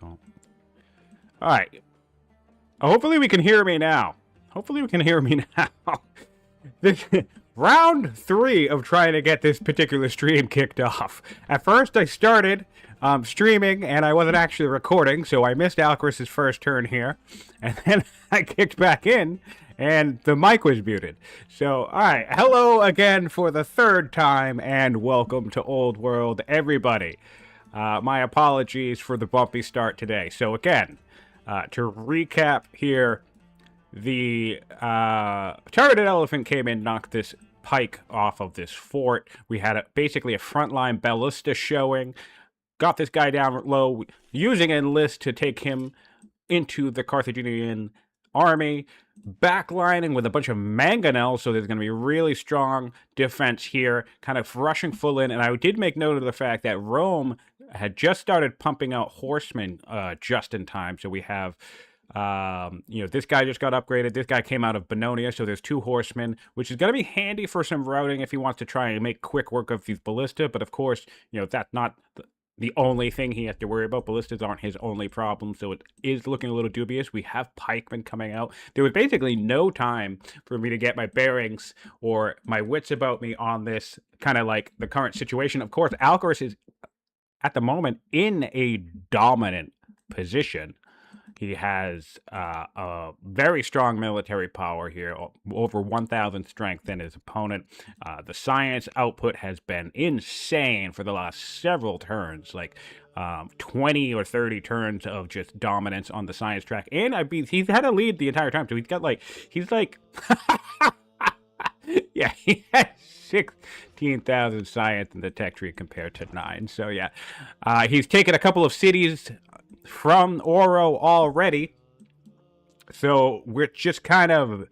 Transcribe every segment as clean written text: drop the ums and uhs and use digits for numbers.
So, all right. Hopefully we can hear me now. Hopefully we can hear me now. This, round 3 of trying to get this particular stream kicked off. At first I started streaming and I wasn't actually recording, so I missed Alcaras' first turn here. And then I kicked back in and the mic was muted. So, alright, hello again for the 3rd time and welcome to Old World, everybody. My apologies for the bumpy start today. So again, to recap here, the targeted elephant came in, knocked this pike off of this fort. We had basically a frontline ballista showing, got this guy down low, using enlist to take him into the Carthaginian army, backlining with a bunch of mangonels, so there's going to be really strong defense here, kind of rushing full in. And I did make note of the fact that Rome had just started pumping out horsemen just in time, so we have this guy just got upgraded. This guy came out of Bononia, so there's 2 horsemen, which is going to be handy for some routing if he wants to try and make quick work of these ballista. But of course, that's not the only thing he has to worry about. Ballistas aren't his only problem, so it is looking a little dubious. We have pikemen coming out. There was basically no time for me to get my bearings or my wits about me on this kind of like the current situation. Of course, Alcaras is at the moment in a dominant position. He has a very strong military power here, over 1,000 strength than his opponent. The science output has been insane for the last several turns, like 20 or 30 turns of just dominance on the science track. And he's had a lead the entire time, so yeah, he has 16,000 science in the tech tree compared to 9. So yeah, he's taken a couple of cities from Auro already, so we're just kind of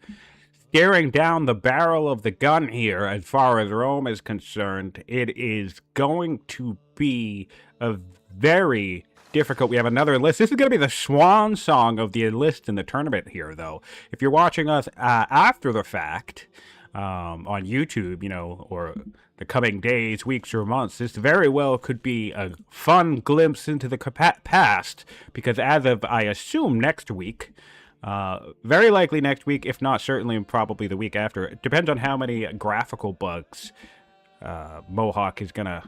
staring down the barrel of the gun here as far as Rome is concerned. It is going to be a very difficult. We have another enlist. This is going to be the swan song of the enlist in the tournament here, though. If you're watching us after the fact on YouTube, or the coming days, weeks, or months, this very well could be a fun glimpse into the past, because as of, I assume, next week, very likely next week, if not certainly and probably the week after, it depends on how many graphical bugs Mohawk is going to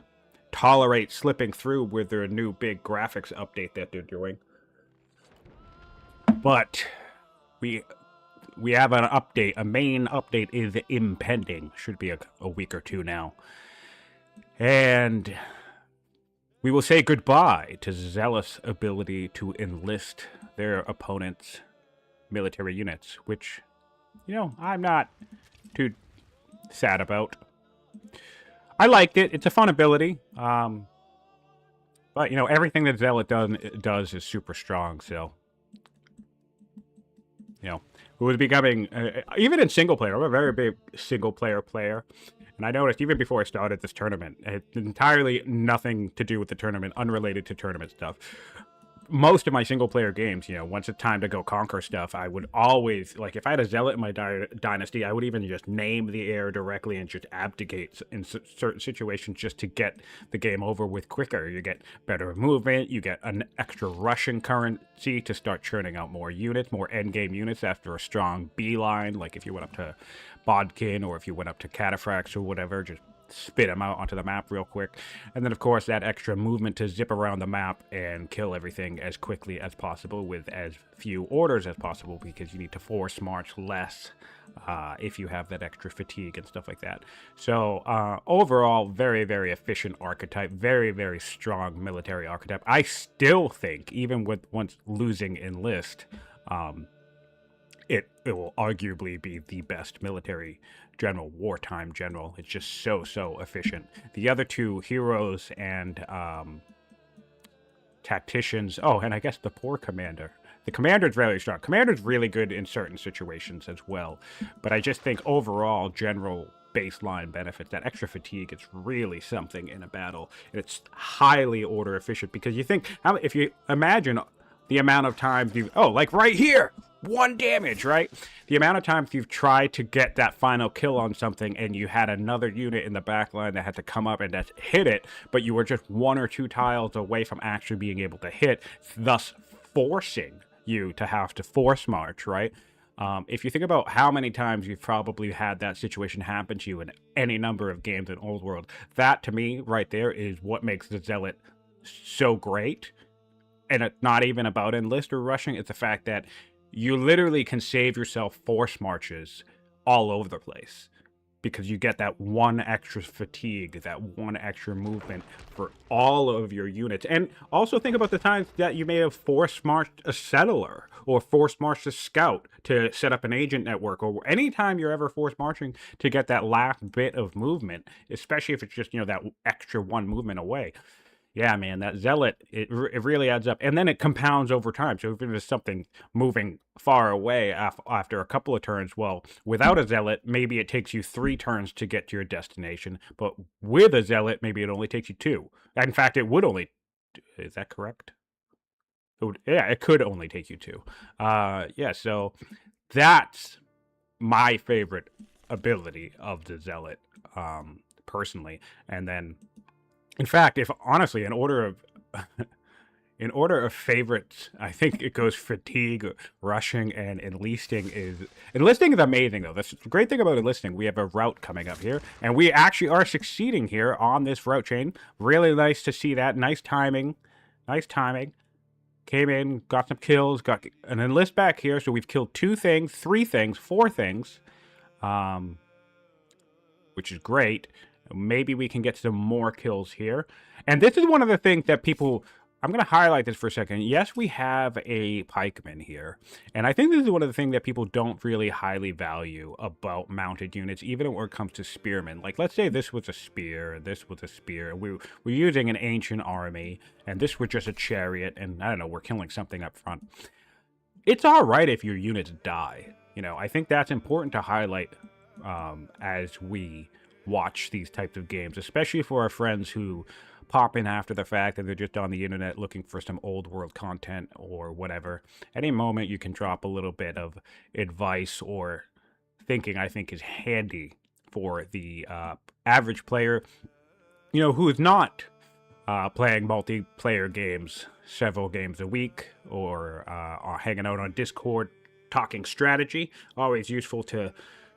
tolerate slipping through with their new big graphics update that they're doing. But we have an update. A main update is impending. Should be a week or 2 now. And we will say goodbye to Zealous' ability to enlist their opponent's military units, which, I'm not too sad about. I liked it. It's a fun ability. But, everything that Zealot does is super strong, so, who was becoming, even in single player, I'm a very big single player, and I noticed even before I started this tournament, it's entirely nothing to do with the tournament, unrelated to tournament stuff. Most of my single player games, once it's time to go conquer stuff, I would always, like, if I had a Zealot in my dynasty, I would even just name the heir directly and just abdicate in certain situations just to get the game over with quicker. You get better movement, you get an extra Russian currency to start churning out more units, more endgame units after a strong beeline, like if you went up to Bodkin or if you went up to Cataphracts or whatever, just spit them out onto the map real quick. And then, of course, that extra movement to zip around the map and kill everything as quickly as possible with as few orders as possible, because you need to force march less if you have that extra fatigue and stuff like that. So overall, very, very efficient archetype, very, very strong military archetype. I still think, even with once losing enlist, it will arguably be the best military general, wartime general. It's just so efficient. The other 2 heroes and tacticians. Oh, and I guess the poor commander. The commander's very strong. Commander's really good in certain situations as well. But I just think overall, general baseline benefits, that extra fatigue, it's really something in a battle. And it's highly order efficient, because you think, if you imagine the amount of times like right here, 1 damage, right? The amount of times you've tried to get that final kill on something and you had another unit in the back line that had to come up and that hit it, but you were just 1 or 2 tiles away from actually being able to hit, thus forcing you to have to force march, right? If you think about how many times you've probably had that situation happen to you in any number of games in Old World, that to me right there is what makes the Zealot so great. And it's not even about enlist or rushing, it's the fact that you literally can save yourself force marches all over the place because you get that 1 extra fatigue, that 1 extra movement for all of your units. And also think about the times that you may have force marched a settler or force marched a scout to set up an agent network, or anytime you're ever force marching to get that last bit of movement, especially if it's just, that extra 1 movement away. Yeah, man, that Zealot, it really adds up. And then it compounds over time. So if there's something moving far away after a couple of turns, well, without a Zealot, maybe it takes you 3 turns to get to your destination. But with a Zealot, maybe it only takes you 2. In fact, it would only... Is that correct? Yeah, it could only take you 2. Yeah, so that's my favorite ability of the Zealot, personally. And then... In fact, if honestly, in order of favorites, I think it goes fatigue, rushing, and enlisting is amazing though. The great thing about enlisting, we have a route coming up here, and we actually are succeeding here on this route chain. Really nice to see that. Nice timing. Came in, got some kills, got an enlist back here, so we've killed 2 things, 3 things, 4 things, which is great. Maybe we can get some more kills here. And this is one of the things that people... I'm going to highlight this for a second. Yes, we have a pikeman here. And I think this is one of the things that people don't really highly value about mounted units, even when it comes to spearmen. Like, let's say this was a spear, this was a spear. We're using an ancient army, and this was just a chariot, and I don't know, we're killing something up front. It's all right if your units die. I think that's important to highlight as we... watch these types of games, especially for our friends who pop in after the fact and they're just on the internet looking for some old world content or whatever. Any moment you can drop a little bit of advice or thinking, I think, is handy for the average player, who is not playing multiplayer games several games a week or hanging out on Discord talking strategy. Always useful to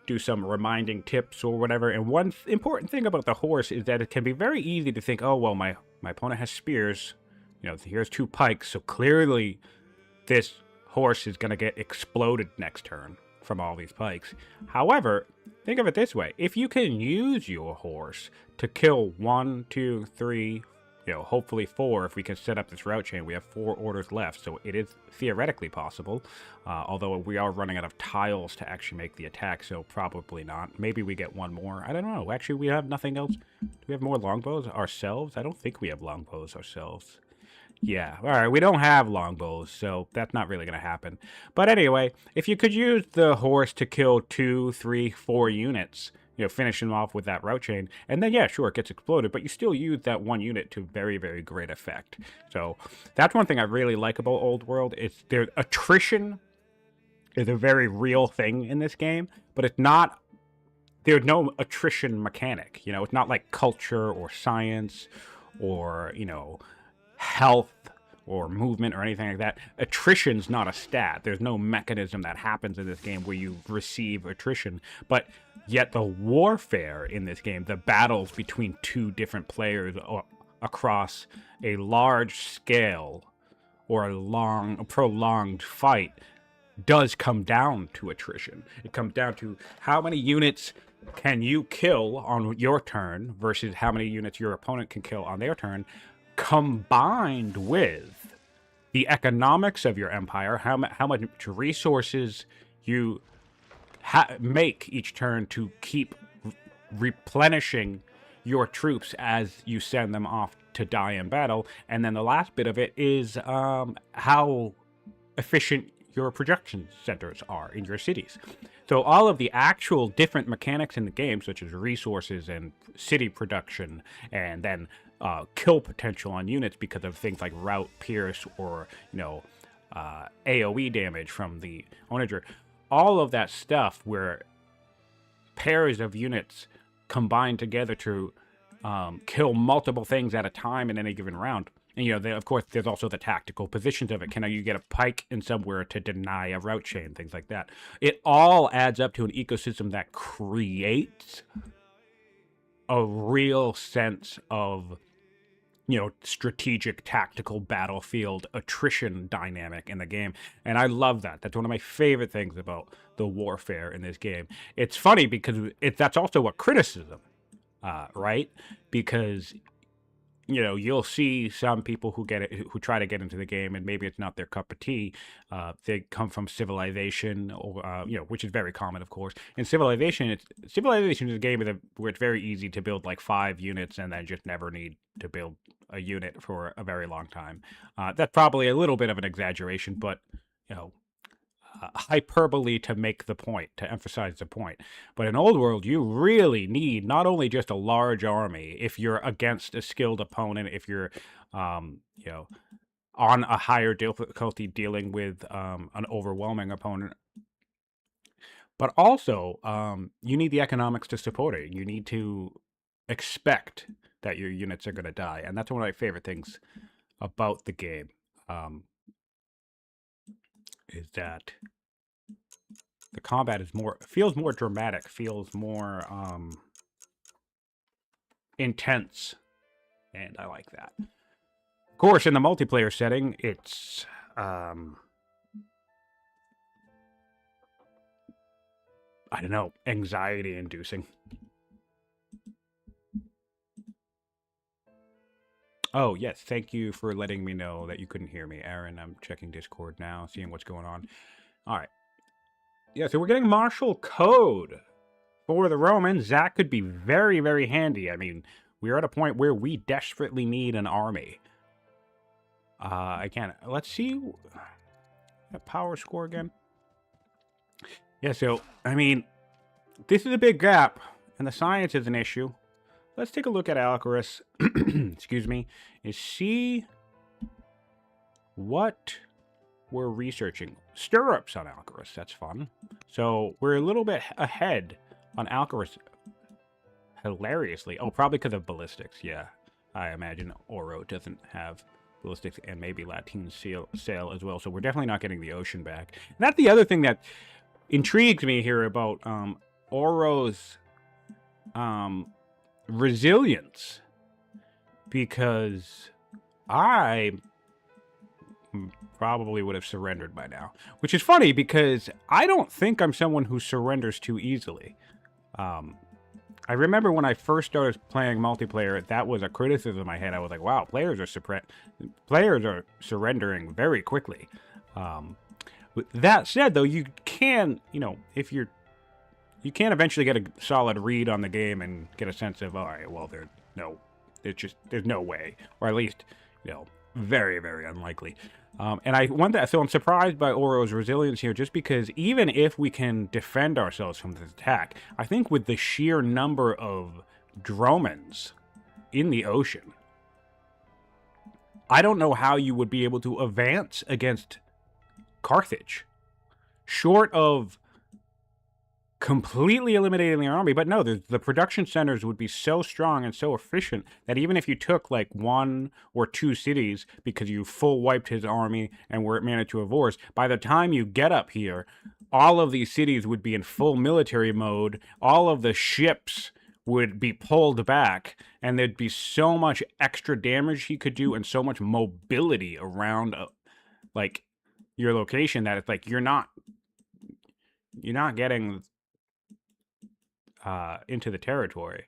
do some reminding tips or whatever. And one important thing about the horse is that it can be very easy to think, oh, well, my opponent has spears. Here's 2 pikes, so clearly this horse is going to get exploded next turn from all these pikes. However, think of it this way. If you can use your horse to kill 1, 2, 3, hopefully 4, if we can set up this route chain. We have 4 orders left, so it is theoretically possible. Although we are running out of tiles to actually make the attack, so probably not. Maybe we get 1 more. I don't know. Actually, we have nothing else. Do we have more longbows ourselves? I don't think we have longbows ourselves. Yeah, all right, we don't have longbows, so that's not really going to happen. But anyway, if you could use the horse to kill 2, 3, 4 units... finishing off with that route chain, and then, yeah, sure, it gets exploded, but you still use that 1 unit to very, very great effect. So that's one thing I really like about Old World. Attrition is a very real thing in this game, but it's not... There's no attrition mechanic. It's not like culture or science or, health or movement or anything like that. Attrition's not a stat. There's no mechanism that happens in this game where you receive attrition. But yet the warfare in this game, the battles between 2 different players across a large scale or a prolonged fight does come down to attrition. It comes down to how many units can you kill on your turn versus how many units your opponent can kill on their turn, combined with the economics of your empire, how much resources you make each turn to keep replenishing your troops as you send them off to die in battle. And then the last bit of it is how efficient your production centers are in your cities. So all of the actual different mechanics in the game, such as resources and city production, and then kill potential on units because of things like route, pierce, or AoE damage from the Onager. All of that stuff where pairs of units combine together to kill multiple things at a time in any given round. And, of course, there's also the tactical positions of it. Can you get a pike in somewhere to deny a route chain, things like that. It all adds up to an ecosystem that creates a real sense of, strategic, tactical battlefield attrition dynamic in the game. And I love that. That's one of my favorite things about the warfare in this game. It's funny because that's also a criticism, right? Because you'll see some people who try to get into the game, and maybe it's not their cup of tea. They come from Civilization, or which is very common, of course. In Civilization is a game where it's very easy to build like 5 units and then just never need to build a unit for a very long time. That's probably a little bit of an exaggeration, but hyperbole to make the point, to emphasize the point. But in Old World, you really need not only just a large army if you're against a skilled opponent, if you're, on a higher difficulty dealing with an overwhelming opponent, but also you need the economics to support it. You need to expect that your units are going to die, and that's one of my favorite things about the game. Is that the combat feels more dramatic, feels more intense, and I like that. Of course, in the multiplayer setting, it's I don't know, anxiety-inducing. Oh, yes, thank you for letting me know that you couldn't hear me, Aaron. I'm checking Discord now, seeing what's going on. All right. Yeah, so we're getting martial code for the Romans. That could be very, very handy. I mean, we're at a point where we desperately need an army. Let's see that power score again. Yeah, so, I mean, this is a big gap, and the science is an issue. Let's take a look at Alcaras. Excuse me. And see what we're researching. Stirrups on Alcaras. That's fun. So we're a little bit ahead on Alcaras. Hilariously. Oh, probably because of ballistics. Yeah. I imagine Auro doesn't have ballistics, and maybe Latin sail as well. So we're definitely not getting the ocean back. And that's the other thing that intrigues me here about Auro's resilience, because I probably would have surrendered by now, which is funny because I don't think I'm someone who surrenders too easily. I remember when I first started playing multiplayer, that was a criticism I had. I was like, wow, players are surrendering very quickly. With that said, though, you can, if you can eventually get a solid read on the game and get a sense of, all right, well, there's no way, or at least, very, very unlikely. And I want that, so I'm surprised by Auro's resilience here, just because even if we can defend ourselves from this attack, I think with the sheer number of Dromans in the ocean, I don't know how you would be able to advance against Carthage, short of completely eliminating the army. But no, the production centers would be so strong and so efficient that even if you took like 1 or 2 cities because you full wiped his army and were managed to avoid, by the time you get up here, all of these cities would be in full military mode. All of the ships would be pulled back, and there'd be so much extra damage he could do and so much mobility around like your location that it's like you're not getting into the territory.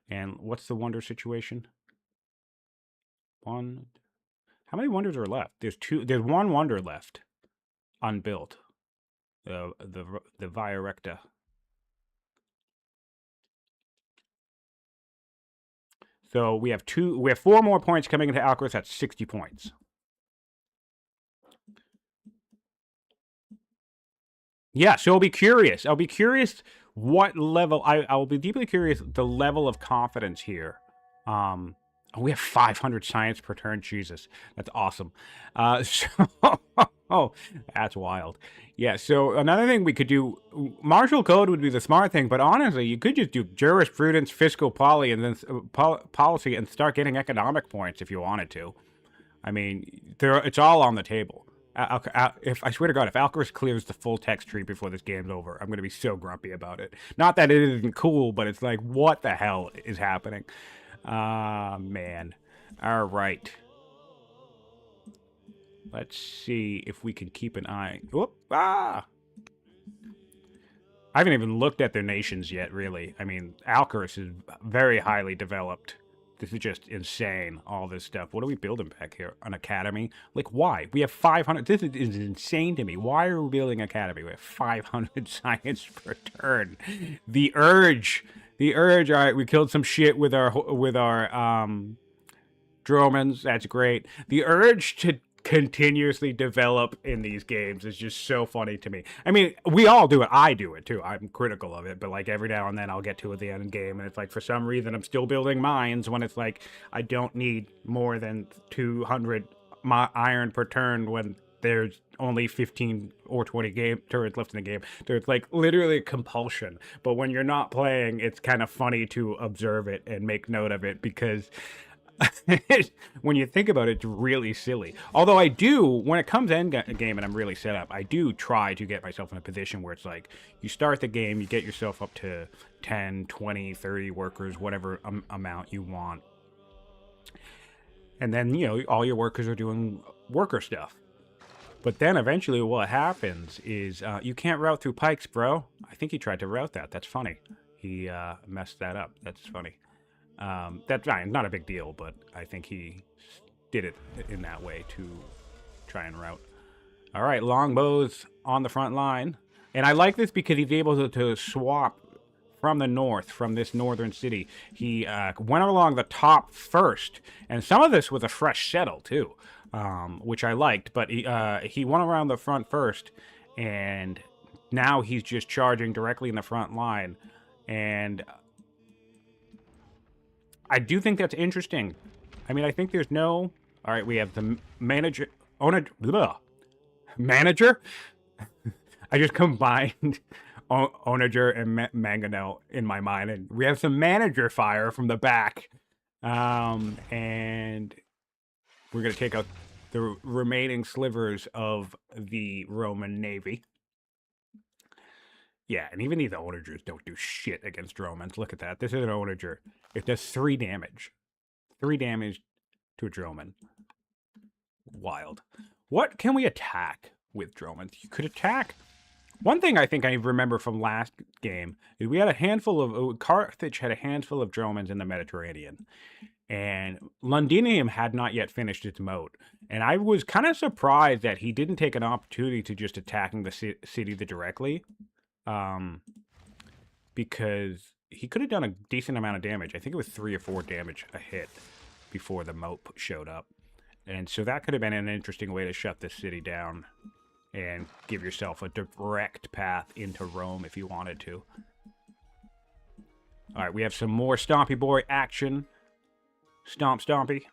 And what's the wonder situation? How many wonders are left? There's 1 wonder left unbuilt. The Via Recta. So we have 4 more points coming into Alcaraz. That's 60 points. Yeah, so I'll be curious what level. I'll be deeply curious the level of confidence here. We have 500 science per turn. Jesus, that's awesome. So Oh, that's wild. Yeah, so another thing we could do, martial code would be the smart thing, but honestly, you could just do jurisprudence, fiscal poly, and then policy, and start getting economic points if you wanted to. I mean, it's all on the table. If I swear to God, if Alcaras clears the full text tree before this game's over, I'm gonna be so grumpy about it. Not that it isn't cool, but it's like, what the hell is happening? Ah, man. All right. Let's see if we can keep an eye. Whoop! Ah! I haven't even looked at their nations yet, really. I mean, Alcaris is very highly developed. This is just insane, all this stuff. What are we building back here? An academy? Like, why? We have 500... This is insane to me. Why are we building an academy? We have 500 science per turn. The urge. The urge. All right, we killed some shit with our Dromans. That's great. The urge to continuously develop in these games is just so funny to me. I mean, we all do it. I do it too. I'm critical of it, but like every now and then I'll get to the end game and it's like for some reason I'm still building mines when it's like I don't need more than 200 iron per turn when there's only 15 or 20 turrets left in the game. There's like literally a compulsion. But when you're not playing, it's kind of funny to observe it and make note of it because when you think about it, it's really silly. Although I do, when it comes end game and I'm really set up, I do try to get myself in a position where it's like, you start the game, you get yourself up to 10, 20, 30 workers, whatever amount you want. And then, you know, all your workers are doing worker stuff. But then eventually what happens is you can't route through pikes, bro. I think he tried to route that. That's funny. He messed that up. That's funny. That's fine, not a big deal, but I think he did it in that way to try and route. All right, longbows on the front line. And I like this because he's able to swap from the north, from this northern city. He went along the top first, and some of this was a fresh settle, too, which I liked. But he went around the front first, and now he's just charging directly in the front line. And I do think that's interesting. I mean, I think there's no... All right, we have the manager... Manager? I just combined Onager and Mangonel in my mind. And we have some manager fire from the back. And we're going to take out the remaining slivers of the Roman Navy. Yeah, and even these onagers don't do shit against Dromans. Look at that. This is an onager. It does 3 damage. 3 damage to a Droman. Wild. What can we attack with Dromans? You could attack... One thing I think I remember from last game is we had a handful of... Carthage had a handful of Dromans in the Mediterranean. And Londinium had not yet finished its moat. And I was kind of surprised that he didn't take an opportunity to just attacking the city directly. Because he could have done a decent amount of damage. I think it was 3 or 4 damage a hit before the moat showed up. And so that could have been an interesting way to shut this city down and give yourself a direct path into Rome if you wanted to. All right, we have some more Stompy Boy action. Stomp Stompy.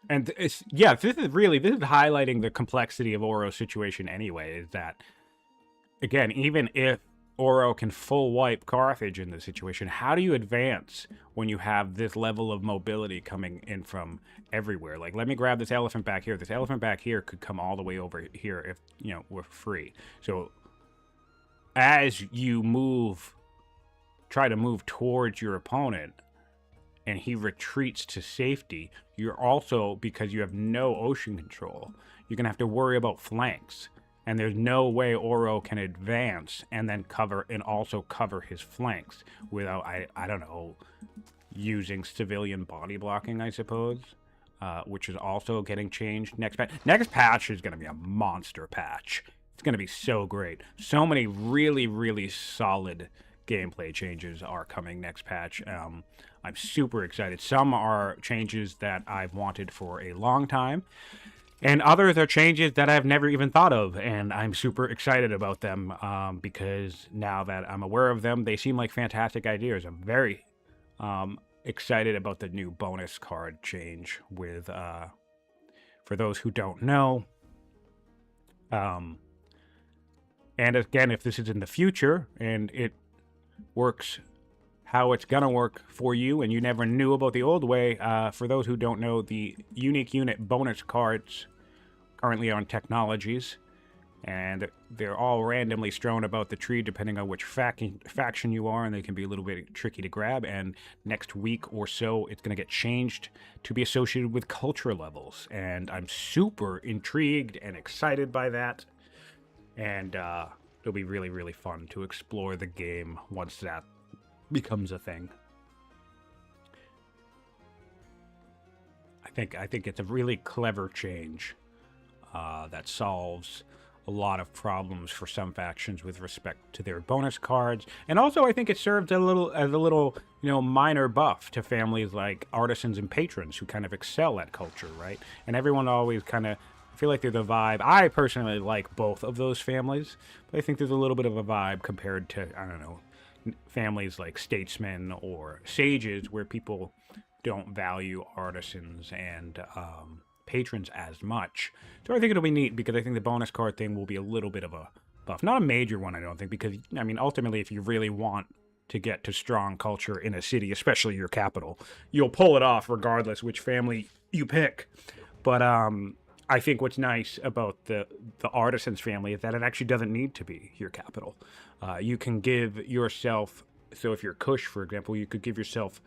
And it's, yeah, this is highlighting the complexity of Auro's situation anyway, is that, again, even if Auro can full wipe Carthage in this situation, how do you advance when you have this level of mobility coming in from everywhere? Like, let me grab this elephant back here. This elephant back here could come all the way over here if, you know, we're free. So as you move, try to move towards your opponent, and he retreats to safety, you're also, because you have no ocean control, you're going to have to worry about flanks. And there's no way Auro can advance and then also cover his flanks without, I don't know, using civilian body blocking, I suppose, which is also getting changed next patch. Next patch is going to be a monster patch. It's going to be so great. So many really, really solid gameplay changes are coming next patch. I'm super excited. Some are changes that I've wanted for a long time, and others are changes that I've never even thought of, and I'm super excited about them because now that I'm aware of them, they seem like fantastic ideas. I'm very excited about the new bonus card change with for those who don't know. And again, if this is in the future and it works how it's gonna work for you and you never knew about the old way, for those who don't know, the unique unit bonus cards currently on technologies, and they're all randomly strewn about the tree depending on which faction you are, and they can be a little bit tricky to grab. And next week or so it's going to get changed to be associated with culture levels, and I'm super intrigued and excited by that. And it'll be really, really fun to explore the game once that becomes a thing. I think it's a really clever change that solves a lot of problems for some factions with respect to their bonus cards, and also I think it serves as a little minor buff to families like artisans and patrons who kind of excel at culture, right? And everyone always kind of feel like they're the vibe. I personally like both of those families, but I think there's a little bit of a vibe compared to, I don't know, families like statesmen or sages, where people don't value artisans and patrons as much. So I think it'll be neat, because I think the bonus card thing will be a little bit of a buff. Not a major one, I don't think, because, I mean, ultimately, if you really want to get to strong culture in a city, especially your capital, you'll pull it off regardless which family you pick. But I think what's nice about the artisans family is that it actually doesn't need to be your capital. You can give yourself, so if you're Kush, for example, you could give yourself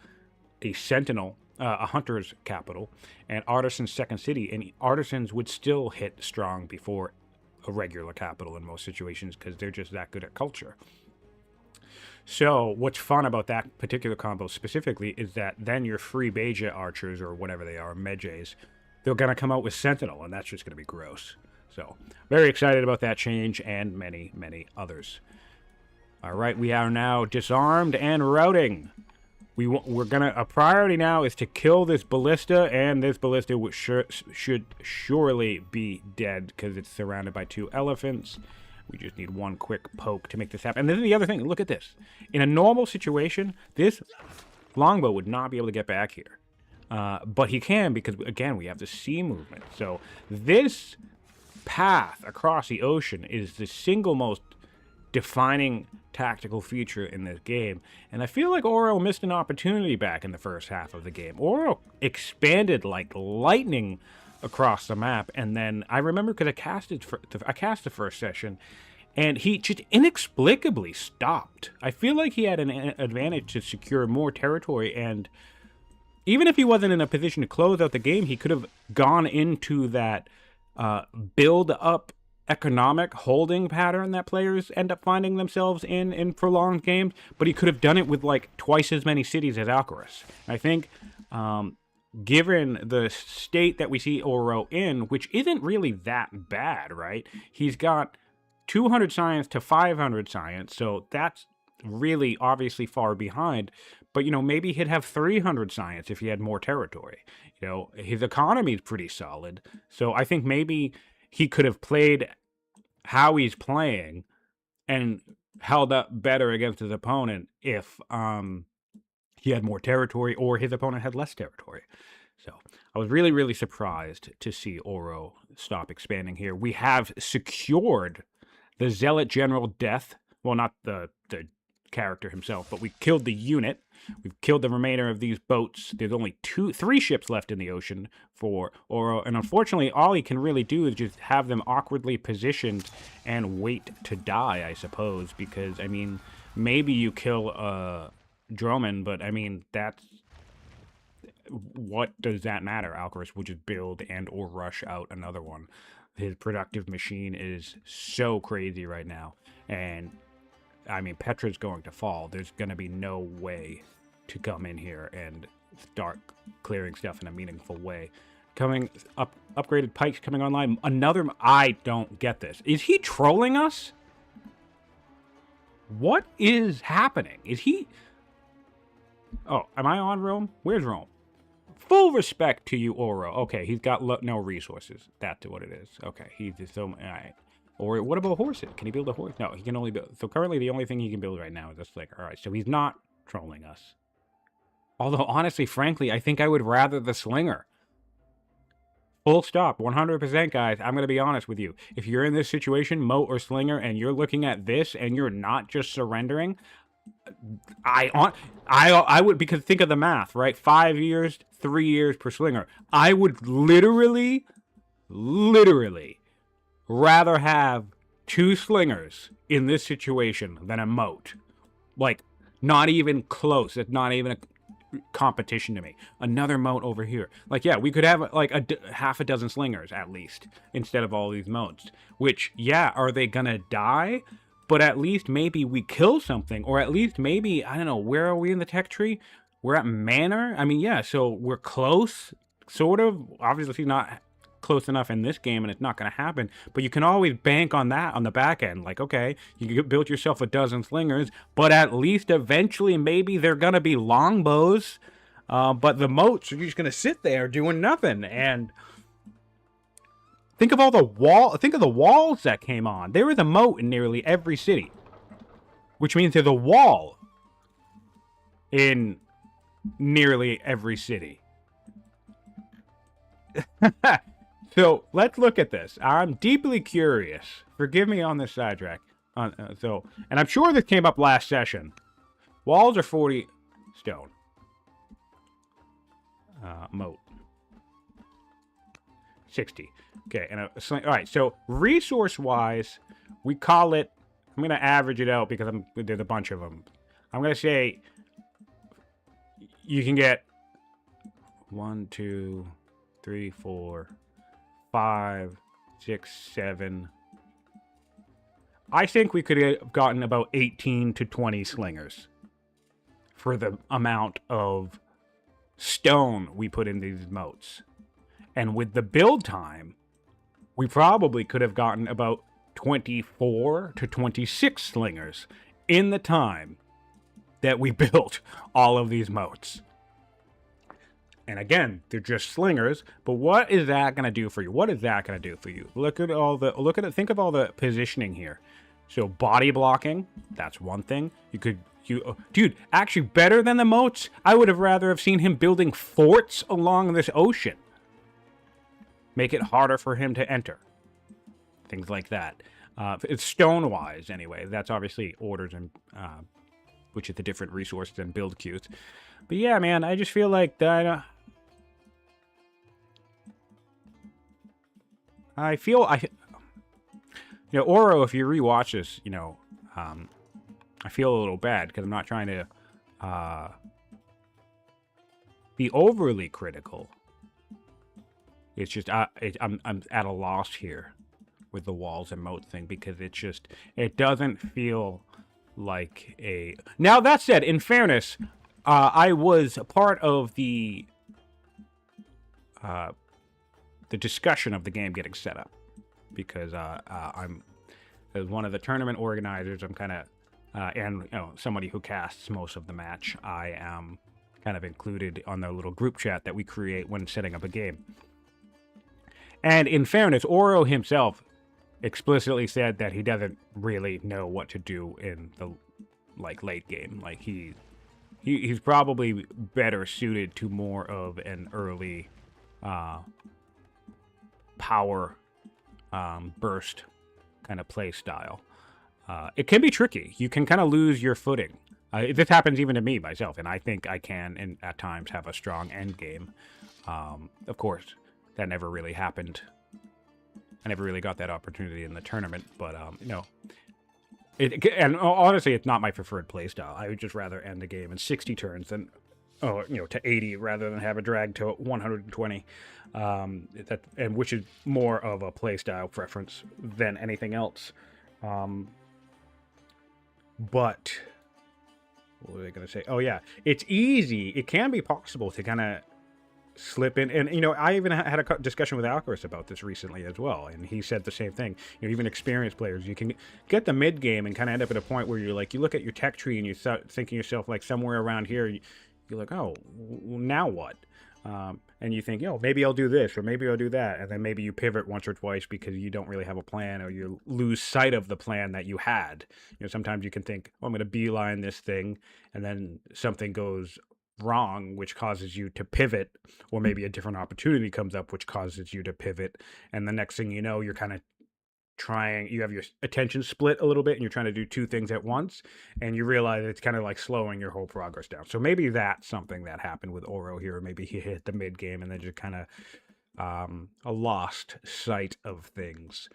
a sentinel, a hunter's capital, and artisan's second city, and artisans would still hit strong before a regular capital in most situations, because they're just that good at culture. So what's fun about that particular combo specifically is that then your free Beja archers, or whatever they are, Medjays, they're going to come out with sentinel, and that's just going to be gross. So very excited about that change, and many, many others. All right, we are now disarmed and routing. We're gonna, a priority now is to kill this ballista, and this ballista should surely be dead because it's surrounded by 2 elephants. We just need one quick poke to make this happen. And this is the other thing. Look at this. In a normal situation, this longbow would not be able to get back here. But he can, because, again, we have the sea movement. So this path across the ocean is the single most defining tactical feature in this game. And I feel like Auro missed an opportunity back in the first half of the game. Auro expanded like lightning across the map, and then I remember because I cast the first session, and he just inexplicably stopped. I feel like he had an advantage to secure more territory, and even if he wasn't in a position to close out the game, he could have gone into that build-up economic holding pattern that players end up finding themselves in prolonged games, but he could have done it with like twice as many cities as Alcaras. I think given the state that we see Auro in, which isn't really that bad, right? He's got 200 science to 500 science, so that's really obviously far behind. But, maybe he'd have 300 science if he had more territory. His economy is pretty solid. So I think maybe he could have played how he's playing and held up better against his opponent if he had more territory or his opponent had less territory. So I was really, really surprised to see Auro stop expanding here. We have secured the Zealot General death. Well, not the character himself, but we killed the unit. We've killed the remainder of these boats. There's only 3 ships left in the ocean for Auro, and unfortunately all he can really do is just have them awkwardly positioned and wait to die, I suppose, because, I mean, maybe you kill Droman, but, I mean, that's... what does that matter? Alcaras will just build and or rush out another one. His productive machine is so crazy right now, and I mean, Petra's going to fall. There's going to be no way to come in here and start clearing stuff in a meaningful way. Coming up, upgraded pikes coming online. Another, I don't get this. Is he trolling us? What is happening? Is he... Oh, am I on Rome? Where's Rome? Full respect to you, Auro. Okay, he's got no resources. That's what it is. Okay, he's just so... All right. Or what about horses? Can he build a horse? No, he can only build... So currently the only thing he can build right now is just like, all right, so he's not trolling us. Although, honestly, frankly, I think I would rather the slinger. Full stop. 100%, guys. I'm going to be honest with you. If you're in this situation, moat or slinger, and you're looking at this and you're not just surrendering, I would, because think of the math, right? 5 years, 3 years per slinger. I would literally rather have 2 slingers in this situation than a moat. Like, not even close. It's not even a competition to me. Another moat over here. Like, yeah, we could have like half a dozen slingers at least instead of all these moats. Which, yeah, are they gonna die? But at least maybe we kill something, or at least maybe, I don't know, where are we in the tech tree? We're at manor? I mean, yeah, so we're close, sort of. Obviously not close enough in this game, and it's not going to happen. But you can always bank on that on the back end. Like, okay, you built yourself a dozen slingers, but at least eventually maybe they're going to be longbows. But the moats are just going to sit there doing nothing. And think of all the walls that came on. There was a moat in nearly every city, which means there's a wall in nearly every city. So let's look at this. I'm deeply curious. Forgive me on this sidetrack. And I'm sure this came up last session. Walls are 40 stone. Moat. 60. Okay, and all right. So resource-wise, we call it. I'm gonna average it out because there's a bunch of them. I'm gonna say you can get 1, 2, 3, 4, 5, 6, 7. I think we could have gotten about 18 to 20 slingers for the amount of stone we put in these moats. And with the build time, we probably could have gotten about 24 to 26 slingers in the time that we built all of these moats. And again, they're just slingers, but what is that going to do for you? What is that going to do for you? Think of all the positioning here. So body blocking, that's one thing. Dude, actually better than the moats, I would have rather have seen him building forts along this ocean. Make it harder for him to enter. Things like that. It's stone-wise, anyway. That's obviously orders and which is the different resources and build queues. But yeah, man, I just feel like that. Auro, if you rewatch this, I feel a little bad because I'm not trying to be overly critical. It's just I'm at a loss here with the walls and moat thing because it doesn't feel like a. Now that said, in fairness, I was a part of the discussion of the game getting set up because I'm as one of the tournament organizers. I'm kind of and somebody who casts most of the match. I am kind of included on the little group chat that we create when setting up a game. And in fairness, Auro himself explicitly said that he doesn't really know what to do in the late game. Like he's probably better suited to more of an early power burst kind of play style. It can be tricky. You can kind of lose your footing. This happens even to me myself, and I think I can, and at times, have a strong end game. Of course, that never really happened. I never really got that opportunity in the tournament, but and honestly, it's not my preferred playstyle. I would just rather end the game in 60 turns than, to 80 rather than have a drag to 120. And which is more of a playstyle preference than anything else. But what was I going to say? Oh yeah, it's easy. It can be possible to kind of slip in, and I even had a discussion with Alcaras about this recently as well, and he said the same thing. Even experienced players, you can get the mid game and kind of end up at a point where you're like, you look at your tech tree and you start thinking yourself like somewhere around here, you're like, oh, now what? And you think, maybe I'll do this or maybe I'll do that, and then maybe you pivot once or twice because you don't really have a plan, or you lose sight of the plan that you had. Sometimes you can think, I'm going to beeline this thing, and then something goes wrong, which causes you to pivot, or maybe a different opportunity comes up, which causes you to pivot. And the next thing you know, you're kind of you have your attention split a little bit and you're trying to do two things at once, and you realize it's kind of like slowing your whole progress down. So maybe that's something that happened with Auro here. Maybe he hit the mid game and then just kind of a lost sight of things.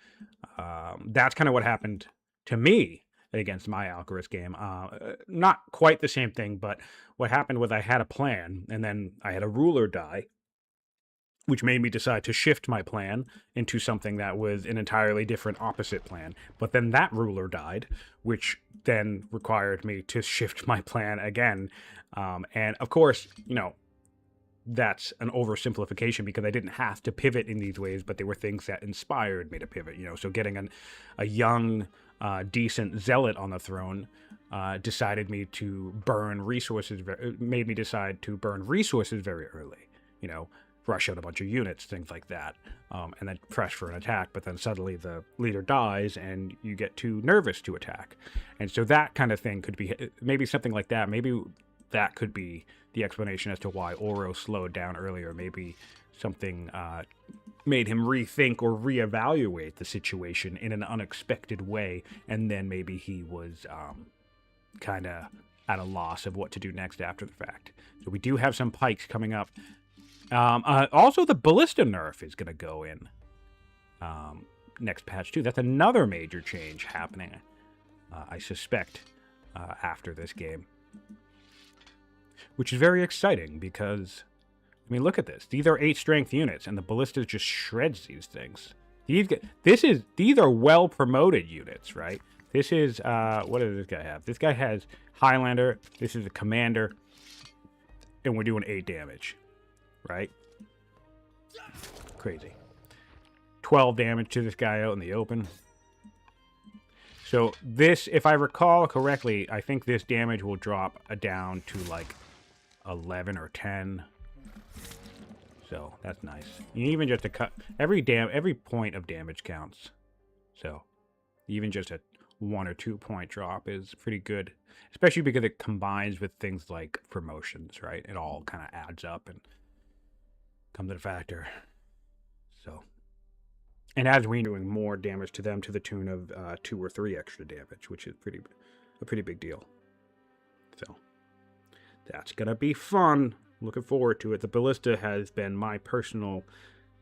That's kind of what happened to me against my Alcaras game. Not quite the same thing, but what happened was I had a plan, and then I had a ruler die, which made me decide to shift my plan into something that was an entirely different opposite plan. But then that ruler died, which then required me to shift my plan again. And of course, that's an oversimplification, because I didn't have to pivot in these ways, but they were things that inspired me to pivot. So getting a young, decent zealot on the throne made me decide to burn resources very early. Rush out a bunch of units, things like that, and then press for an attack. But then suddenly the leader dies, and you get too nervous to attack. And so that kind of thing could be maybe something like that. Maybe that could be the explanation as to why Auro slowed down earlier. Maybe something made him rethink or reevaluate the situation in an unexpected way, and then maybe he was kind of at a loss of what to do next after the fact. So we do have some pikes coming up. Also, the ballista nerf is going to go in next patch too. That's another major change happening, I suspect, after this game. Which is very exciting because, look at this. These are 8 strength units, and the ballista just shreds these things. These are well-promoted units, right? This is, what does this guy have? This guy has Highlander, this is a commander, and we're doing 8 damage. Right? Crazy. 12 damage to this guy out in the open. So this, if I recall correctly, I think this damage will drop down to like 11 or 10. So that's nice. Even just to cut every point of damage counts. So even just a 1 or 2 point drop is pretty good, especially because it combines with things like promotions, right? It all kind of adds up and comes in factor. So, and as we're doing more damage to them to the tune of 2 or 3 extra damage, which is a pretty big deal. So that's gonna be fun. Looking forward to it. The ballista has been my personal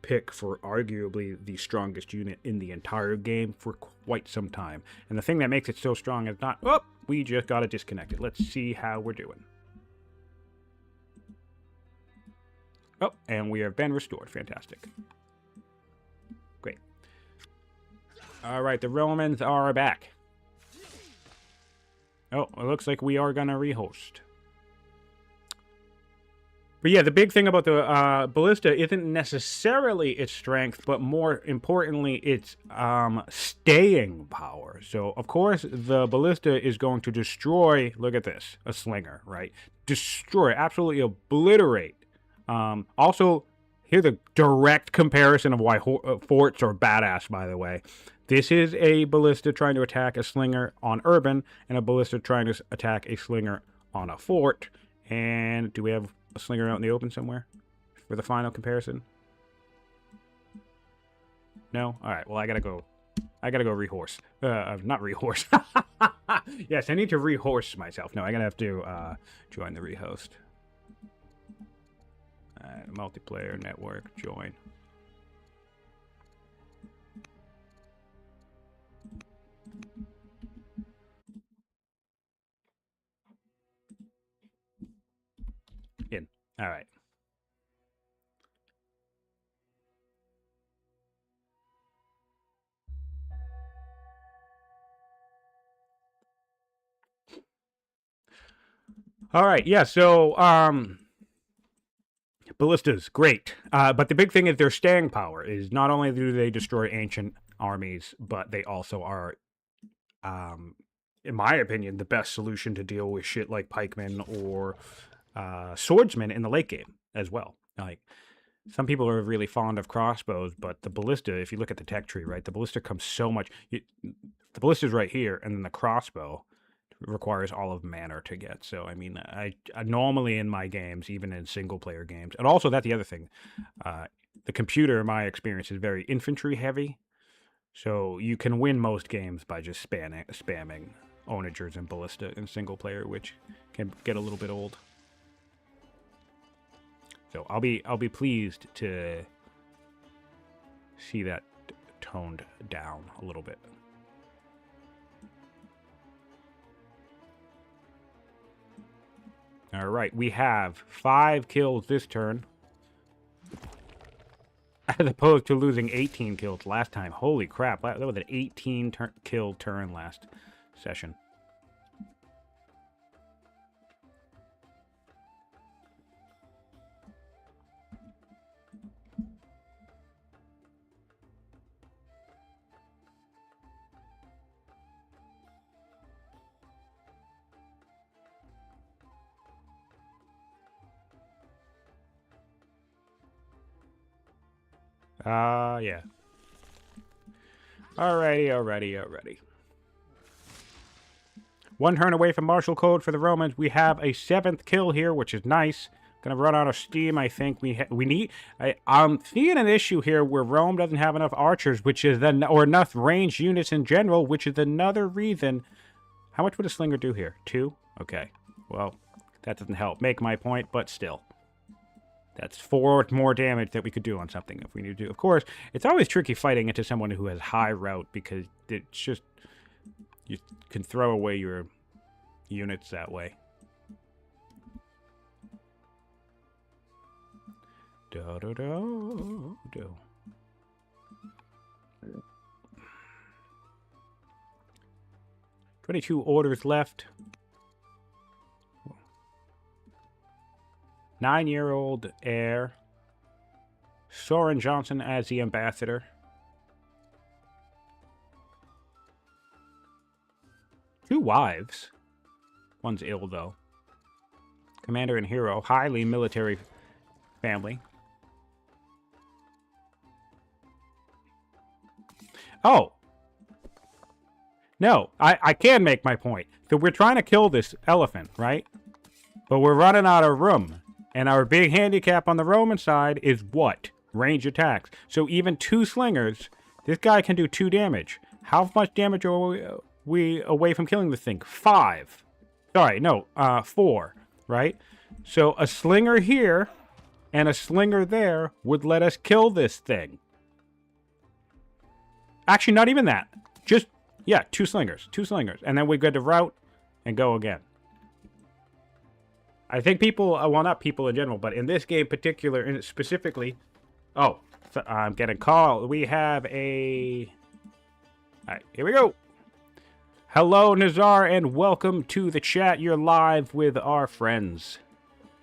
pick for arguably the strongest unit in the entire game for quite some time. And the thing that makes it so strong is not, oh, we just got it disconnected. Let's see how we're doing. Oh, and we have been restored. Fantastic. Great. All right, the Romans are back. Oh, it looks like we are going to rehost. But yeah, the big thing about the ballista isn't necessarily its strength, but more importantly, its staying power. So, of course, the ballista is going to destroy, look at this, a slinger, right? Destroy, absolutely obliterate. Also, here's a direct comparison of why forts are badass, by the way. This is a ballista trying to attack a slinger on urban, and a ballista trying to attack a slinger on a fort. And do we have a slinger out in the open somewhere for the final comparison? No? Alright, well, I gotta go rehorse. Not rehorse. Yes, I need to rehorse myself. No, I'm gonna have to join the rehost. Multiplayer network join. In. All right. All right. Yeah. So, ballistas, great. But the big thing is their staying power is not only do they destroy ancient armies, but they also are, in my opinion, the best solution to deal with shit like pikemen or swordsmen in the late game as well. Like, some people are really fond of crossbows, but the ballista, if you look at the tech tree, right, the ballista comes so much. The ballista's right here, and then the crossbow requires all of manner to get. So, I mean, I normally in my games, even in single-player games, and also that's the other thing, the computer, in my experience, is very infantry-heavy. So you can win most games by just spamming onagers and ballista in single-player, which can get a little bit old. So I'll be pleased to see that toned down a little bit. All right, we have 5 kills this turn, as opposed to losing 18 kills last time. Holy crap, that was an 18-kill turn last session. Yeah. Alrighty. 1 turn away from martial code for the Romans. We have a 7th kill here, which is nice. Gonna run out of steam, I think. We need... I'm seeing an issue here where Rome doesn't have enough archers, which is or enough ranged units in general, which is another reason... How much would a slinger do here? 2? Okay. Well, that doesn't help make my point, but still. That's 4 more damage that we could do on something if we need to. Of course, it's always tricky fighting into someone who has high route because it's just... You can throw away your units that way. Do. 22 orders left. 9-year-old heir. Soren Johnson as the ambassador. Two wives. One's ill, though. Commander and hero. Highly military family. Oh. No, I can make my point. So we're trying to kill this elephant, right? But we're running out of room. And our big handicap on the Roman side is what? Range attacks. So even 2 slingers, this guy can do 2 damage. How much damage are we away from killing this thing? 5. Sorry, no, 4, right? So a slinger here and a slinger there would let us kill this thing. Actually, not even that. Just, yeah, 2 slingers. 2 slingers. And then we go to route and go again. I think people, well, not people in general, but in this game particular, specifically... Oh, so I'm getting called. We have a... Alright, here we go. Hello, Nazar, and welcome to the chat. You're live with our friends.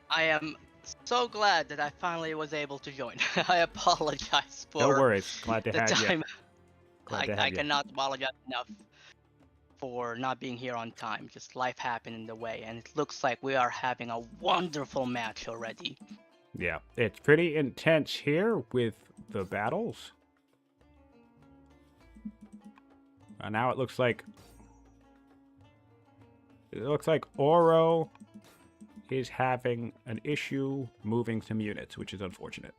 I am so glad that I finally was able to join. I apologize for... No worries. Glad to have you. I cannot apologize enough for not being here on time. Just life happened in the way, and it looks like we are having a wonderful match already. Yeah, it's pretty intense here with the battles. Now it looks like Auro is having an issue moving some units, which is unfortunate.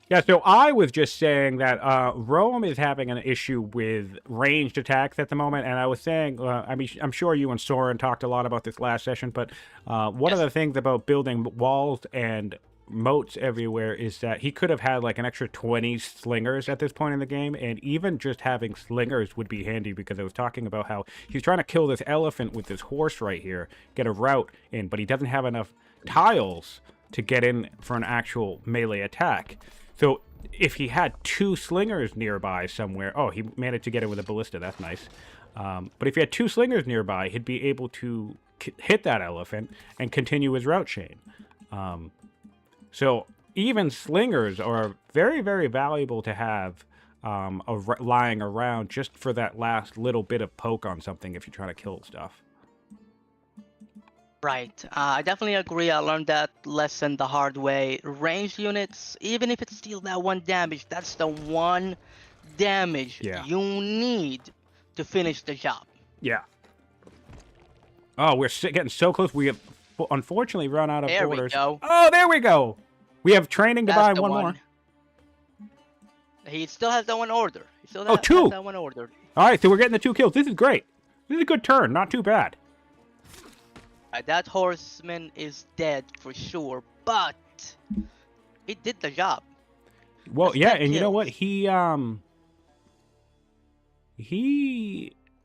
Yeah, so I was just saying that Rome is having an issue with ranged attacks at the moment, and I was saying, I mean, I'm sure you and Soren talked a lot about this last session, but one of the things about building walls and moats everywhere is that he could have had like an extra 20 slingers at this point in the game, and even just having slingers would be handy because I was talking about how he's trying to kill this elephant with this horse right here, get a route in, but he doesn't have enough tiles to get in for an actual melee attack. So if he had 2 slingers nearby somewhere... Oh, he managed to get it with a ballista. That's nice. But if he had 2 slingers nearby, he'd be able to hit that elephant and continue his route chain. So even slingers are very, very valuable to have lying around just for that last little bit of poke on something if you're trying to kill stuff. Right. I definitely agree. I learned that lesson the hard way. Range units, even if it's still that one damage, that's the one damage Yeah. you need to finish the job. Yeah. Oh, we're getting so close. We have unfortunately run out of There we orders. go. Oh, there we go. We have training to That's buy the one one. more. He still has that one order. He still Oh, has two. that one ordered. All right, so we're getting the 2 kills. This is great. This is a good turn. Not too bad. That horseman is dead for sure, but he did the job. Well, That's yeah, 10 and you know what? kills.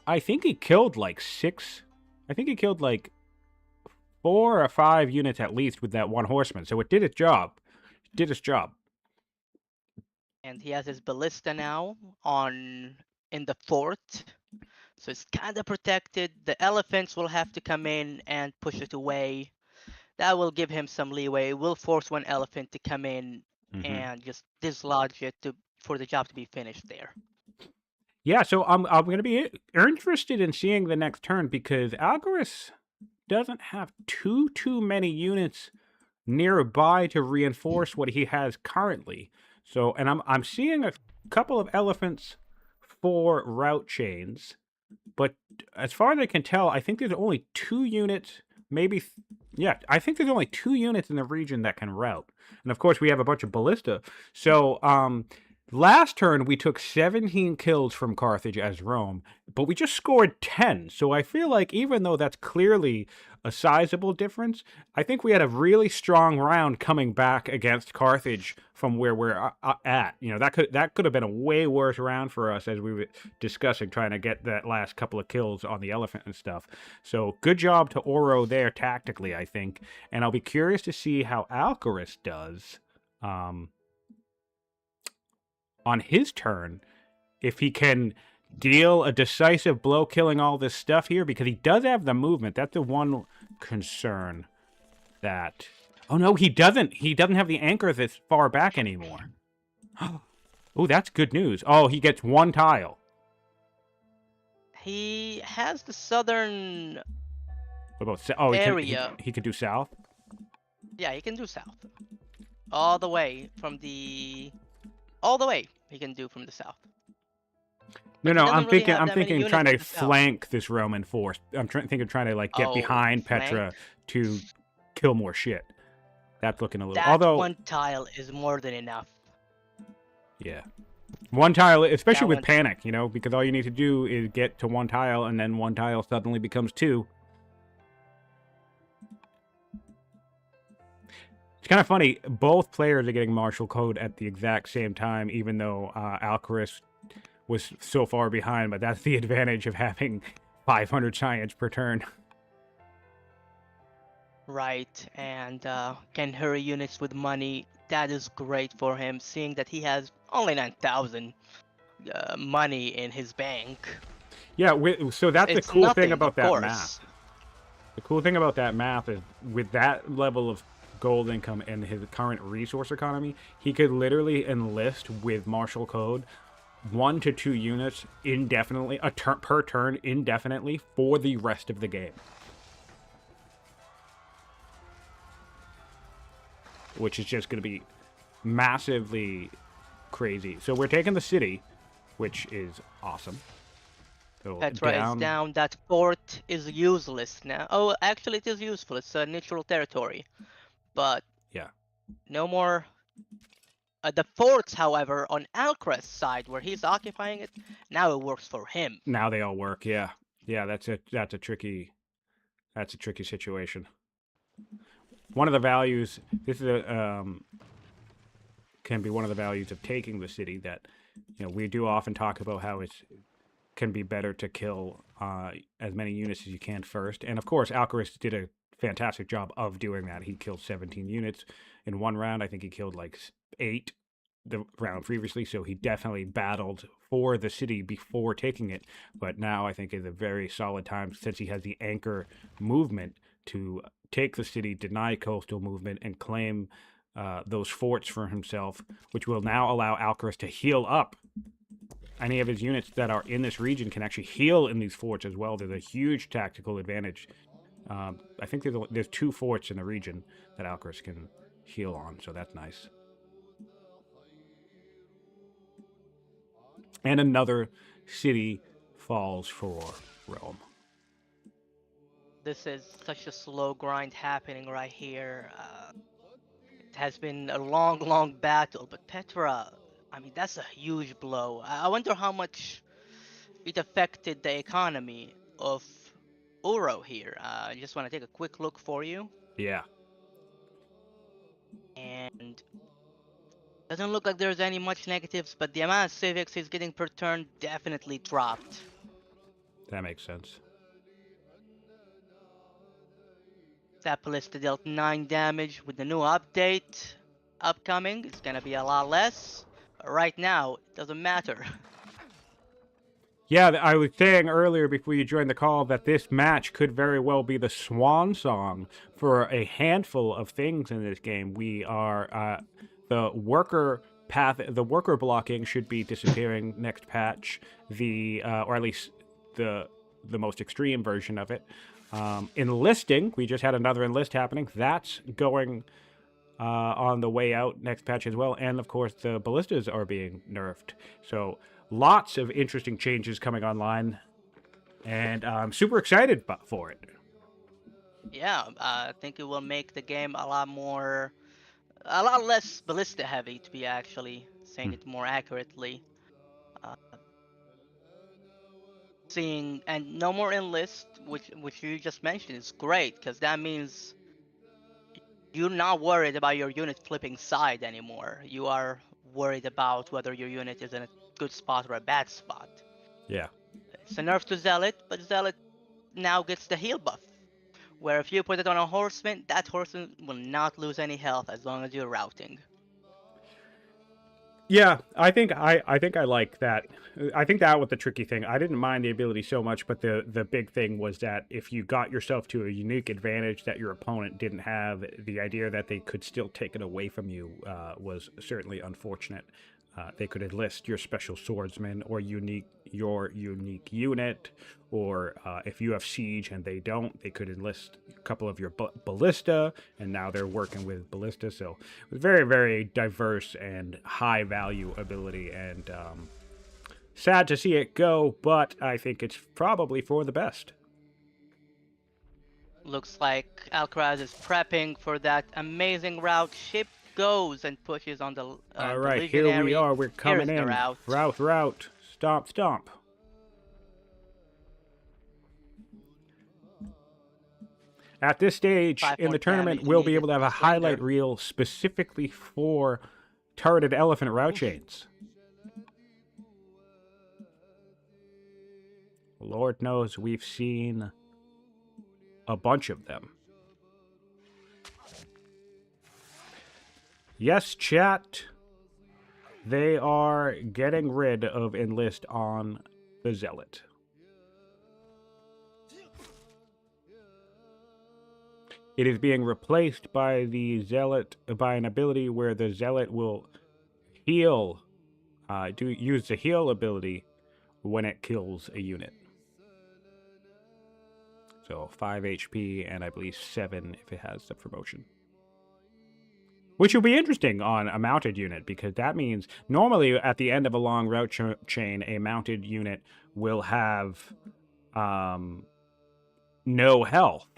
I think he killed like 6. I think he killed like 4 or 5 units at least with that one horseman. So it did its job. It did its job. And he has his ballista now in the fort. So it's kind of protected. The elephants will have to come in and push it away. That will give him some leeway. We'll force one elephant to come in and just dislodge it for the job to be finished there. Yeah, so I'm going to be interested in seeing the next turn because Alcaras doesn't have too many units nearby to reinforce what he has currently. So, and I'm seeing a couple of elephants for route chains, but as far as I can tell, I think there's only 2 units, maybe, yeah, I think there's only 2 units in the region that can route. And of course, we have a bunch of ballista. So, last turn, we took 17 kills from Carthage as Rome, but we just scored 10. So I feel like even though that's clearly a sizable difference, I think we had a really strong round coming back against Carthage from where we're at. You know, that could have been a way worse round for us as we were discussing trying to get that last couple of kills on the elephant and stuff. So good job to Auro there tactically, I think. And I'll be curious to see how Alcaras does. On his turn, if he can deal a decisive blow killing all this stuff here, because he does have the movement. That's the one concern that... Oh, no, he doesn't. He doesn't have the anchor this far back anymore. Oh, that's good news. Oh, he gets 1 tile. He has the southern What about area. He can do south? Yeah, he can do south. All the way from the... All the way he can do from the south. No, I'm thinking trying to south. flank this Roman force. I'm thinking trying to like get behind flank? Petra to kill more shit. That's looking a little. That Although 1 tile is more than enough. Yeah, 1 tile, especially with panic, you know, because all you need to do is get to 1 tile, and then 1 tile suddenly becomes 2. It's kind of funny. Both players are getting martial code at the exact same time, even though Alcaras was so far behind. But that's the advantage of having 500 science per turn. Right, and can hurry units with money. That is great for him, seeing that he has only 9,000 money in his bank. Yeah, so that's the cool thing about that math. The cool thing about that math is with that level of gold income and his current resource economy, he could literally enlist with martial code 1 to 2 units indefinitely, per turn indefinitely for the rest of the game. Which is just going to be massively crazy. So we're taking the city, which is awesome. So that's right, it's down. That fort is useless now. Oh, actually it is useful. It's a neutral territory. But yeah, no more. The forts, however, on Alcaras' side, where he's occupying it, now it works for him. Now they all work. Yeah, that's a tricky situation. One of the values, this is can be one of the values of taking the city, that, you know, we do often talk about how it can be better to kill as many units as you can first. And of course, Alcaras did a fantastic job of doing that. He killed 17 units in 1 round. I think he killed like 8 the round previously, so he definitely battled for the city before taking it. But now I think is a very solid time, since he has the anchor movement, to take the city, deny coastal movement, and claim those forts for himself, which will now allow Alcaras to heal up. Any of his units that are in this region can actually heal in these forts as well. There's a huge tactical advantage I think there's 2 forts in the region that Alcaras can heal on, so that's nice. And another city falls for Rome. This is such a slow grind happening right here. It has been a long, long battle, but Petra, I mean, that's a huge blow. I wonder how much it affected the economy of Auro here. I just want to take a quick look for you. Yeah, And doesn't look like there's any much negatives, but the amount of civics he's getting per turn definitely dropped. that makes sense. That ballista dealt 9 damage. With the new update upcoming, it's gonna be a lot less. But right now, it doesn't matter. Yeah, I was saying earlier before you joined the call that this match could very well be the swan song for a handful of things in this game. We are the worker path, the worker blocking should be disappearing next patch. Or at least the most extreme version of it. Enlisting, we just had another enlist happening. That's going on the way out next patch as well. And of course, the ballistas are being nerfed. So lots of interesting changes coming online, and I'm super excited for it. Yeah, I think it will make the game a lot less ballista heavy, to be actually saying it more accurately. Uh, Seeing and no more enlist, which you just mentioned, is great because that means you're not worried about your unit flipping side anymore. You are worried about whether your unit is in a good spot or a bad spot. Yeah. It's a nerf to Zealot, but Zealot now gets the heal buff, where if you put it on a horseman, that horseman will not lose any health as long as you're routing. Yeah, I think I like that. I think that was the tricky thing. I didn't mind the ability so much, but the big thing was that if you got yourself to a unique advantage that your opponent didn't have, the idea that they could still take it away from you was certainly unfortunate. They could enlist your special swordsman or your unique unit, or if you have siege and they don't, they could enlist a couple of your ballista, and now they're working with ballista. So it was very, very diverse and high value ability, and sad to see it go, but I think it's probably for the best. Looks like Alcaraz is prepping for that amazing route. Ship goes and pushes on All the right, here we legionary. are. We're coming Here's the in. route. Route. Stomp. At this stage in the tournament, we'll be able to have a highlight reel specifically for turreted elephant route chains. Lord knows we've seen a bunch of them. Yes, chat. They are getting rid of enlist on the Zealot. It is being replaced by the Zealot, by an ability where the Zealot will heal, use the heal ability when it kills a unit. So 5 HP and I believe 7 if it has the promotion. Which will be interesting on a mounted unit, because that means normally at the end of a long route chain, a mounted unit will have no health.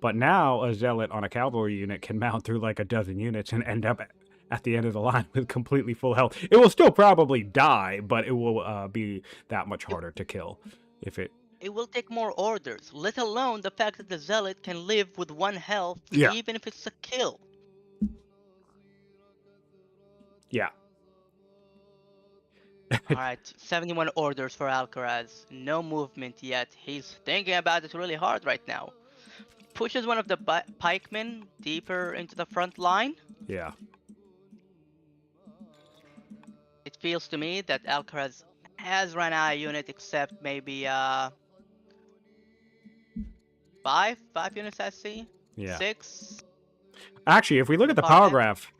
But now a Zealot on a cavalry unit can mount through like a dozen units and end up at the end of the line with completely full health. It will still probably die, but it will be that much harder to kill if it... It will take more orders, let alone the fact that the Zealot can live with 1 health, even if it's a kill. Yeah. Alright, 71 orders for Alcaraz. No movement yet. He's thinking about it really hard right now. Pushes one of the pikemen deeper into the front line. Yeah. It feels to me that Alcaraz has run out of unit, except maybe 5 units I see. Yeah. 6. Actually, if we look at the power graph,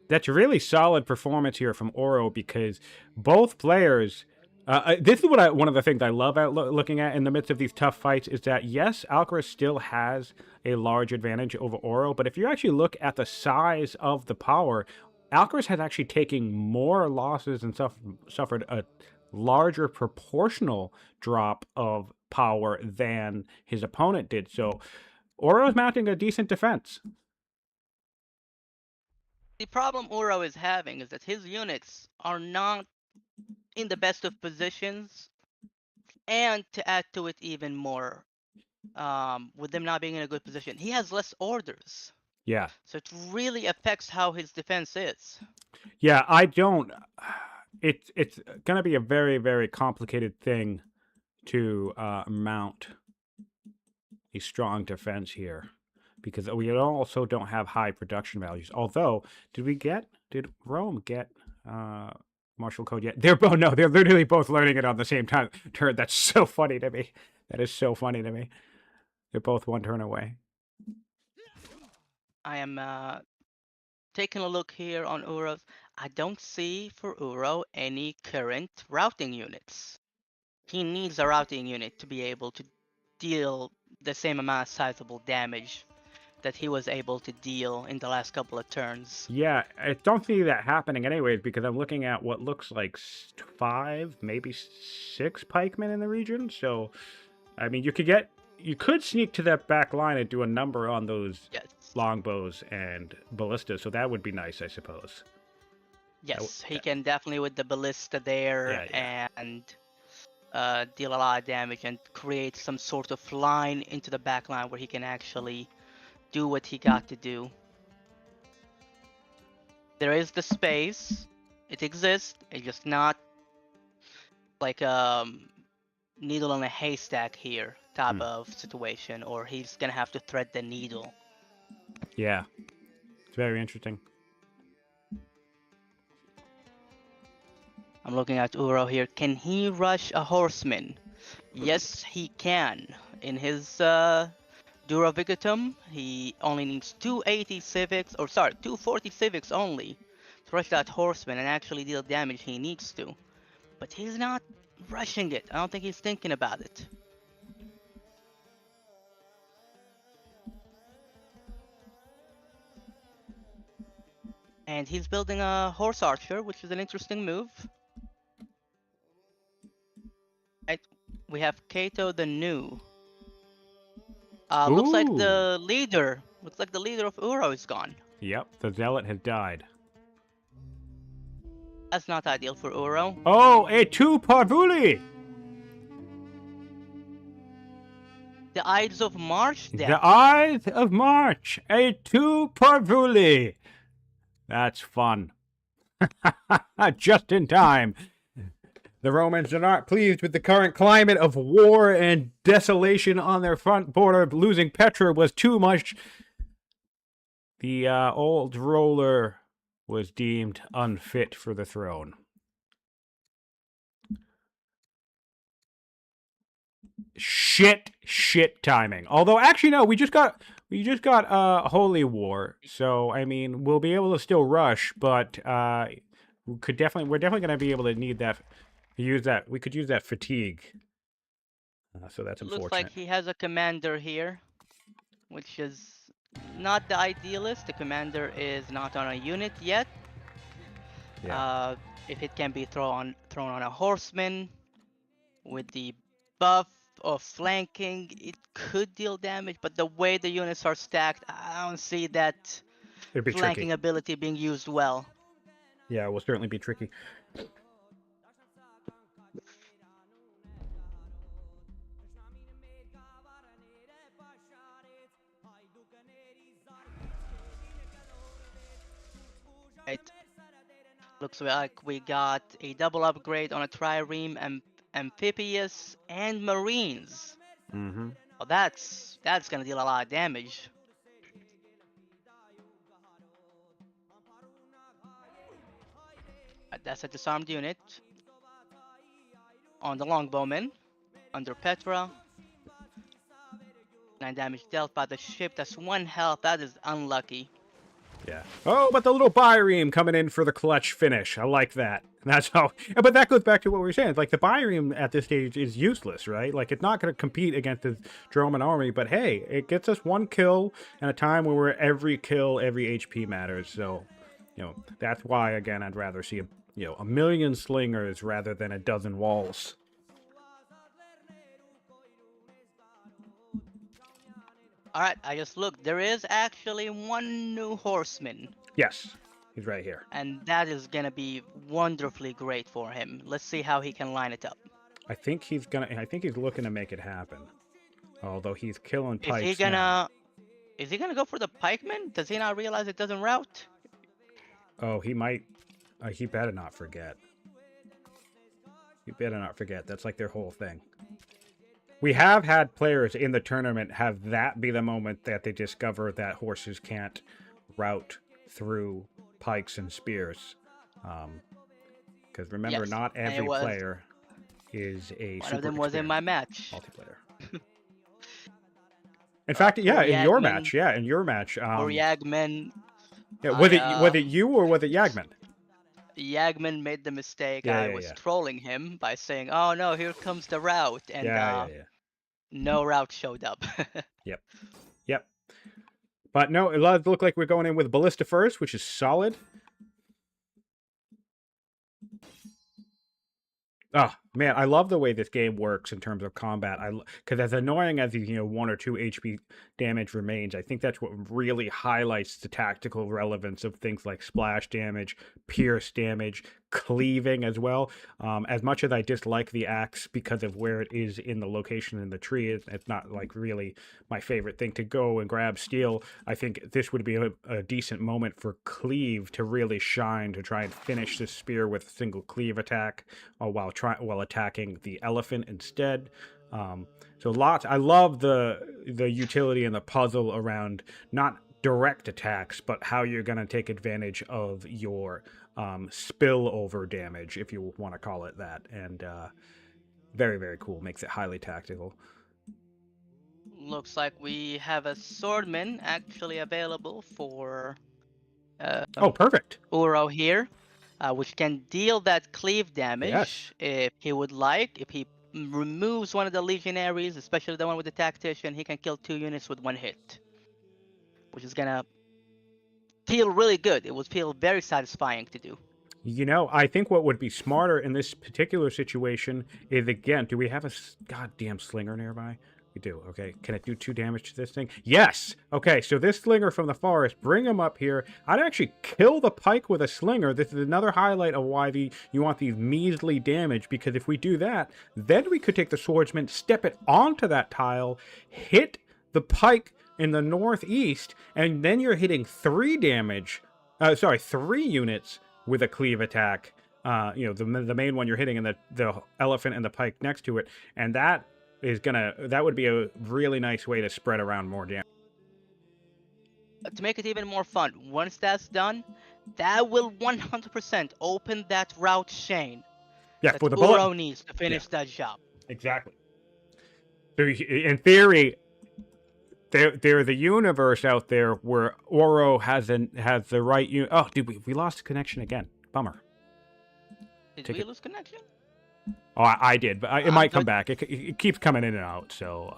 that's a really solid performance here from Auro, because both players This is what one of the things I love looking at in the midst of these tough fights is that, yes, Alcaraz still has a large advantage over Oro, but if you actually look at the size of the power, Alcaraz has actually taken more losses and suffered a larger proportional drop of power than his opponent did. So Oro is mounting a decent defense. The problem Uro is having is that his units are not in the best of positions, and to add to it even more, with them not being in a good position, he has less orders. Yeah. So it really affects how his defense is. Yeah, I don't. It's gonna be a very, very complicated thing to mount a strong defense here, because we also don't have high production values. Although, did Rome get martial code yet? They're both, no, they're literally both learning it on the same time. Turn. That's so funny to me. That is so funny to me. They're both one turn away. I am taking a look here on Uro's. I don't see for Uro any current routing units. He needs a routing unit to be able to deal the same amount of sizable damage that he was able to deal in the last couple of turns. Yeah, I don't see that happening anyways, because I'm looking at what looks like 5, maybe 6 pikemen in the region. So, I mean, you could sneak to that back line and do a number on those longbows and ballistas. So that would be nice, I suppose. Yes, he can definitely with the ballista there and deal a lot of damage and create some sort of line into the back line where he can actually do what he got to do. There is the space. It exists. It's just not like needle in a haystack here type of situation, or he's gonna have to thread the needle. Yeah, it's very interesting. I'm looking at Uro here. Can he rush a horseman? Yes, he can. In his Dura Vigatum, he only needs 280 civics, or sorry, 240 civics only to rush that horseman and actually deal damage he needs to. But he's not rushing it. I don't think he's thinking about it. And he's building a horse archer, which is an interesting move. Right, we have Kato the New. Looks like the leader of Uro is gone. Yep, the zealot has died. That's not ideal for Uro. Oh, a 2 Parvuli! The Ides of March death. The Ides of March, a 2 Parvuli! That's fun. Just in time. The Romans are not pleased with the current climate of war and desolation on their front border. Losing Petra was too much. The old roller was deemed unfit for the throne. Shit timing. Although, actually, no, we just got Holy War, so I mean, we'll be able to still rush, but we're definitely gonna be able to need that. Use that. We could use that fatigue. So that's unfortunate. Looks like he has a commander here, which is not the idealist. The commander is not on a unit yet. Yeah. If it can be thrown on a horseman with the buff of flanking, it could deal damage. But the way the units are stacked, I don't see that flanking ability being used well. Yeah, it will certainly be tricky. Right. Looks like we got a double upgrade on a trireme, amphibious, and marines. Mm-hmm. Well, that's gonna deal a lot of damage. That's a disarmed unit on the longbowman under Petra. 9 damage dealt by the ship. That's 1 health. That is unlucky. Yeah. Oh, but the little Byreme coming in for the clutch finish. I like that. That's how. But that goes back to what we were saying. It's like the biome at this stage is useless, right? Like it's not going to compete against the Roman army. But hey, it gets us one kill in a time where every kill, every HP matters. So, that's why again I'd rather see a million slingers rather than a dozen walls. All right, I just looked. There is actually one new horseman. Yes, he's right here. And that is gonna be wonderfully great for him. Let's see how he can line it up. I think he's looking to make it happen. Although he's killing Is he pikes now. gonna go for the pikeman? Does he not realize it doesn't route? Oh, he might. He better not forget. He better not forget. That's like their whole thing. We have had players in the tournament have that be the moment that they discover that horses can't route through pikes and spears. Because remember, Yes, not every player is a one super of them was in my match. Multiplayer. In fact, yeah, in your match. Or Yagman. Yeah, was it you or was it Yagman? Yagman made the mistake. Yeah, I was trolling him by saying, "Oh no, here comes the route," and no route showed up. Yep. But no, it does look like we're going in with Ballista first, which is solid. Oh man, I love the way this game works in terms of combat. Because as annoying as these 1 or 2 HP damage remains, I think that's what really highlights the tactical relevance of things like splash damage, pierce damage, cleaving as well. As much as I dislike the axe because of where it is in the location in the tree, it's not like really my favorite thing to go and grab steel. I think this would be a decent moment for cleave to really shine, to try and finish this spear with a single cleave attack while attacking the elephant instead. So lots. I love the utility and the puzzle around not direct attacks, but how you're going to take advantage of your spillover damage, if you want to call it that. And very, very cool. Makes it highly tactical. Looks like we have a swordman actually available for oh, perfect. Auro here, which can deal that cleave damage if he would like. If he removes one of the legionaries, especially the one with the tactician, he can kill 2 units with 1 hit, which is gonna feel really good. It would feel very satisfying to do. I think what would be smarter in this particular situation is, again, do we have a goddamn slinger nearby? We do. Okay. Can it do 2 damage to this thing? Yes. Okay. So this slinger from the forest, bring him up here. I'd actually kill the pike with a slinger. This is another highlight of why you want these measly damage, because if we do that, then we could take the swordsman, step it onto that tile, hit the pike in the northeast, and then you're hitting 3 damage. 3 units with a cleave attack. The main one you're hitting, and the elephant and the pike next to it, and that would be a really nice way to spread around more damage. To make it even more fun, once that's done, that will 100% open that route chain that for the Auro needs to finish that job. Exactly. So in theory, there's a universe out there where Auro has the right Oh, dude, we lost connection again. Bummer. Did we lose connection? Oh, I did, but it might come back. It keeps coming in and out, so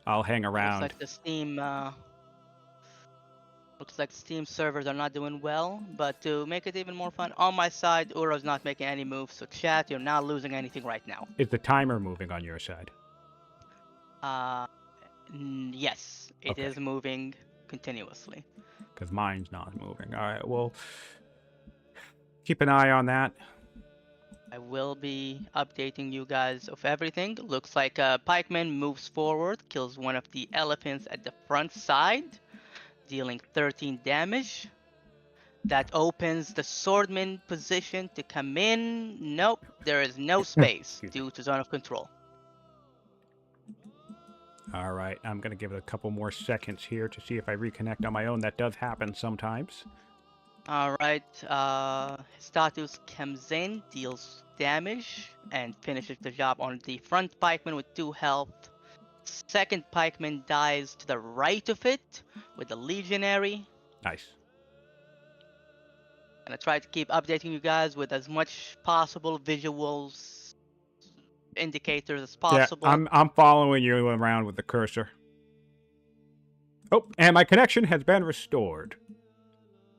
I'll hang around. Looks like Steam servers are not doing well, but to make it even more fun, on my side, Uro's not making any moves, so chat, you're not losing anything right now. Is the timer moving on your side? Yes, it is moving continuously. Because mine's not moving. All right, well, keep an eye on that. I will be updating you guys of everything. Looks like a pikeman moves forward, kills one of the elephants at the front side, dealing 13 damage. That opens the swordman position to come in. Nope, there is no space due to zone of control. All right, I'm going to give it a couple more seconds here to see if I reconnect on my own. That does happen sometimes. Alright, Status comes in, deals damage, and finishes the job on the front pikeman with 2 health. Second pikeman dies to the right of it with the legionary. Nice. Gonna try to keep updating you guys with as much possible visuals, indicators as Yeah, possible. I'm following you around with the cursor. Oh, and my connection has been restored.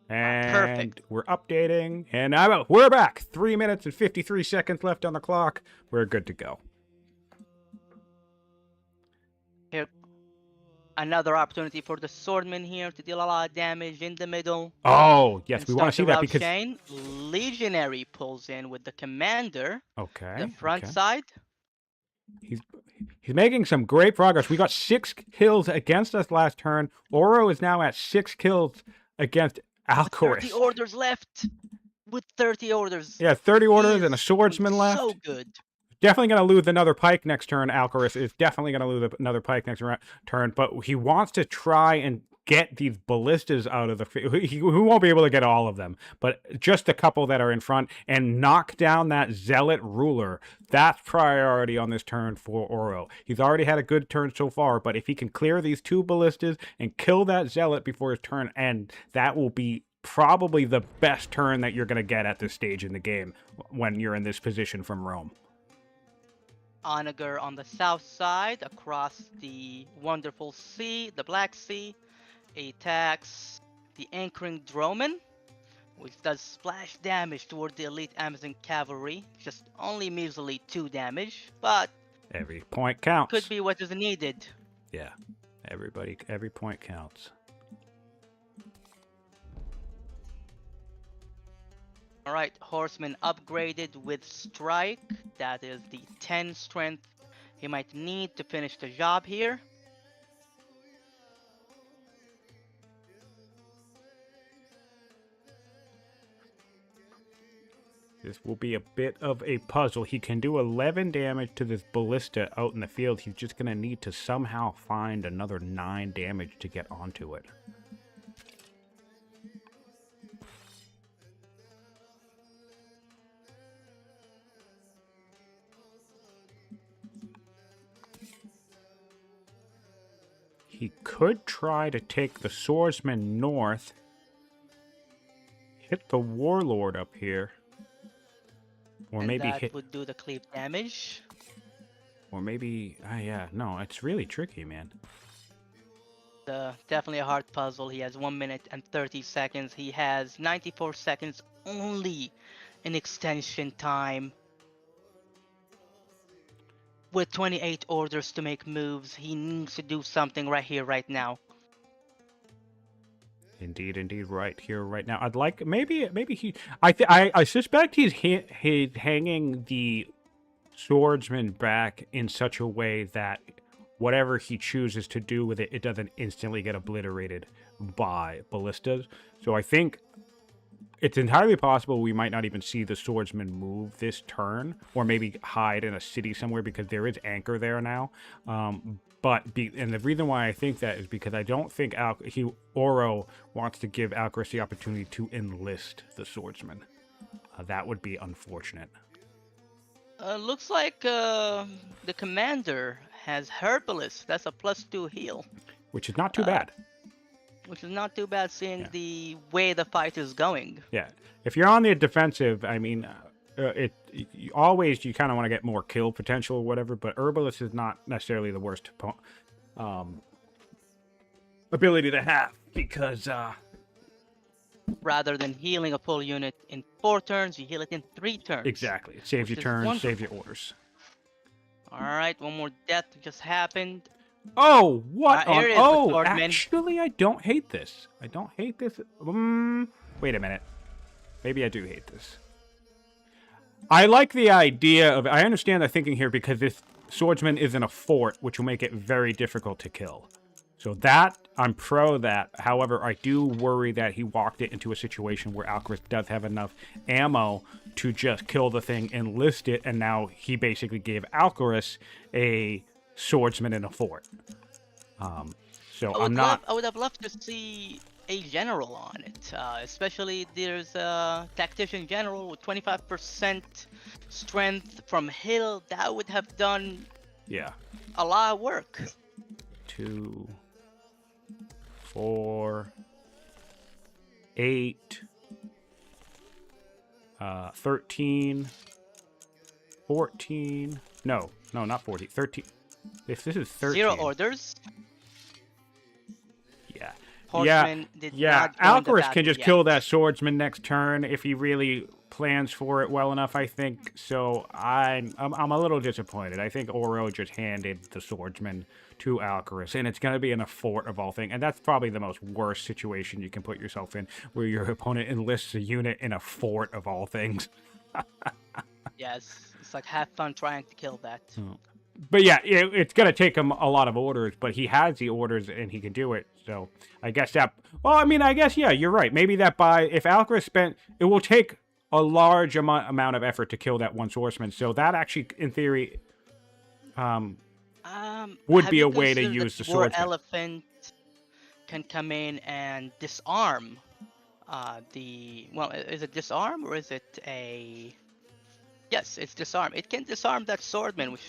And Perfect. we're updating, and we're back. 3 minutes and 53 seconds left on the clock. We're good to go. Here, another opportunity for the swordman here to deal a lot of damage in the middle. Oh, yes, And we want to start see the that route because... chain. Legionary pulls in with the commander. Okay, The front okay. side. He's making some great progress. We got 6 kills against us last turn. Auro is now at 6 kills against 30 Alcaras. orders left. With 30 orders. Yeah, 30 orders and a He's doing swordsman left. so good. Definitely going to lose another pike next turn. Alcaras is definitely going to lose another pike next turn, but he wants to try and get these ballistas out of the field. He won't be able to get all of them, but just a couple that are in front and knock down that zealot ruler. That's priority on this turn for Auro. He's already had a good turn so far, but if he can clear these 2 ballistas and kill that zealot before his turn ends, that will be probably the best turn that you're going to get at this stage in the game when you're in this position from Rome. Onager on the south side across the wonderful sea, the Black Sea, attacks the anchoring droman, which does splash damage toward the elite Amazon cavalry. Just only measly 2 damage, but every point counts. Could be what is needed. Yeah, every point counts. Alright, Horseman upgraded with Strike. That is the 10 strength he might need to finish the job here. This will be a bit of a puzzle. He can do 11 damage to this ballista out in the field. He's just going to need to somehow find another 9 damage to get onto it. He could try to take the swordsman north, hit the warlord up here, or and maybe that hit... would do the cleave damage. Or maybe... yeah, no, it's really tricky, man. Definitely a hard puzzle. He has 1 minute and 30 seconds. He has 94 seconds only in extension time. With 28 orders to make moves, he needs to do something right here, right now. Indeed, right here, right now. I'd like maybe he. I suspect he's hanging the swordsman back in such a way that whatever he chooses to do with it, it doesn't instantly get obliterated by ballistas. So I think it's entirely possible we might not even see the swordsman move this turn, or maybe hide in a city somewhere because there is anchor there now. And the reason why I think that is because I don't think Auro wants to give Alcaras the opportunity to enlist the swordsman. That would be unfortunate. Looks like the commander has Herbalist. That's a +2 heal. Which is not too bad. Which is not too bad seeing the way the fight is going. Yeah. If you're on the defensive, I mean, always you kind of want to get more kill potential or whatever, but Herbalist is not necessarily the worst ability to have because... rather than healing a full unit in 4 turns, you heal it in 3 turns. Exactly. It saves your turns, saves your orders. Alright, one more death just happened. Oh, what on... Oh, Swordman. Actually, I don't hate this. I don't hate this. Wait a minute. Maybe I do hate this. I like the idea of... I understand the thinking here because this swordsman is in a fort, which will make it very difficult to kill. So that, I'm pro that. However, I do worry that he walked it into a situation where Alcaras does have enough ammo to just kill the thing, enlist it, and now he basically gave Alcaras a swordsman in a fort. So I would have loved to see a general on it. Especially there's a tactician general with 25% strength from hill. That would have done a lot of work. 2, 4, 8, 13, 14. No, not 14. 13. If this is 13. 0 orders. Yeah. Horseman did Yeah. not join the Alcaras battle can just yet. kill that swordsman next turn if he really plans for it well enough, I think. So I'm a little disappointed. I think Auro just handed the swordsman to Alcaras, and it's going to be in a fort of all things. And that's probably the most worst situation you can put yourself in, where your opponent enlists a unit in a fort of all things. Yes, it's like have fun trying to kill that. But yeah, it's going to take him a lot of orders, but he has the orders and he can do it. So I guess that, well, I mean, I guess, yeah, you're right. Maybe that if Alcaraz spent, it will take a large amount of effort to kill that one swordsman. So that actually, in theory, would be a way to use the War swordsman. Elephant can come in and disarm well, is it disarm or is it a... Yes, it's disarm. It can disarm that swordman, which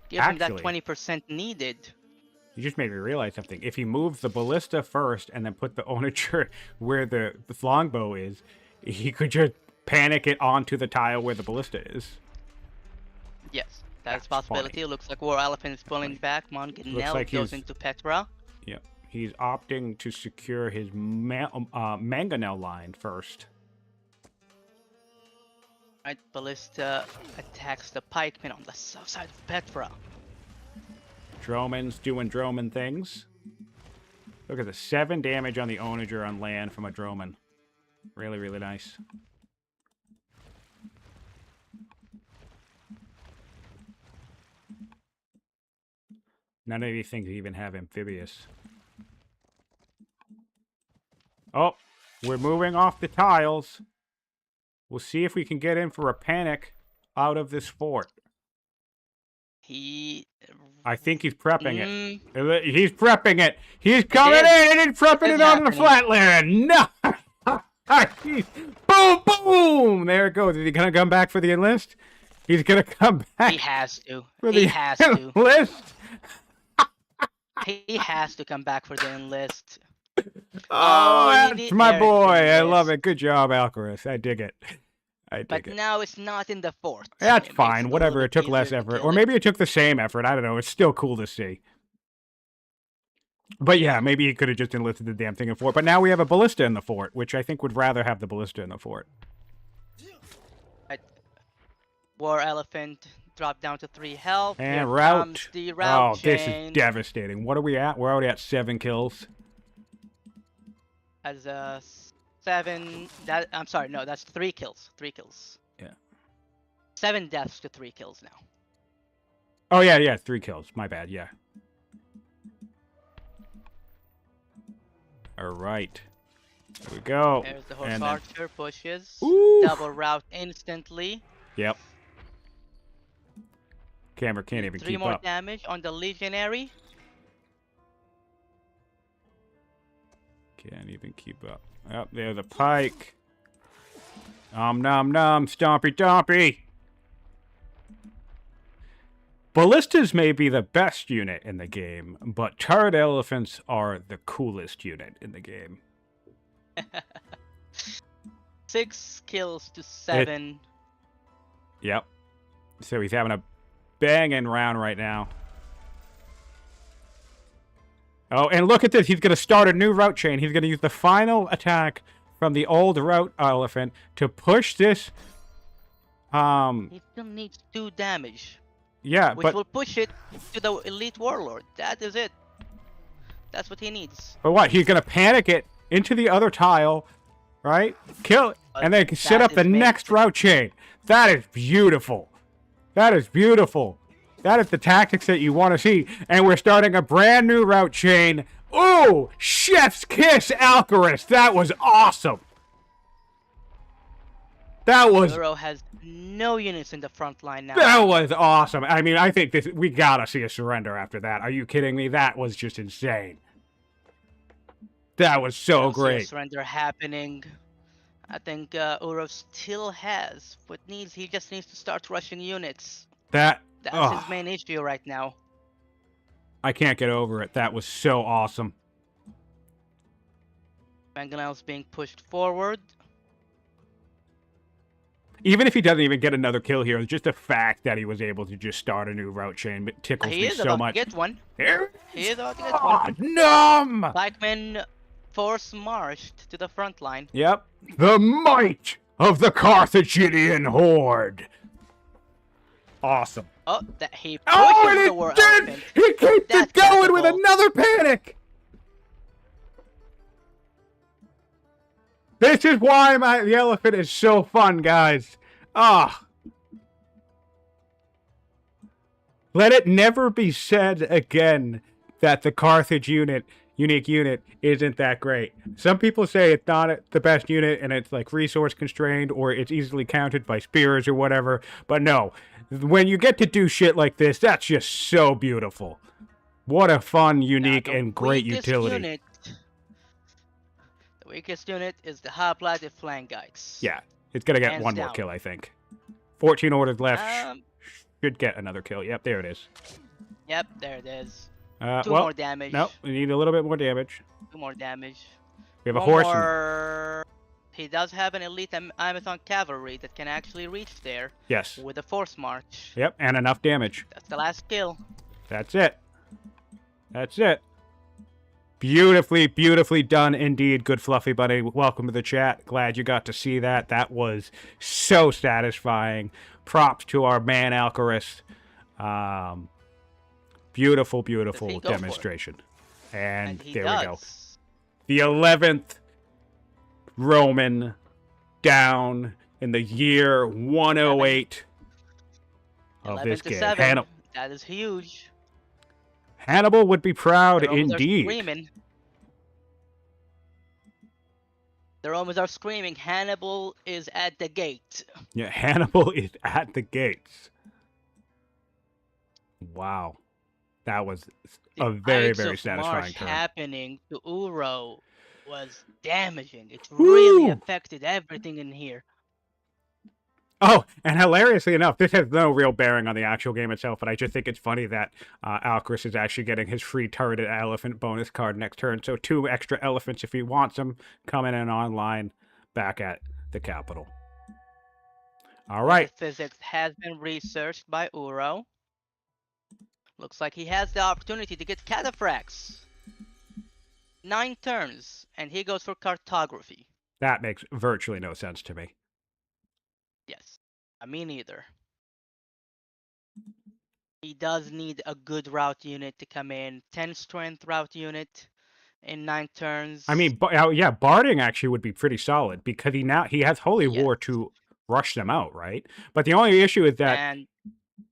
gives him that 20% needed. You just made me realize something. If he moves the ballista first and then put the onager where the longbow is, he could just panic it onto the tile where the ballista is. Yes, that's a possibility. It looks like War Elephant is pulling back. Mangonel goes into Petra. Yep. He's opting to secure his mangonel line first. Right, Ballista attacks the pikeman on the south side of Petra. Droman's doing Droman things. Look at the 7 damage on the onager on land from a Droman. Really, really nice. None of these things even have amphibious. Oh, we're moving off the tiles. We'll see if we can get in for a panic out of this fort. I think he's prepping it. He's prepping it. He's coming in and he's prepping it onto the flatland. No! Boom, boom! There it goes. Is he going to come back for the enlist? He's going to come back. He has to. He has to. Enlist? He has to come back for the enlist. Oh, that's my boy. I love it. Good job, Alcaraz. I dig it. But now it's not in the fort. That's fine. Whatever. It took less effort. Or maybe it took the same effort. I don't know. It's still cool to see. But yeah, maybe he could have just enlisted the damn thing in the fort. But now we have a ballista in the fort, which I think would rather have the ballista in the fort. War Elephant dropped down to 3 health. And Here route. Comes the route chain. This is devastating. What are we at? We're already at 7 kills. As a 7... I'm sorry, no, that's 3 kills. 3 kills. Yeah. 7 deaths to 3 kills now. Oh, yeah, 3 kills. My bad, yeah. All right. There we go. There's the horse archer, pushes. Ooh. Double route instantly. Yep. Camera can't even keep up. 3 more damage on the legionary. Can't even keep up. Up there, the pike. Nom nom nom, stompy dompy. Ballistas may be the best unit in the game, but turret elephants are the coolest unit in the game. 6 kills to 7. Yep. So he's having a banging round right now. Oh, and look at this. He's going to start a new route chain. He's going to use the final attack from the old route elephant to push this. He still needs 2 damage. Yeah, which will push it to the elite warlord. That is it. That's what he needs. But what? He's going to panic it into the other tile, right? Kill it, and then set up the next route chain. That is beautiful. That is beautiful. That is the tactics that you want to see. And we're starting a brand new route chain. Ooh, chef's kiss, Alcaraz. That was awesome. That was... Auro has no units in the front line now. That was awesome. I mean, I think we gotta see a surrender after that. Are you kidding me? That was just insane. That was so great. See a surrender happening. I think Auro still has what needs. He just needs to start rushing units. That's his main issue right now. I can't get over it. That was so awesome. Mangonel's being pushed forward. Even if he doesn't even get another kill here, just the fact that he was able to just start a new route chain tickles He me is so about much. to get one. Here, He is about to get one. numb! Blackman force marched to the front line. Yep. The might of the Carthaginian horde. Awesome. Oh, that he Oh, pushes and the war it did! elephant. He keeps That's it going with tactical. another panic! This is why the elephant is so fun, guys. Ah. Let it never be said again that the Carthage unique unit isn't that great. Some people say it's not the best unit and it's like resource constrained or it's easily countered by spears or whatever. But no, when you get to do shit like this, that's just so beautiful. What a fun, unique, and great utility. The weakest unit is the hoplite flank guys. Yeah, it's gonna get Hands one more down. kill, I think. 14 orders left. Should get another kill. Yep, there it is. Yep, there it is. 2 well, more damage. No, we need a little bit more damage. 2 more damage. We have a One horse. more... He does have an elite Amazon cavalry that can actually reach there. Yes. With a force march. Yep, and enough damage. That's the last kill. That's it. That's it. Beautifully, beautifully done indeed. Good Fluffy Bunny. Welcome to the chat. Glad you got to see that. That was so satisfying. Props to our man Alcaras. Beautiful, beautiful demonstration. And there we go. The 11th Roman down in the year 108 of this game. That is huge. Hannibal would be proud indeed. The Romans are screaming, Hannibal is at the gate. Yeah, Hannibal is at the gates. Wow. That was a very, very satisfying turn. Happening to Auro was damaging. It really affected everything in here. Oh, and hilariously enough, this has no real bearing on the actual game itself, but I just think it's funny that Alcaras is actually getting his free turreted elephant bonus card next turn. So 2 extra elephants if he wants them coming in online back at the capital. All right. The physics has been researched by Auro. Looks like he has the opportunity to get cataphracts. 9 turns, and he goes for cartography. That makes virtually no sense to me. Yes, me neither. He does need a good route unit to come in. 10 strength route unit in 9 turns. I mean, yeah, Barding actually would be pretty solid because he has Holy War to rush them out, right? But the only issue is that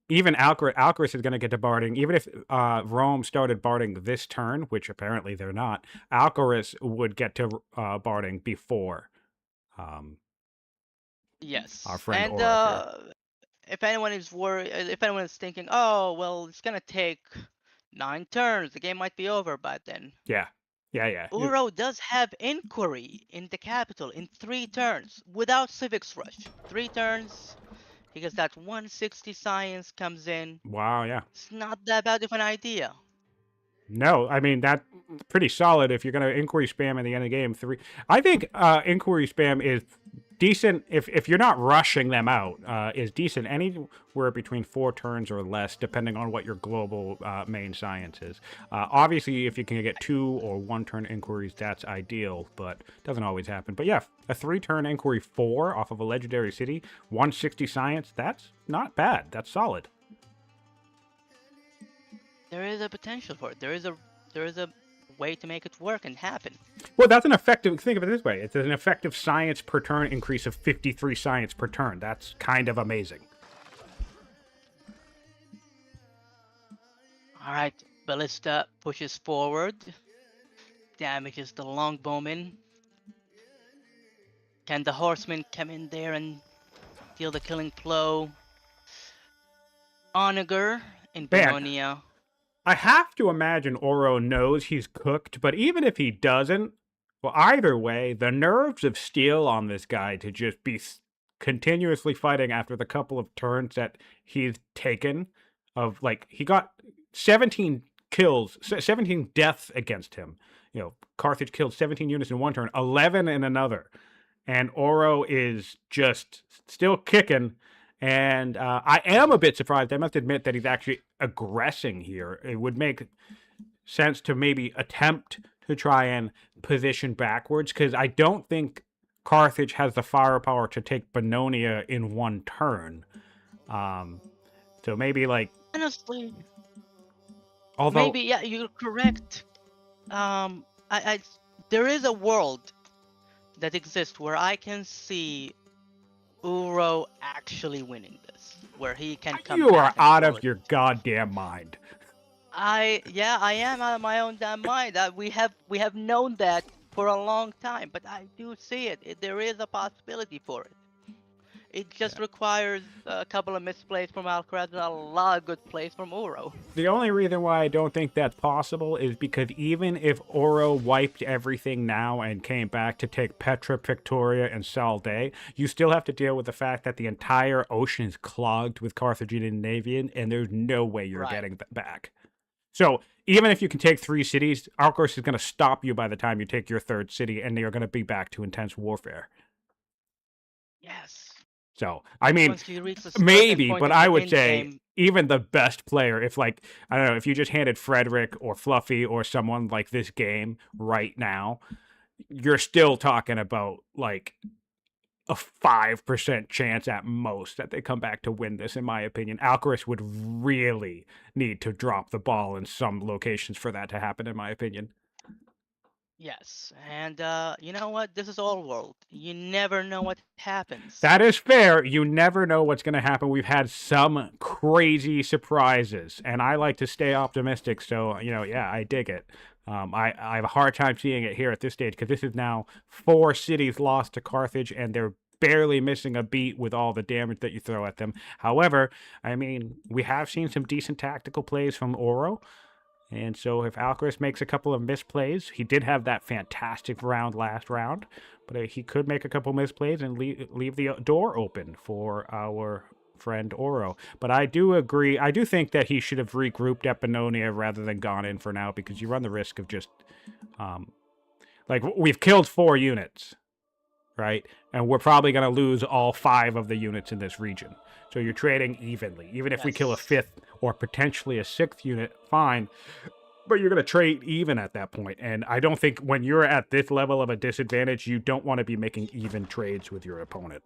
even Alcaras is going to get to Barding. Even if Rome started Barding this turn, which apparently they're not, Alcaras would get to Barding before yes. our friend and Auro. If anyone is worried, if anyone is thinking, oh, well, it's going to take 9 turns, the game might be over by then. Yeah. Auro does have Inquiry in the capital in 3 turns without Civics Rush. 3 turns. Because that 160 science comes in. Wow, yeah. It's not that bad of an idea. No, I mean, that's pretty solid if you're going to Inquiry spam in the end of the game. I think Inquiry spam is decent if you're not rushing them out, is decent anywhere between 4 turns or less, depending on what your global main science is. Obviously, if you can get 2 or 1 turn inquiries, that's ideal, but doesn't always happen. But yeah, a 3-turn inquiry 4 off of a legendary city, 160 science, that's not bad. That's solid. There is a potential for it. There is a way to make it work and happen. Well, that's an effective, think of it this way, it's an effective science per turn increase of 53 science per turn. That's kind of amazing. Alright, Ballista pushes forward, damages the longbowman. Can the horseman come in there and deal the killing blow? Onager in Pannonia. I have to imagine Auro knows he's cooked, but even if he doesn't, well, either way, the nerves of steel on this guy to just be continuously fighting after the couple of turns that he's taken, of like, he got 17 kills, 17 deaths against him. You know, Carthage killed 17 units in 1 turn, 11 in another. and Auro is just still kicking. And I am a bit surprised. I must admit that he's actually aggressing here. It would make sense to maybe attempt to try and position backwards, because I don't think Carthage has the firepower to take Bononia in one turn. So maybe like, Honestly, although maybe yeah, you're correct. I there is a world that exists where I can see Uro actually winning this, where he can come you are back and out pull of it. your goddamn mind. I am out of my own damn mind. We have known that for a long time, but I do see it. There is a possibility for it. It just requires a couple of misplays from Alcaraz and a lot of good plays from Uro. The only reason why I don't think that's possible is because even if Oro wiped everything now and came back to take Petra, Victoria, and Salde, you still have to deal with the fact that the entire ocean is clogged with Carthaginian Navian, and there's no way you're Right. getting that back. So even if you can take 3 cities, Alcaraz is going to stop you by the time you take your 3rd city, and you're going to be back to intense warfare. Yes. So, I mean, Once you reach a certain maybe, point but of I the would end say game, even the best player, if like, I don't know, if you just handed Frederick or Fluffy or someone like this game right now, you're still talking about like a 5% chance at most that they come back to win this, in my opinion. Alcaraz would really need to drop the ball in some locations for that to happen, in my opinion. yes. And you know what? This is all world. You never know what happens. That is fair. You never know what's going to happen. We've had some crazy surprises, and I like to stay optimistic. So, yeah, I dig it. I have a hard time seeing it here at this stage, because this is now 4 cities lost to Carthage, and they're barely missing a beat with all the damage that you throw at them. However, I mean, we have seen some decent tactical plays from Oro. And so if Alcaraz makes a couple of misplays, he did have that fantastic round last round, but he could make a couple misplays and leave the door open for our friend Oro. But I do agree. I do think that he should have regrouped at Bononia rather than gone in for now, because you run the risk of just, like, we've killed 4 units, right? And we're probably going to lose all 5 of the units in this region. So you're trading evenly. Even if we kill a Yes. 5th or potentially a 6th unit, fine. But you're going to trade even at that point. And I don't think when you're at this level of a disadvantage, you don't want to be making even trades with your opponent.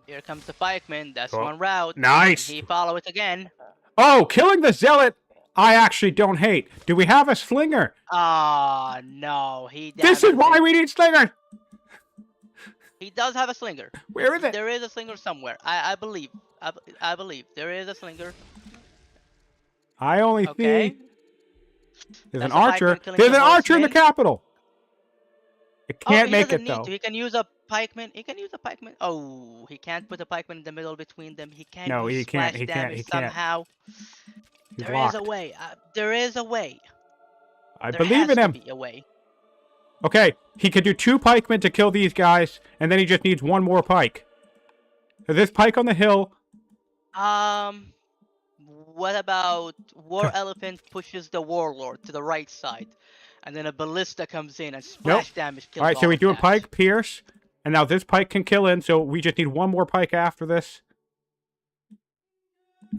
Here comes the pikeman. That's Oh, one route. nice. He follow it again. Oh, killing the zealot, I actually don't hate. Do we have a slinger? Ah, no. This is why we need slinger. He does have a slinger. Where is it? There is a slinger somewhere. I believe. I believe there is a slinger. I only Okay. see there's an That's a pikeman archer. killing There's the an archer in the horseman. capital. It Oh, can't he make doesn't it need though. to. He can use a pikeman. He can use a pikeman. Oh, he can't put a pikeman in the middle between them. He can No, use he can't. splash He can't. damage He can't. somehow. He's There locked. is a way. There is a way. I There believe has in to him. be a way. Okay, he could do 2 pikemen to kill these guys, and then he just needs 1 more pike. Is this pike on the hill? What about War Elephant pushes the Warlord to the right side, and then a Ballista comes in and splash damage kills All right, so we of do a that. pike, Pierce, and now this pike can kill in, so we just need 1 more pike after this.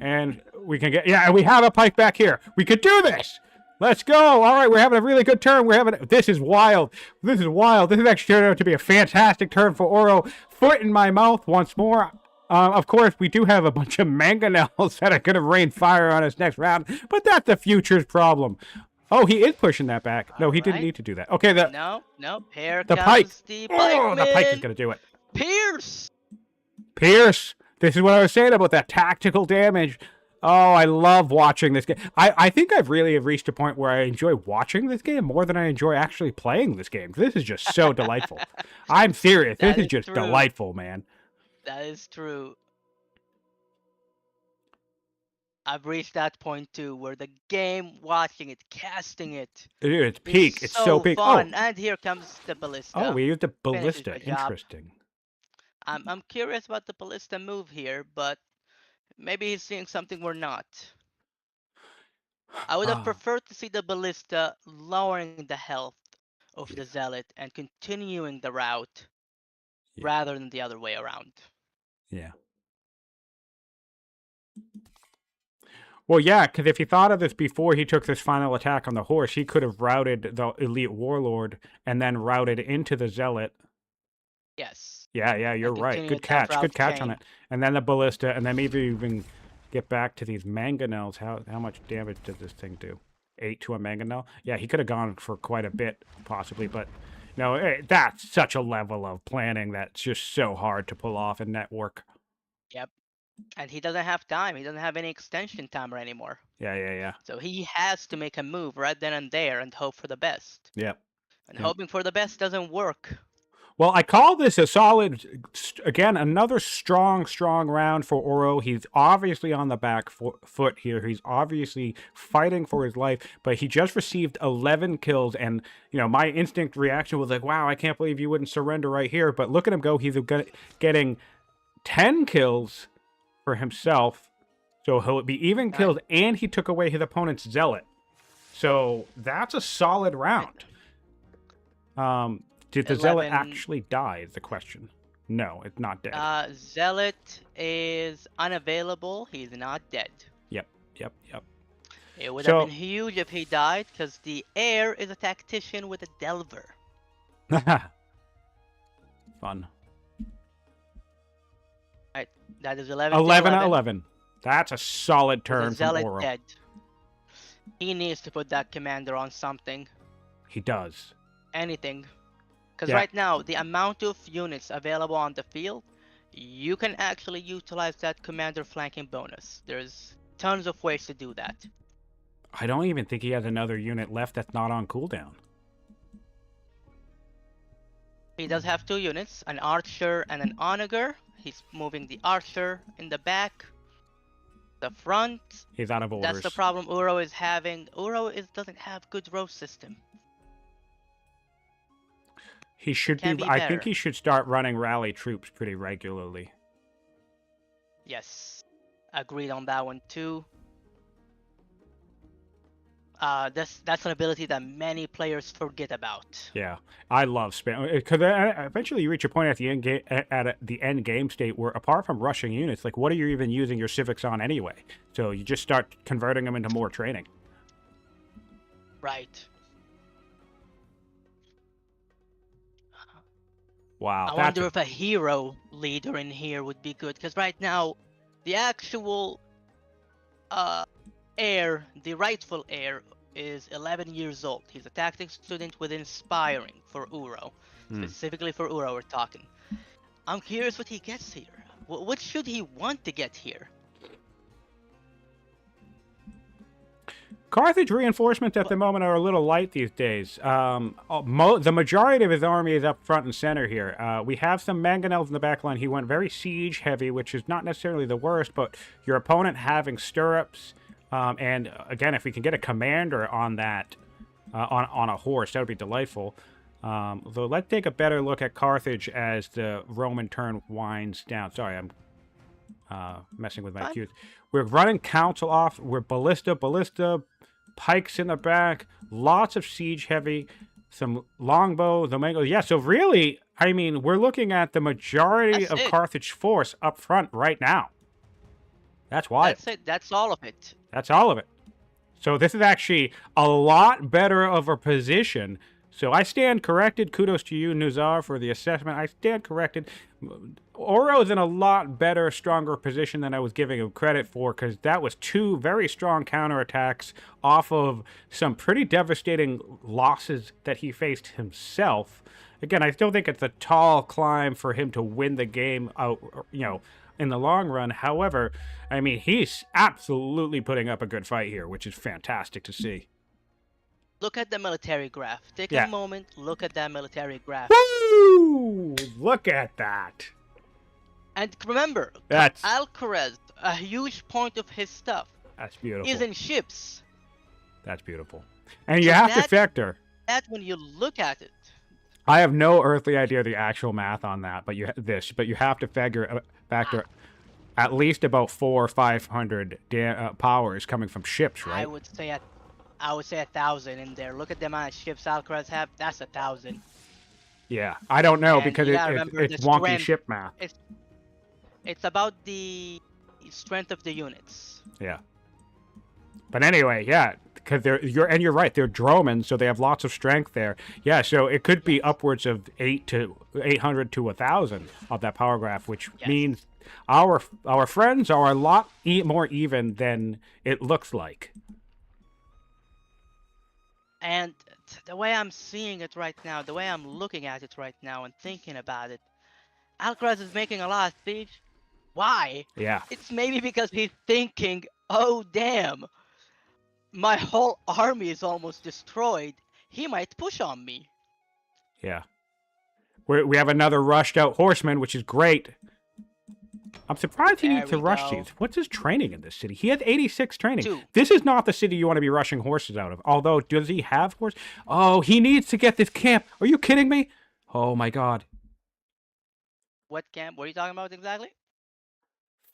And we can get, yeah, and we have a pike back here. We could do this. Let's go. All right, we're having a really good turn. This is wild. This is wild. This has actually turned out to be a fantastic turn for Oro. Foot in my mouth once more. Of course, we do have a bunch of mangonels that are going to rain fire on us next round, but that's the future's problem. Oh, he is pushing that back. No, he didn't need to do that. Okay, No. Here the comes pike. the Oh, the pike is pikeman. going to do it. Pierce. This is what I was saying about that tactical damage. Oh, I love watching this game. I think I've really reached a point where I enjoy watching this game more than I enjoy actually playing this game. This is just so delightful. I'm serious. This is just delightful, man. That is true. I've reached that point too, where the game, watching it, casting it. Dude, it's peak. It's so peak. Fun. And here comes the Ballista. Oh, we used the Finishes Ballista. the job. Interesting. I'm curious about the Ballista move here, but maybe he's seeing something we're not. I would have preferred to see the Ballista lowering the health of the Zealot and continuing the route rather than the other way around. Yeah. Well, yeah, because if he thought of this before he took this final attack on the horse, he could have routed the elite warlord and then routed into the zealot. Yes. Yeah, you're And right. continue Good that catch. route Good catch on chain. it. And then the ballista, and then maybe even get back to these mangonels. How much damage does this thing do? 8 to a mangonel? Yeah, he could have gone for quite a bit, possibly, but no, that's such a level of planning that's just so hard to pull off in network. Yep. And he doesn't have time. He doesn't have any extension timer anymore. Yeah. So he has to make a move right then and there and hope for the best. Yep. And Yep. hoping for the best doesn't work. Well, I call this a solid, again, another strong round for Auro. He's obviously on the back foot here. He's obviously fighting for his life, but he just received 11 kills. And, my instinct reaction was like, wow, I can't believe you wouldn't surrender right here. But look at him go. He's getting 10 kills for himself. So he'll be even kills, and he took away his opponent's zealot. So that's a solid round. Did the zealot actually die is the question. No, it's not dead. Zealot is unavailable. He's not dead. Yep. It would have been huge if he died, because the heir is a tactician with a delver. Fun. Right, that is 11 11. That's a solid turn from Auro. Dead. He needs to put that commander on something. He does. Anything. Because right now, the amount of units available on the field, you can actually utilize that commander flanking bonus. There's tons of ways to do that. I don't even think he has another unit left that's not on cooldown. He does have 2 units, an archer and an onager. He's moving the archer in the back. The front. He's out of orders. That's the problem Auro is having. Auro doesn't have good row system. He should be. I think he should start running rally troops pretty regularly. Yes, agreed on that one too. That's an ability that many players forget about. Yeah, I love spam because eventually you reach a point at the end game state where, apart from rushing units, like what are you even using your civics on anyway? So you just start converting them into more training. Right. Wow. I wonder if a hero leader in here would be good, because right now, the actual heir, the rightful heir, is 11 years old. He's a tactics student with Inspiring for Auro. Specifically for Auro, we're talking. I'm curious what he gets here. What should he want to get here? Carthage reinforcements at the moment are a little light these days. The majority of his army is up front and center here. We have some mangonels in the back line. He went very siege heavy, which is not necessarily the worst, but your opponent having stirrups, and again, if we can get a commander on that, on a horse, that would be delightful. So let's take a better look at Carthage as the Roman turn winds down. Sorry, I'm messing with my cues. We're running council off. We're ballista, pikes in the back, lots of siege heavy, some longbow, the mango. Yeah, so really, I mean, we're looking at the majority of Carthage force up front right now. That's wild. That's it. That's all of it. That's all of it. So this is actually a lot better of a position. So I stand corrected. Kudos to you, Nuzar, for the assessment. I stand corrected. Auro's in a lot better, stronger position than I was giving him credit for, because that was 2 very strong counterattacks off of some pretty devastating losses that he faced himself. Again, I still think it's a tall climb for him to win the game out, in the long run. However, I mean, he's absolutely putting up a good fight here, which is fantastic to see. Look at the military graph. Take a moment, look at that military graph. Woo! Look at that. And remember, that's Alcaras, a huge point of his stuff. That's beautiful. Is in ships. That's beautiful. And you have to factor that when you look at it. I have no earthly idea the actual math on that, but you have to factor at least about 400 or 500 powers coming from ships, right? I would say 1,000 in there. Look at the amount of ships Alcaraz have. That's 1,000. Yeah, I don't know And because you gotta remember it's the wonky strength. ship math. It's about the strength of the units. Yeah. But anyway, yeah, because you're right, they're Droman, so they have lots of strength there. Yeah, so it could be Yes. upwards of 800 to 1,000 of that power graph, which Yes. means our friends are a lot more even than it looks like. And the way I'm seeing it right now, the way I'm looking at it right now and thinking about it, Alcaraz is making a lot of siege. Why? Yeah. It's maybe because he's thinking, oh damn, my whole army is almost destroyed. He might push on me. Yeah. We have another rushed out horseman, which is great. I'm surprised he There needs to we rush go. these. What's his training in this city? He has 86 training. 2. This is not the city you want to be rushing horses out of. Although, does he have horses? Oh, he needs to get this camp. Are you kidding me? Oh my god. What camp? What are you talking about exactly?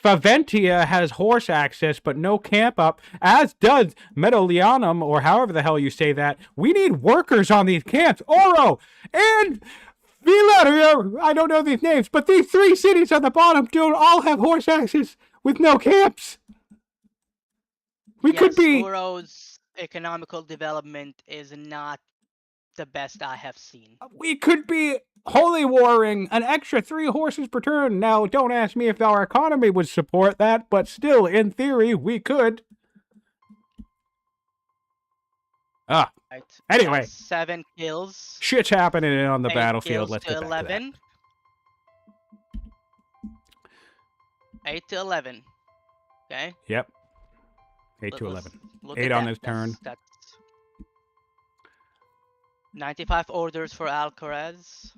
Faventia has horse access, but no camp up, as does Medolianum, or however the hell you say that. We need workers on these camps. Auro and Vila, I don't know these names, but these 3 cities on the bottom don't all have horse access with no camps. We could be... Uro's economical development is not the best I have seen. We could be holy warring an extra 3 horses per turn. Now, don't ask me if our economy would support that, but still, in theory, we could. Ah. Right. Anyway. 7 kills. Shit's happening on the 8 battlefield. kills Let's to get back to that. 11. 8 to 11. Okay. Yep. 8 to 11. Look 8 at on that. his turn. That's 95 orders for Alcaraz.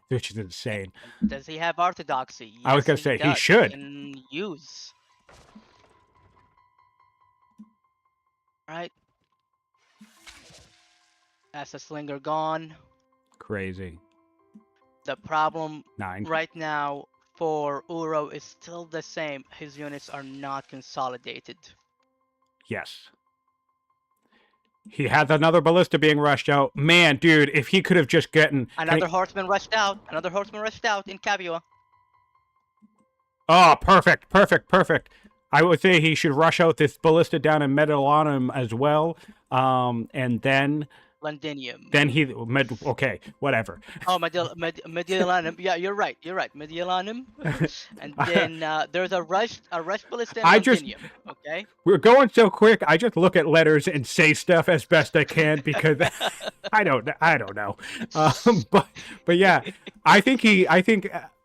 Which is insane. Does he have orthodoxy? Yes, I was going to say, he does. should. He can use. Right. That's a slinger gone. Crazy. The problem 9. right now for Auro is still the same. His units are not consolidated. Yes. He has another ballista being rushed out. Man, dude, if he could have just gotten... Another horseman rushed out. Another horseman rushed out in Capua. Oh, perfect, perfect, perfect. I would say he should rush out this ballista down in Mediolanum as well. And then... Londinium. Then he... okay, whatever. Oh, Mediolanum. Yeah, you're right. You're right. Mediolanum. And then there's a rush ballista in Londinium. Okay. We're going so quick. I just look at letters and say stuff as best I can because I don't know. But yeah, I think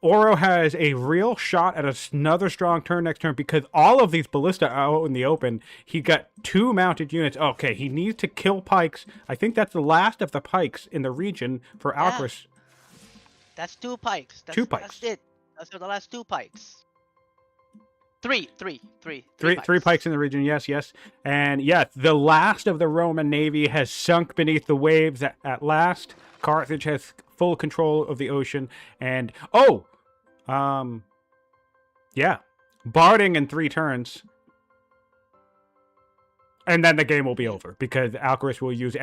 Auro has a real shot at another strong turn next turn because all of these ballista are out in the open. He got 2 mounted units. Okay, he needs to kill pikes. I think that's the last of the pikes in the region for Alcaraz. That's 2 pikes. 2 pikes. That's it. Those are the last 2 pikes. 3 pikes in the region, yes. And yeah, the last of the Roman navy has sunk beneath the waves at last. Carthage has full control of the ocean. And, yeah, barding in 3 turns. And then the game will be over because Alcaraz will use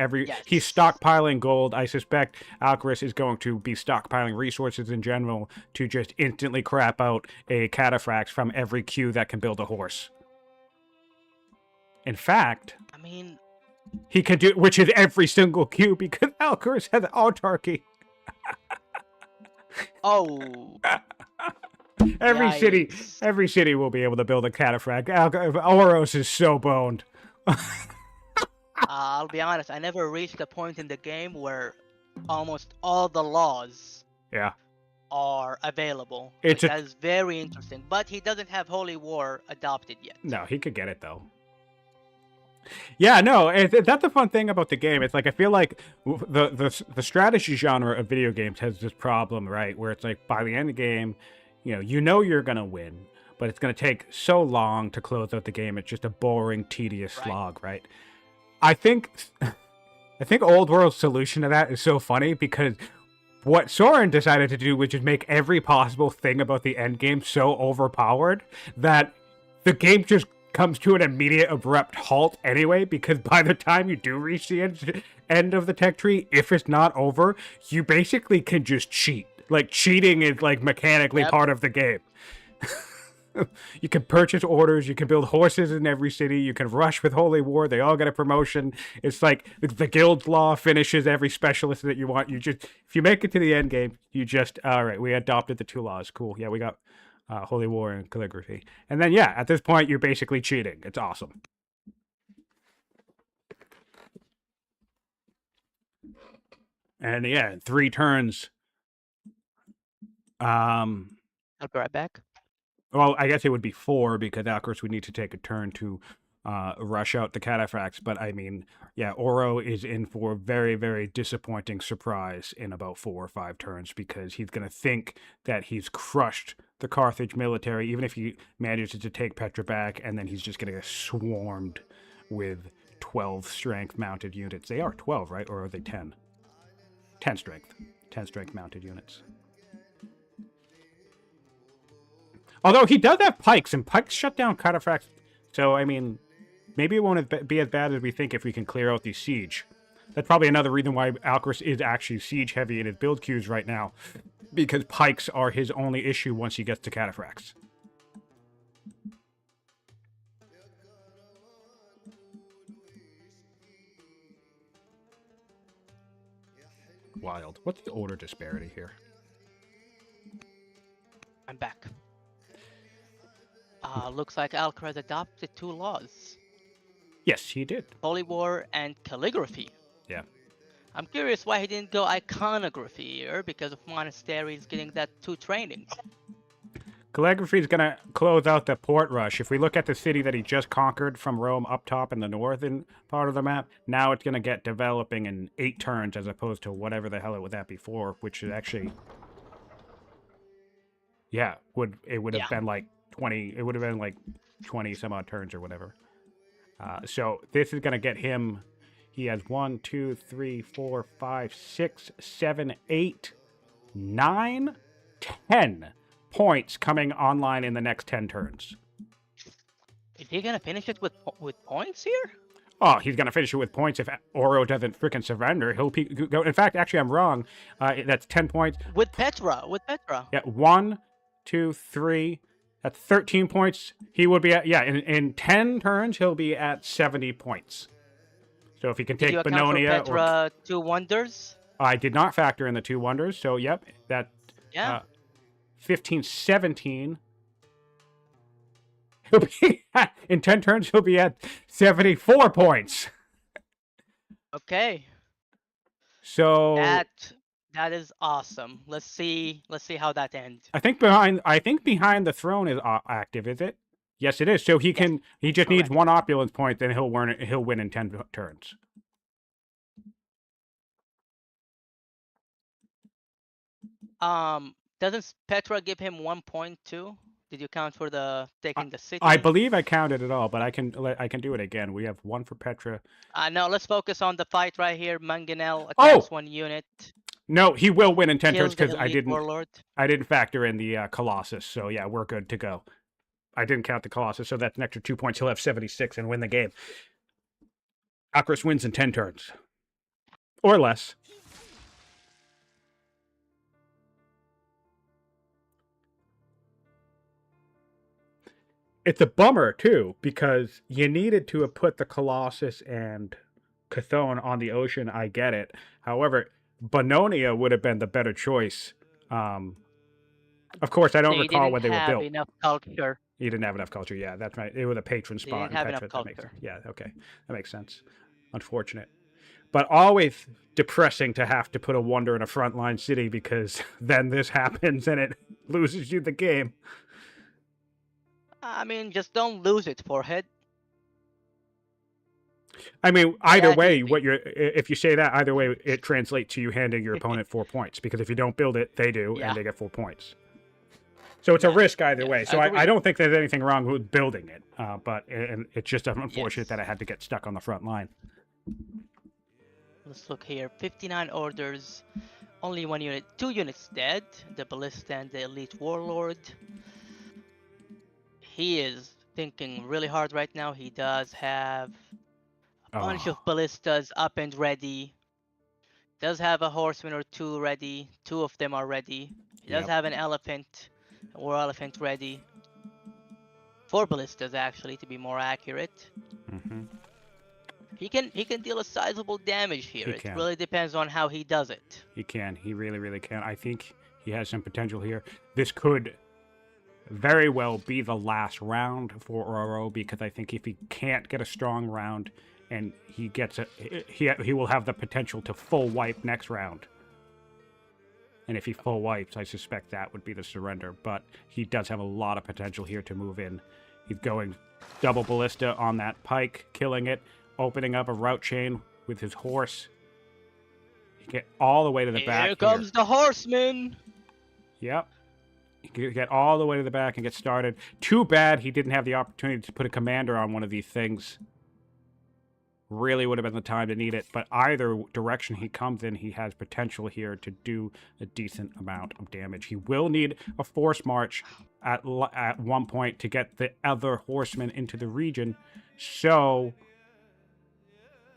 he's stockpiling gold. I suspect Alcaraz is going to be stockpiling resources in general to just instantly crap out a cataphract from every queue that can build a horse. In fact, I mean, he can do, which is every single queue because Alcaraz has autarky. Oh. Every city will be able to build a cataphract. Auros is so boned. I'll be honest, I never reached a point in the game where almost all the laws are available. That is very interesting. But he doesn't have Holy War adopted yet. No, he could get it though. Yeah, no, that's the fun thing about the game. It's like I feel like the strategy genre of video games has this problem, right? Where it's like by the end of the game, you know you're gonna win, but it's going to take so long to close out the game. It's just a boring, tedious slog, right? I think Old World's solution to that is so funny because what Soren decided to do was just make every possible thing about the end game so overpowered that the game just comes to an immediate abrupt halt anyway, because by the time you do reach the end of the tech tree, if it's not over, you basically can just cheat. Like, cheating is like mechanically part of the game. You can purchase orders, you can build horses in every city, you can rush with Holy War, they all get a promotion. It's like the guild law finishes every specialist that you want. You just, if you make it to the end game, you just, all right, we adopted the 2 laws. Cool. Yeah, we got Holy War and calligraphy. And then, yeah, at this point, you're basically cheating. It's awesome. And yeah, 3 turns. I'll be right back. Well, I guess it would be 4 because Alcaras would need to take a turn to rush out the cataphracts. But I mean, yeah, Auro is in for a very, very disappointing surprise in about 4 or 5 turns because he's going to think that he's crushed the Carthage military, even if he manages to take Petra back, and then he's just going to get swarmed with 12 strength mounted units. They are 12, right? Or are they 10? 10 strength. 10 strength mounted units. Although he does have pikes, and pikes shut down cataphracts. So, I mean, maybe it won't be as bad as we think if we can clear out the siege. That's probably another reason why Alcaras is actually siege heavy in his build queues right now. Because pikes are his only issue once he gets to cataphracts. Wild. What's the order disparity here? I'm back. Looks like Alcaraz adopted 2 laws. Yes, he did. Holy War and calligraphy. Yeah. I'm curious why he didn't go iconography here, because of monasteries getting that 2 training. Calligraphy is going to close out the port rush. If we look at the city that he just conquered from Rome up top in the northern part of the map, now it's going to get developing in 8 turns as opposed to whatever the hell it was at before, which is actually... Yeah, it would have been like 20... It would have been like 20 some odd turns or whatever. So this is going to get him... He has 1, 2, 3, 4, 5, 6, 7, 8, 9, 10 points coming online in the next 10 turns. Is he gonna finish it with points here? Oh, he's gonna finish it with points if Auro doesn't freaking surrender. He'll go. In fact, actually, I'm wrong. That's 10 points. With Petra. Yeah, 1, 2, 3. That's 13 points. He would be at, in 10 turns, he'll be at 70 points. So if he can take Bononia or Petra 2 wonders? I did not factor in the 2 wonders, so yep, that 15, 17. He'll be in 10 turns, he'll be at 74 points. Okay. So that is awesome. Let's see how that ends. I think behind the throne is active, is it? Yes, it is. So he just needs 1 opulence point, then he'll win in 10 turns. Doesn't Petra give him 1 point too? Did you count for taking the city? I believe I counted it all, but I can do it again. We have 1 for Petra. No, let's focus on the fight right here. Mangonel attacks 1 unit. No, he will win in 10 turns because I didn't factor in the Colossus. So yeah, we're good to go. I didn't count the Colossus, so that's an extra 2 points. He'll have 76 and win the game. Alcaras wins in 10 turns. Or less. It's a bummer, too, because you needed to have put the Colossus and Chthon on the ocean. I get it. However, Bononia would have been the better choice. Of course, I don't recall when they were built. He didn't have enough culture. He didn't have enough culture. Yeah, that's right. It was a patron spot. He didn't have enough culture. Yeah, okay. That makes sense. Unfortunate. But always depressing to have to put a wonder in a frontline city because then this happens and it loses you the game. I mean, just don't lose it, forehead. I mean, either way, if you say that, either way, it translates to you handing your opponent 4 points. Because if you don't build it, they do, and they get 4 points. So it's a risk either way. So I don't think there's anything wrong with building it. But it's just unfortunate that I had to get stuck on the front line. Let's look here. 59 orders. Only 1 unit. 2 units dead. The Ballista and the Elite Warlord. He is thinking really hard right now. He does have a bunch Oh, of ballistas up and ready. Does have a horseman or two ready. Two of them are ready. He does yep. have an elephant, a war elephant ready. Four ballistas actually, to be more accurate. Hmm. He can deal a sizable damage here. He It can. really depends on how he does it. He can. He really, really can. I think he has some potential here. This could very well be the last round for Auro because I think if he can't get a strong round and he gets a he will have the potential to full wipe next round. And if he full wipes, I suspect that would be the surrender. But he does have a lot of potential here to move in. He's going double ballista on that pike, killing it, opening up a route chain with his horse. He get all the way to the back. Here comes the horseman. Yep. He could get all the way to the back and get started. Too bad he didn't have the opportunity to put a commander on one of these things. Really would have been the time to need it. But either direction he comes in, he has potential here to do a decent amount of damage. He will need a force march at one point to get the other horsemen into the region. So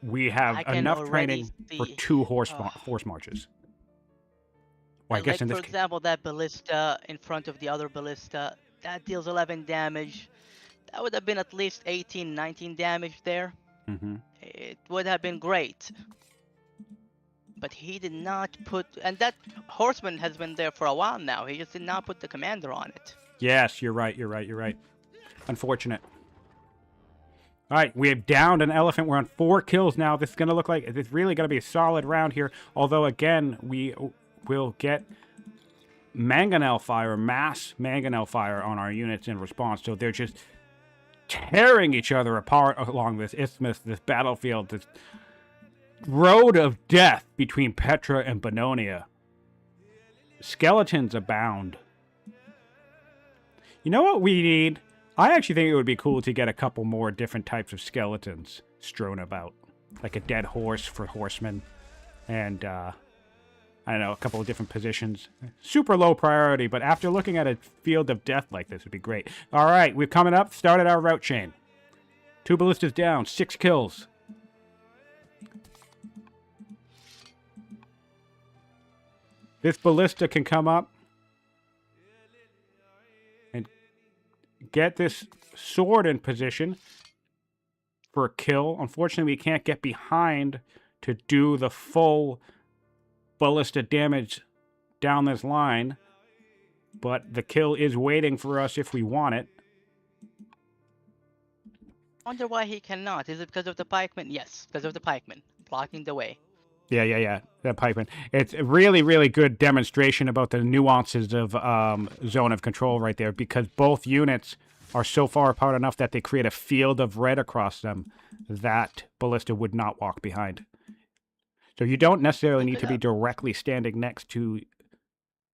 we have enough training for two force marches. Well, I guess like, in this for case, example, that ballista in front of the other ballista, that deals 11 damage. That would have been at least 18, 19 damage there. mm-hmm. It would have been great. But he did not put... And that horseman has been there for a while now. He just did not put the commander on it. Yes, you're right. Unfortunate. All right, we have downed an elephant. We're on 4 kills now. This is going to look like... It's really going to be a solid round here. Although, again, we will get mangonel fire, mass mangonel fire on our units in response. So they're just tearing each other apart along this isthmus, this battlefield, this road of death between Petra and Bononia. Skeletons abound. You know what we need? I actually think it would be cool to get a couple more different types of skeletons strewn about. Like a dead horse for horsemen. And, I don't know, a couple of different positions. Super low priority, but after looking at a field of death like this, would be great. All right, we're coming up. Started our route chain. 2 ballistas down, 6 kills. This ballista can come up and get this sword in position for a kill. Unfortunately, we can't get behind to do the full ballista damage down this line, but the kill is waiting for us if we want it. I wonder why he cannot. Is it because of the pikemen? Yes, because of the pikemen blocking the way. Yeah. That pikeman. It's a really, really good demonstration about the nuances of zone of control right there, because both units are so far apart enough that they create a field of red across them that ballista would not walk behind. So you don't necessarily need to be directly standing next to...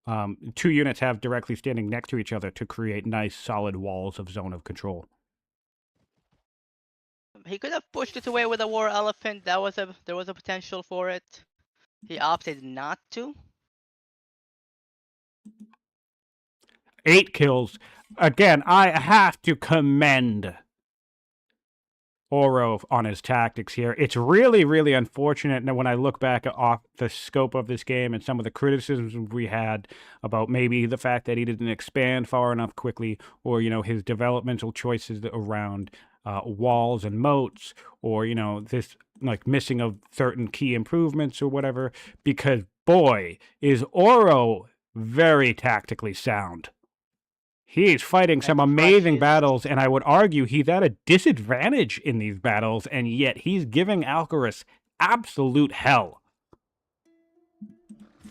2 units have directly standing next to each other to create nice, solid walls of zone of control. He could have pushed it away with a war elephant. There was a potential for it. He opted not to. 8 kills. Again, I have to commend Auro on his tactics here. It's really, really unfortunate when I look back off the scope of this game and some of the criticisms we had about maybe the fact that he didn't expand far enough quickly, or, his developmental choices around walls and moats, or, this like missing of certain key improvements or whatever, because boy, is Auro very tactically sound. He's fighting some amazing battles, and I would argue he's at a disadvantage in these battles, and yet he's giving Alcaras absolute hell.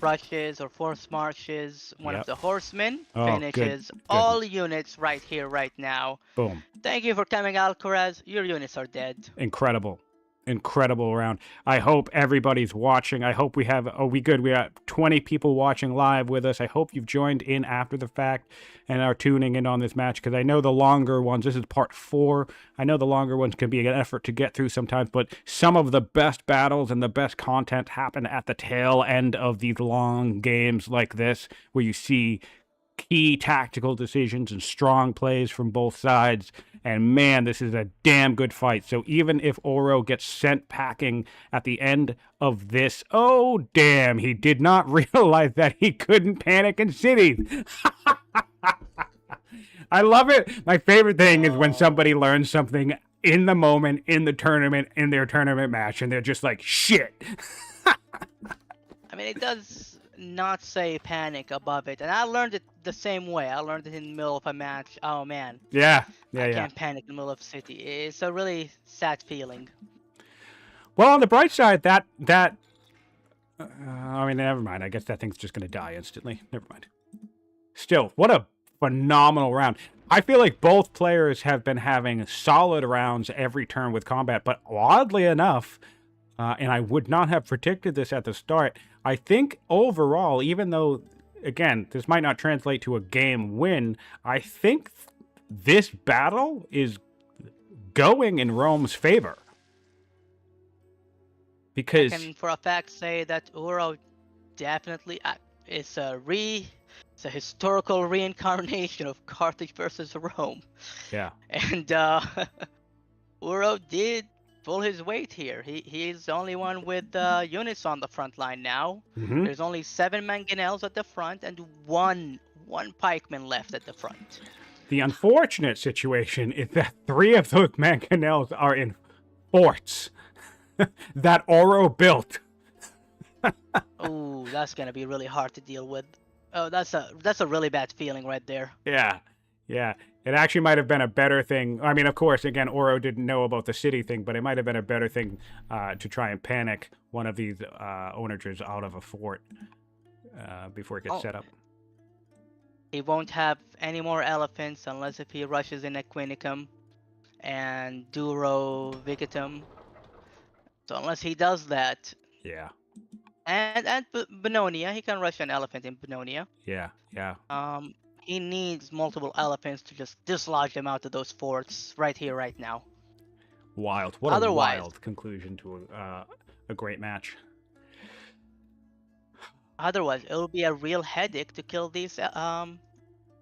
Rushes or force marches. One of the horsemen finishes good. all units right here, right now. Boom. Thank you for coming, Alcaraz. Your units are dead. Incredible round. I hope everybody's watching. I hope we have... we got 20 people watching live with us. I hope you've joined in after the fact and are tuning in on this match, because I know the longer ones... This is part 4. I know the longer ones can be an effort to get through sometimes, but some of the best battles and the best content happen at the tail end of these long games like this, where you see key tactical decisions and strong plays from both sides. And man, this is a damn good fight. So even if Auro gets sent packing at the end of this, oh damn, he did not realize that he couldn't panic in cities. I love it. My favorite thing is when somebody learns something in the moment, in the tournament, in their tournament match, and they're just like, shit. I mean, it does not say panic above it, and I learned it the same way. I learned it in the middle of a match. Oh man, Yeah. I can't panic in the middle of a city. It's a really sad feeling. Well, on the bright side, I mean, never mind. I guess that thing's just going to die instantly. Never mind. Still, what a phenomenal round. I feel like both players have been having solid rounds every turn with combat, but oddly enough, and I would not have predicted this at the start, I think overall, even though, again, this might not translate to a game win, I think this battle is going in Rome's favor. Because I can for a fact say that Auro definitely is a historical reincarnation of Carthage versus Rome. Yeah. And Auro did pull his weight here. He's the only one with units on the front line now. Mm-hmm. There's only 7 mangonels at the front and one pikeman left at the front. The unfortunate situation is that 3 of those mangonels are in forts that Auro built. Oh, that's gonna be really hard to deal with. Oh, that's a really bad feeling right there. Yeah. It actually might have been a better thing. I mean, of course, again, Auro didn't know about the city thing, but it might have been a better thing to try and panic one of these onagers out of a fort before it gets set up. He won't have any more elephants unless if he rushes in Equinicum and Duro Vigitum. So unless he does that. Yeah. And Bononia, he can rush an elephant in Bononia. Yeah. He needs multiple elephants to just dislodge them out of those forts right here, right now. Wild. What a wild conclusion to a great match. Otherwise, it'll be a real headache to kill these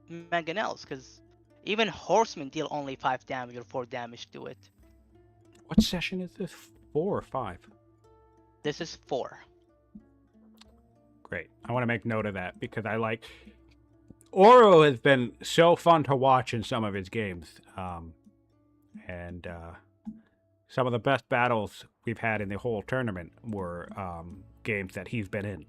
mangonels, because even horsemen deal only 5 damage or 4 damage to it. What session is this? 4 or 5? This is 4. Great. I want to make note of that because I like... Auro has been so fun to watch in some of his games. And some of the best battles we've had in the whole tournament were games that he's been in.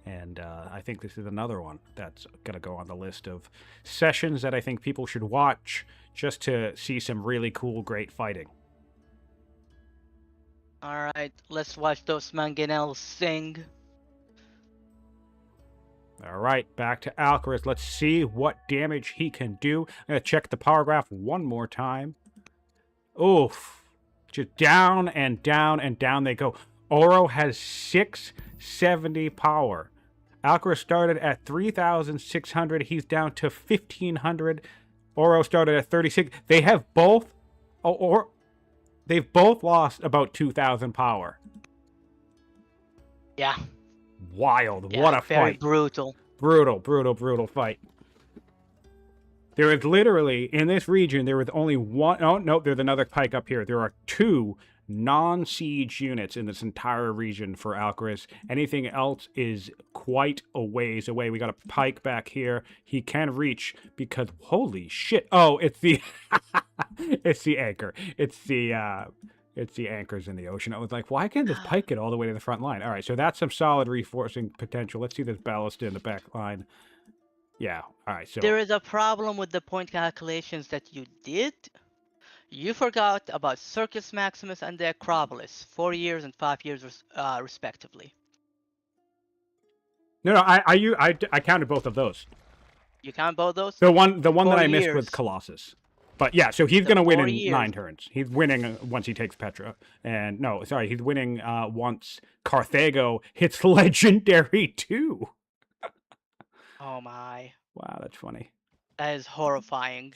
And I think this is another one that's going to go on the list of sessions that I think people should watch just to see some really cool, great fighting. Alright, let's watch those mangonels sing. Alright, back to Alcaras. Let's see what damage he can do. I'm going to check the power graph one more time. Oof. Just down and down and down they go. Auro has 670 power. Alcaraz started at 3,600. He's down to 1,500. Auro started at 36. They have both... They've both lost about 2,000 power. Yeah. Wild. Yeah, what a very fight. Brutal. Brutal fight. There is literally, in this region, there was only one... Oh, no, there's another pike up here. There are 2 non-siege units in this entire region for Alcaraz. Anything else is quite a ways away. We got a pike back here. He can reach because... Holy shit. Oh, it's the... it's the anchor. It's the anchors in the ocean. I was like, why can't this pike get all the way to the front line? All right, so that's some solid reinforcing potential. Let's see this ballista in the back line. Yeah, all right, so... There is a problem with the point calculations that you did. You forgot about Circus Maximus and the Acropolis, 4 years and 5 years respectively. No, I counted both of those. You count both those? The one that I years. missed was Colossus. But yeah, so he's going to win in years. 9 turns. He's winning once he takes Petra. And no, sorry, he's winning once Carthago hits Legendary 2. Oh my. Wow, that's funny. That is horrifying.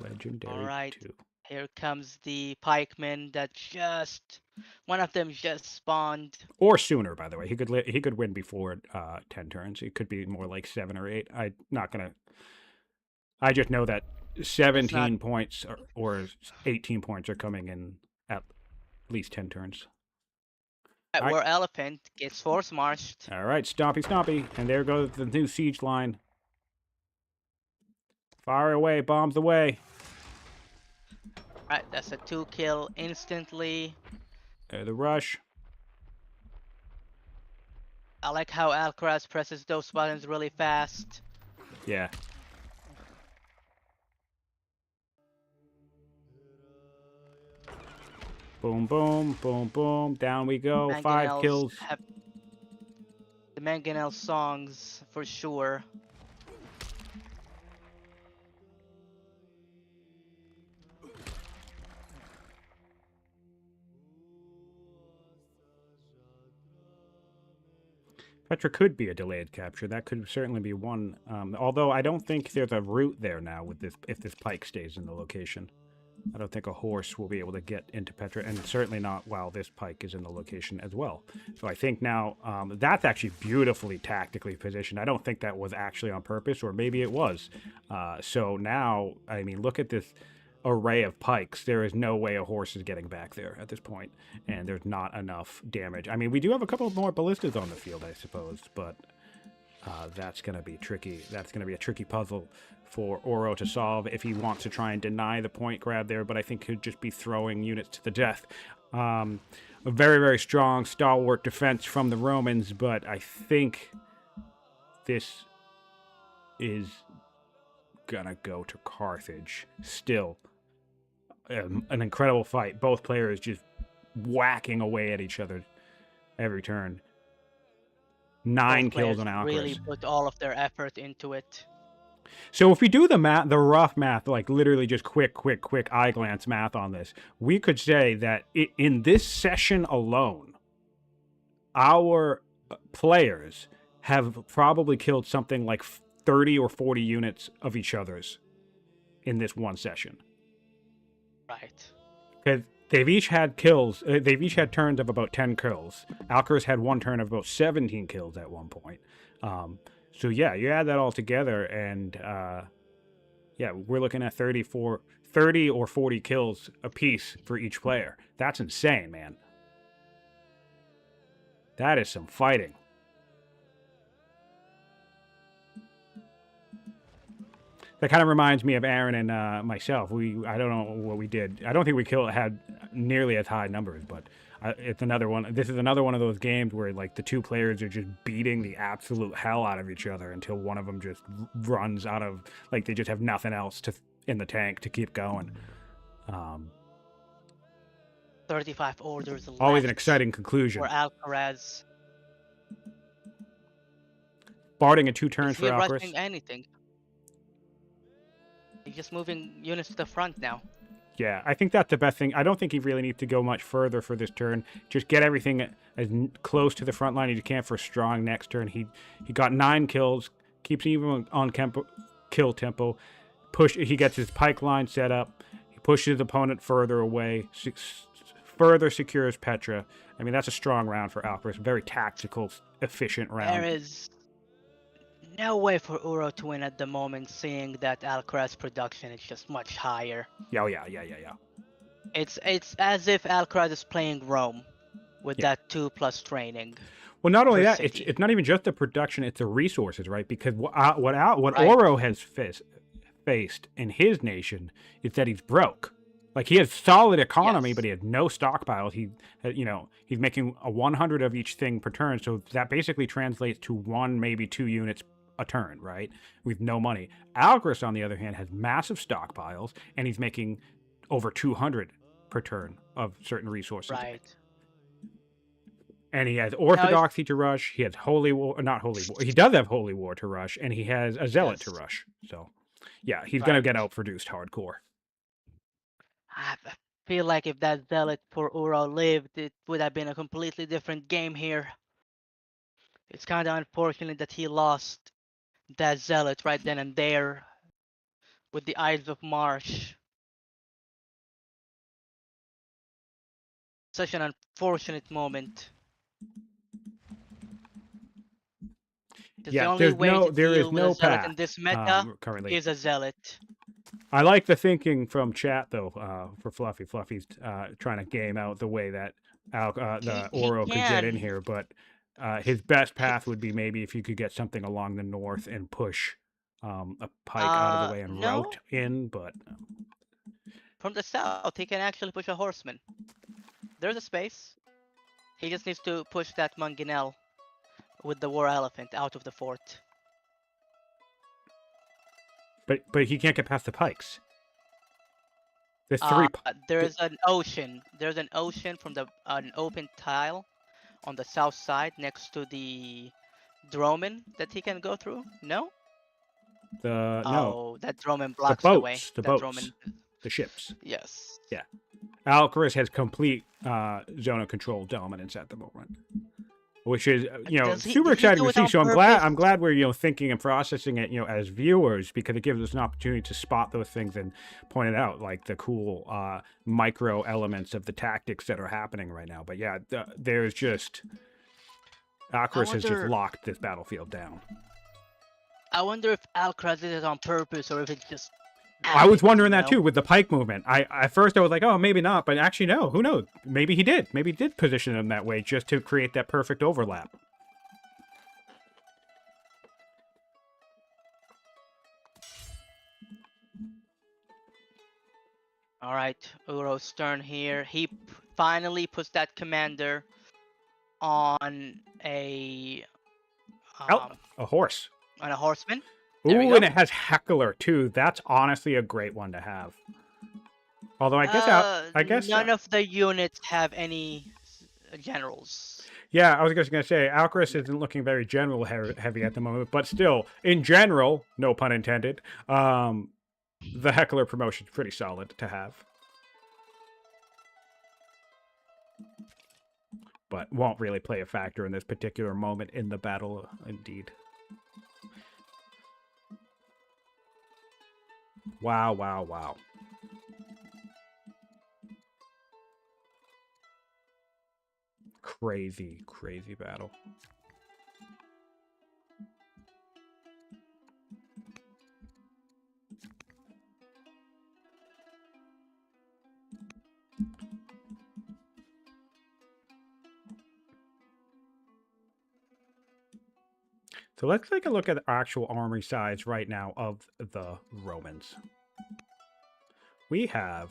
Legendary All right. 2. Here comes the pikemen that one of them just spawned. Or sooner, by the way. He could win before 10 turns. It could be more like 7 or 8. I just know that That's not 17 points or 18 points are coming in at least 10 turns. All right. where elephant gets force marched. All right, stompy, stompy. And there goes the new siege line. Fire away, bombs away. Right, that's a 2-kill instantly. The rush. I like how Alcaraz presses those buttons really fast. Yeah. Boom, boom, boom, boom. Down we go. 5 kills. The Mangonel songs for sure. Petra could be a delayed capture. That could certainly be one. Although I don't think there's a route there now with this if this pike stays in the location. I don't think a horse will be able to get into Petra, and certainly not while this pike is in the location as well. So I think now that's actually beautifully tactically positioned. I don't think that was actually on purpose, or maybe it was. So now, I mean, look at this array of pikes. There is no way a horse is getting back there at this point, and there's not enough damage. I mean, we do have a couple more ballistas on the field, I suppose, but that's going to be tricky. That's going to be a tricky puzzle for Auro to solve if he wants to try and deny the point grab there, but I think he'll just be throwing units to the death. A very, very strong, stalwart defense from the Romans, but I think this is going to go to Carthage. Still, an incredible fight. Both players just whacking away at each other every turn. 9 kills on Alcaraz. Really put all of their effort into it. So if we do the math, the rough math, like literally just quick eye glance math on this, we could say that in this session alone, our players have probably killed something like 30 or 40 units of each other's in this one session. Right. Because they've each had kills. They've each had turns of about 10 kills. Alcaraz had one turn of about 17 kills at one point. So yeah, you add that all together, and yeah, we're looking at 30 or 40 kills apiece for each player. That's insane, man. That is some fighting. That kind of reminds me of Aaron and myself. I don't know what we did. I don't think we had nearly as high numbers, but it's another one. This is another one of those games where like the two players are just beating the absolute hell out of each other until one of them just runs out of, like, they just have nothing else in the tank to keep going. 35 orders left. Always an exciting conclusion. For Alcaraz. Barding a 2 turns for Alcaraz. Rushing anything. He's just moving units to the front now. Yeah, I think that's the best thing. I don't think he really needs to go much further for this turn. Just get everything as close to the front line as you can for a strong next turn. He got 9 kills, keeps even on kill tempo. He gets his pike line set up. He pushes his opponent further away, further secures Petra. I mean, that's a strong round for Alcaraz. Very tactical, efficient round. There is no way for Auro to win at the moment, seeing that Alcaraz production is just much higher. Yeah. It's as if Alcaraz is playing Rome with that 2+ training. Well, not only that, it's not even just the production; it's the resources, right? Because what Auro has faced in his nation is that he's broke. Like, he has solid economy, but he has no stockpiles. He's making a 100 of each thing per turn, so that basically translates to 1, maybe 2 units a turn, right? With no money. Alcaraz, on the other hand, has massive stockpiles, and he's making over 200 per turn of certain resources. Right. And he has Orthodoxy to rush. He has Holy War, not Holy War. He does have Holy War to rush, and he has a Zealot to rush. So, yeah, he's going to get outproduced hardcore. I feel like if that Zealot for Auro lived, it would have been a completely different game here. It's kind of unfortunate that he lost that Zealot right then and there with the Ides of March. Such an unfortunate moment. Because the Yeah, only way to there is deal with a no zealot path in this meta currently. is a zealot. I like the thinking from chat though for Fluffy. Fluffy's trying to game out the way that the He Auro could get in can. here, but his best path would be maybe if you could get something along the north and push a pike out of the way and route No. in. But From the south, he can actually push a horseman. There's a space. He just needs to push that Mangonel with the war elephant out of the fort. but he can't get past the pikes. There's three. There's an ocean. There's an ocean from an open tile on the south side next to the Droman that he can go through. No? No, Oh, that Droman the blocks the way. boats, the That boats, Droman. the ships. Yes. Yeah, Alcaras has complete zone of control dominance at the moment, which is super Did he exciting do to it see. on So purpose? I'm glad we're thinking and processing it as viewers, because it gives us an opportunity to spot those things and point it out, like the cool micro elements of the tactics that are happening right now. But yeah, there's just Alcaras has just locked this battlefield down. I wonder if Alcaraz did it on purpose or if it's just. I was wondering that too with the pike movement. At first I was like, oh, maybe not, but actually no. Who knows? Maybe he did. Maybe he did position him that way just to create that perfect overlap. All right, Uro's turn here. He finally puts that commander on a horse. On a horseman. Ooh, and it has Heckler too. That's honestly a great one to have. Although I guess none of the units have any generals. Yeah, I was just gonna say Alcaras isn't looking very general heavy at the moment, but still, in general, no pun intended, the Heckler promotion is pretty solid to have. But won't really play a factor in this particular moment in the battle, indeed. Wow, wow, wow. Crazy, crazy battle. So let's take a look at the actual army size right now of the Romans. We have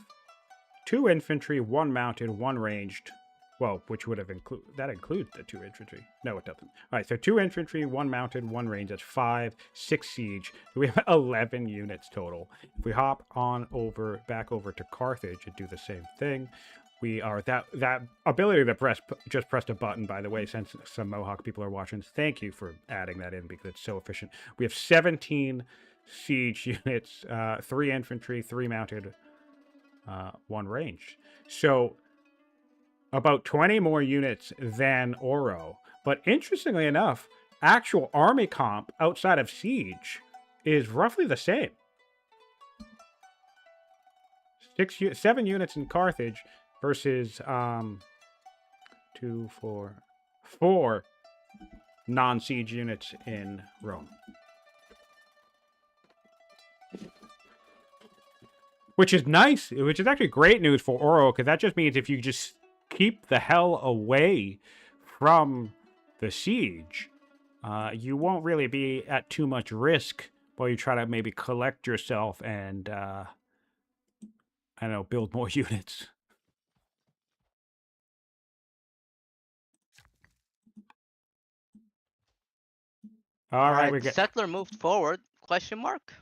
2 infantry, 1 mounted, 1 ranged. Well, which would have that includes the 2 infantry. No, it doesn't. All right, so 2 infantry, 1 mounted, 1 ranged. That's 5, 6 siege. We have 11 units total. If we hop on back over to Carthage and do the same thing, we are that ability to just pressed a button, by the way, since some Mohawk people are watching. Thank you for adding that in because it's so efficient. We have 17 siege units, 3 infantry, 3 mounted, 1 ranged. So about 20 more units than Auro. But interestingly enough, actual army comp outside of siege is roughly the same. 7 units in Carthage versus 4 non-siege units in Rome. Which is nice, which is actually great news for Auro, because that just means if you just keep the hell away from the siege, you won't really be at too much risk while you try to maybe collect yourself and, I don't know, build more units. All right, we get... Settler moved forward, question mark?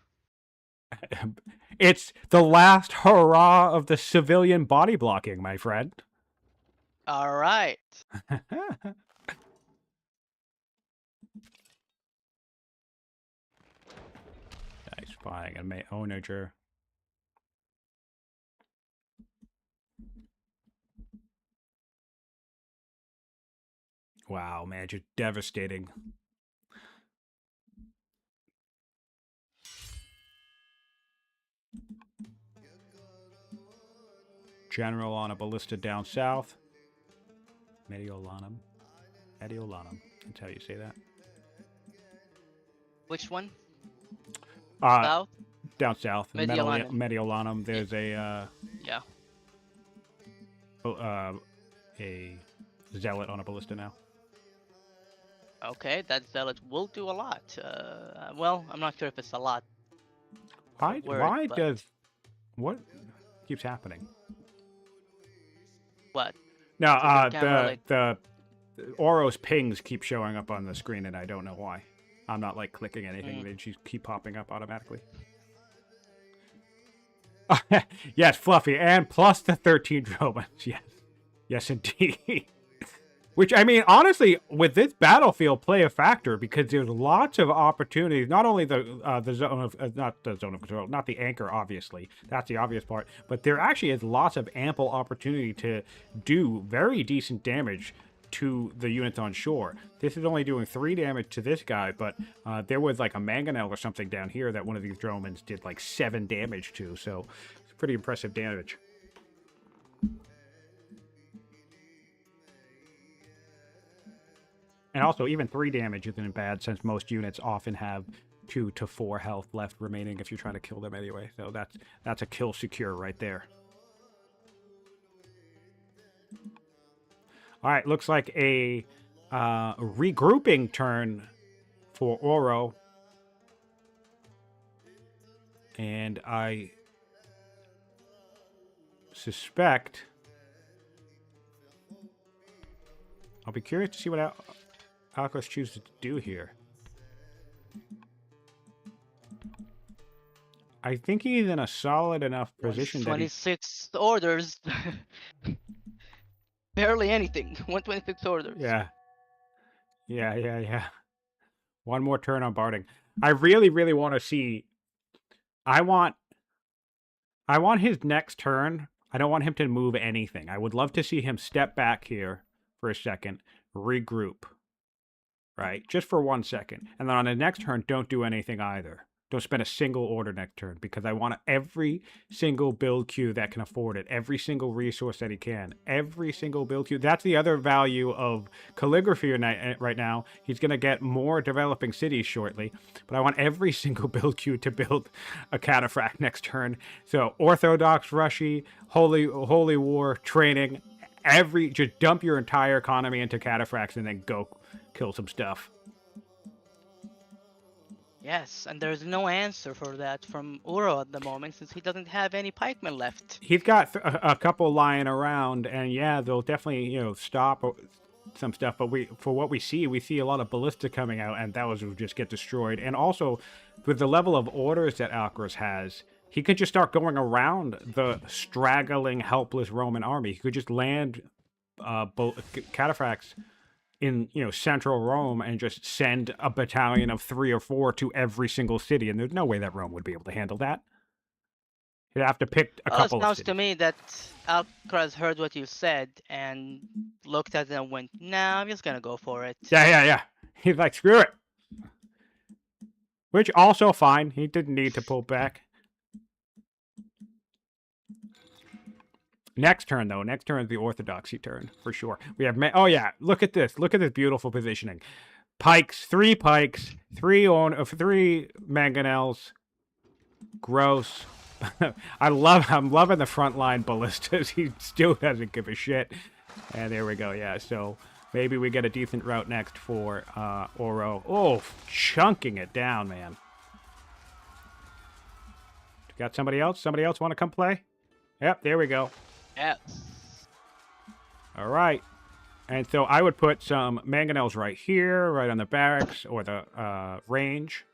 It's the last hurrah of the civilian body blocking, my friend. All right. Nice buying a onager. Wow, man, just devastating. General on a ballista down south. Mediolanum. Mediolanum. That's how you say that. Which one? Uh, South? down south, Mediolanum. Mediolanum. There's a Yeah. a zealot on a ballista now. Okay, that zealot will do a lot. Well, I'm not sure if it's a lot. Why? Word, Why but does what keeps happening? what? No, Did your camera like? the Auro's pings keep showing up on the screen, and I don't know why. I'm not like clicking anything; they just keep popping up automatically. Yes, Fluffy, and plus the 13 Romans. Yes, yes, indeed. Which, I mean, honestly, with this battlefield play a factor because there's lots of opportunities. Not only the zone of not the zone of control, not the anchor, obviously. That's the obvious part. But there actually is lots of ample opportunity to do very decent damage to the units on shore. This is only doing 3 damage to this guy, but there was like a mangonel or something down here that one of these dromons did like 7 damage to. So it's pretty impressive damage. And also, even 3 damage isn't bad, since most units often have 2 to 4 health left remaining if you're trying to kill them anyway. So that's a kill secure right there. All right, looks like a regrouping turn for Auro. And I suspect... I'll be curious to see what Alcaras chooses to do here. I think he's in a solid enough position that 26 orders. Barely anything. 126 orders. Yeah. Yeah. One more turn on Barding. I really, really want to see... I want his next turn. I don't want him to move anything. I would love to see him step back here for a second, regroup. Right? Just for 1 second. And then on the next turn, don't do anything either. Don't spend a single order next turn, because I want every single build queue that can afford it. Every single resource that he can. Every single build queue. That's the other value of calligraphy right now. He's going to get more developing cities shortly. But I want every single build queue to build a cataphract next turn. So Orthodox, Rushy, Holy War, training. Just dump your entire economy into cataphracts and then go kill some stuff. Yes, and there's no answer for that from Auro at the moment, since he doesn't have any pikemen left. He's got a couple lying around, and yeah, they'll definitely, stop some stuff. But for what we see a lot of ballista coming out, and those will just get destroyed. And also, with the level of orders that Alcaras has, he could just start going around the straggling, helpless Roman army. He could just land cataphracts in central Rome and just send a battalion of 3 or 4 to every single city, and there's no way that Rome would be able to handle that. He'd have to pick a couple of cities. It sounds to me that Alcaraz heard what you said and looked at it and went, "Nah, I'm just gonna go for it." Yeah. He's like, screw it. Which also fine. He didn't need to pull back. Next turn, though. Next turn is the orthodoxy turn, for sure. We have... Oh, yeah. Look at this. Look at this beautiful positioning. Pikes. 3 pikes. 3 mangonels. Gross. I'm loving the frontline ballistas. He still doesn't give a shit. And there we go. Yeah, so maybe we get a decent route next for Auro. Oh, chunking it down, man. Got somebody else? Somebody else want to come play? Yep, there we go. Yes. All right. And so I would put some mangonels right here, right on the barracks or the range.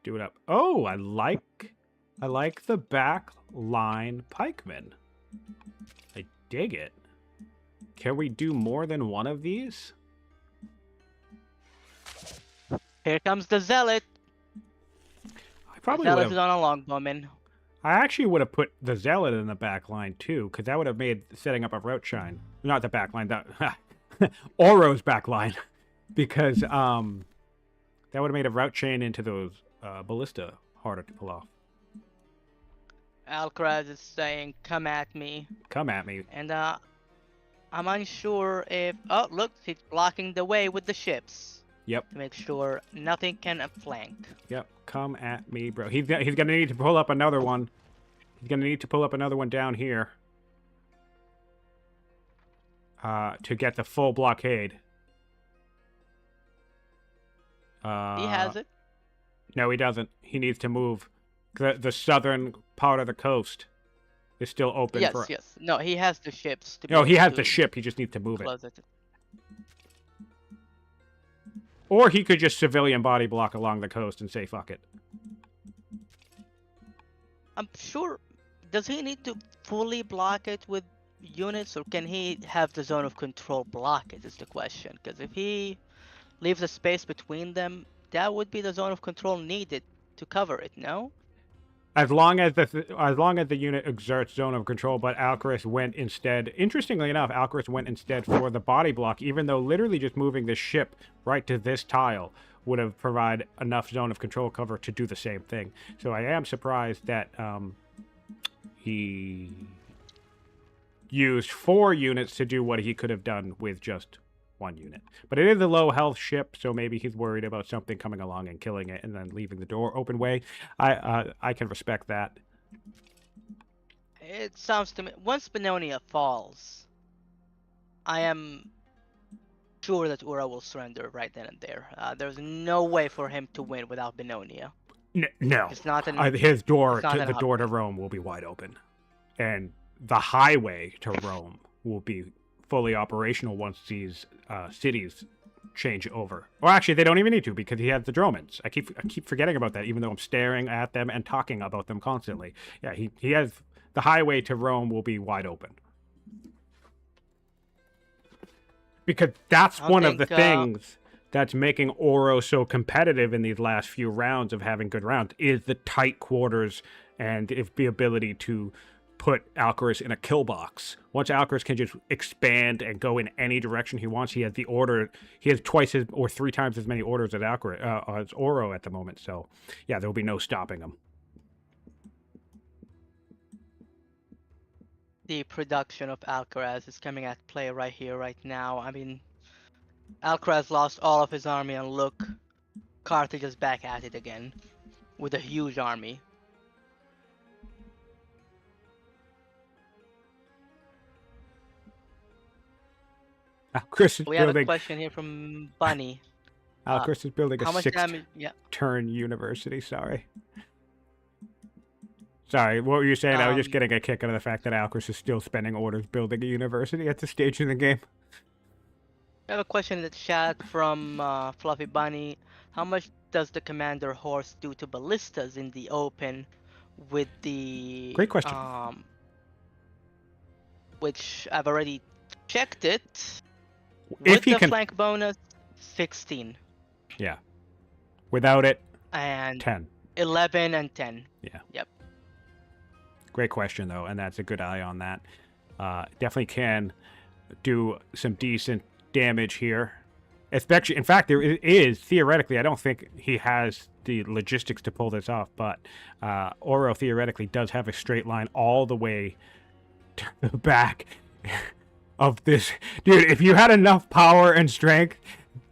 Do it up. Oh, I like the back line pikemen. I dig it. Can we do more than one of these? Here comes the zealot. I probably the zealot is on a longbowman. I actually would have put the zealot in the back line too, because that would have made setting up a route shine. Not the back line, that Auro's back line, because that would have made a route chain into those ballista harder to pull off. Alcaraz is saying, "Come at me." Come at me. And I'm unsure if. Oh, look, he's blocking the way with the ships Yep. to make sure nothing can flank. Yep. Come at me, bro. He's gonna need to pull up another one. He's gonna need to pull up another one down here. To get the full blockade. He has it. No, he doesn't. He needs to move. The southern part of the coast is still open Yes, for... yes. No, he has the ships to be No, he able has to the ship. He just needs to move it. close it. Or he could just civilian body block along the coast and say, fuck it. I'm sure. Does he need to fully block it with units, or can he have the zone of control block it? Is the question. Because if he leaves a space between them, that would be the zone of control needed to cover it. No. As long as the unit exerts zone of control, but Alcaras went instead. Interestingly enough, Alcaras went instead for the body block, even though literally just moving the ship right to this tile would have provided enough zone of control cover to do the same thing. So I am surprised that he used 4 units to do what he could have done with just 1 unit. But it is a low health ship, so maybe he's worried about something coming along and killing it and then leaving the door open way. I can respect that. It sounds to me, once Bennonia falls, I am sure that Ura will surrender right then and there. There's no way for him to win without Bennonia. No. It's not His door, the door to Rome will be wide open. And the highway to Rome will be fully operational once these cities change over. Or actually, they don't even need to because he has the Dromans. I keep forgetting about that, even though I'm staring at them and talking about them constantly. Yeah, he has the highway to Rome will be wide open. Because that's one of the things that's making Auro so competitive in these last few rounds of having good rounds is the tight quarters and the ability to put Alcaras in a kill box. Once Alcaras can just expand and go in any direction he wants, he has the order. He has twice as or 3 times as many orders as Alcaras as Auro at the moment. So yeah, there will be no stopping him. The production of Alcaraz is coming at play right here, right now. I mean, Alcaraz lost all of his army, and look, Carthage is back at it again with a huge army. Chris is we have a question here from Bunny. Chris is building a 6th Yeah. turn university. Sorry, what were you saying? I was just getting a kick out of the fact that Alcaras is still spending orders building a university at this stage in the game. I have a question in the chat from Fluffy Bunny. How much does the Commander Horse do to ballistas in the open with the... Great question. Which I've already checked it. If with the flank bonus, 16. Yeah. Without it, and 10. 11 and 10. Yeah. Yep. Great question, though, and that's a good eye on that. Definitely can do some decent damage here. Especially, in fact, there is, theoretically, I don't think he has the logistics to pull this off, but Auro theoretically does have a straight line all the way to the back of this. Dude, if you had enough power and strength,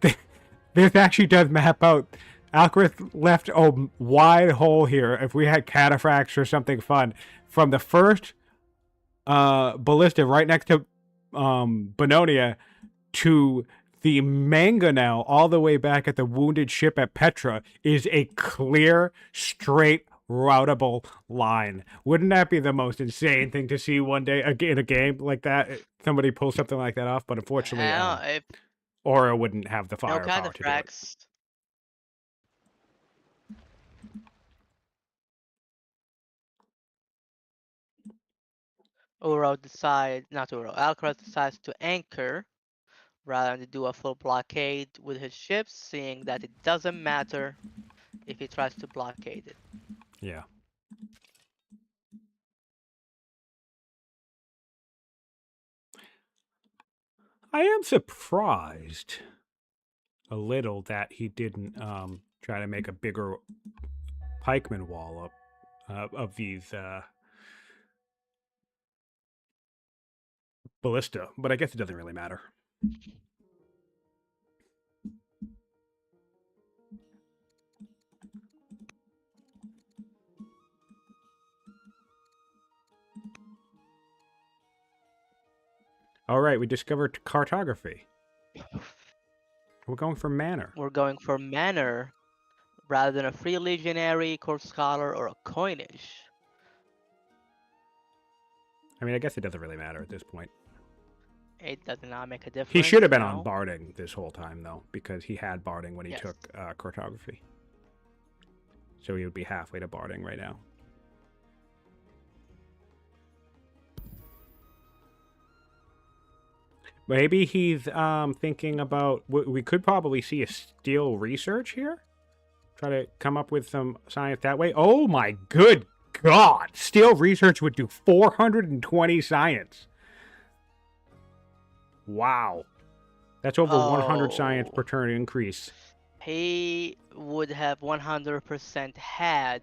this actually does map out. Alcaraz left a wide hole here. If we had cataphracts or something fun, from the first ballista right next to Bennonia to the Mangonel all the way back at the wounded ship at Petra is a clear, straight, routable line. Wouldn't that be the most insane thing to see one day in a game like that? Somebody pull something like that off, but unfortunately, Auro wouldn't have the firepower to do it. Alcaraz decides to anchor rather than do a full blockade with his ships, seeing that it doesn't matter if he tries to blockade it. Yeah. I am surprised a little that he didn't try to make a bigger pikeman wall up of these ballista, but I guess it doesn't really matter. All right, we discovered cartography. We're going for manor. We're going for manor rather than a free legionary, court scholar, or a coinage. I mean, I guess it doesn't really matter at this point. It does not make a difference. He should have been no. on barding this whole time, though, because he had barding when he Yes. took cartography. So he would be halfway to barding right now. Maybe he's thinking about... We could probably see a steel research here. Try to come up with some science that way. Oh my good God! Steel research would do 420 science. Wow. That's over 100 science per turn increase. He would have 100% had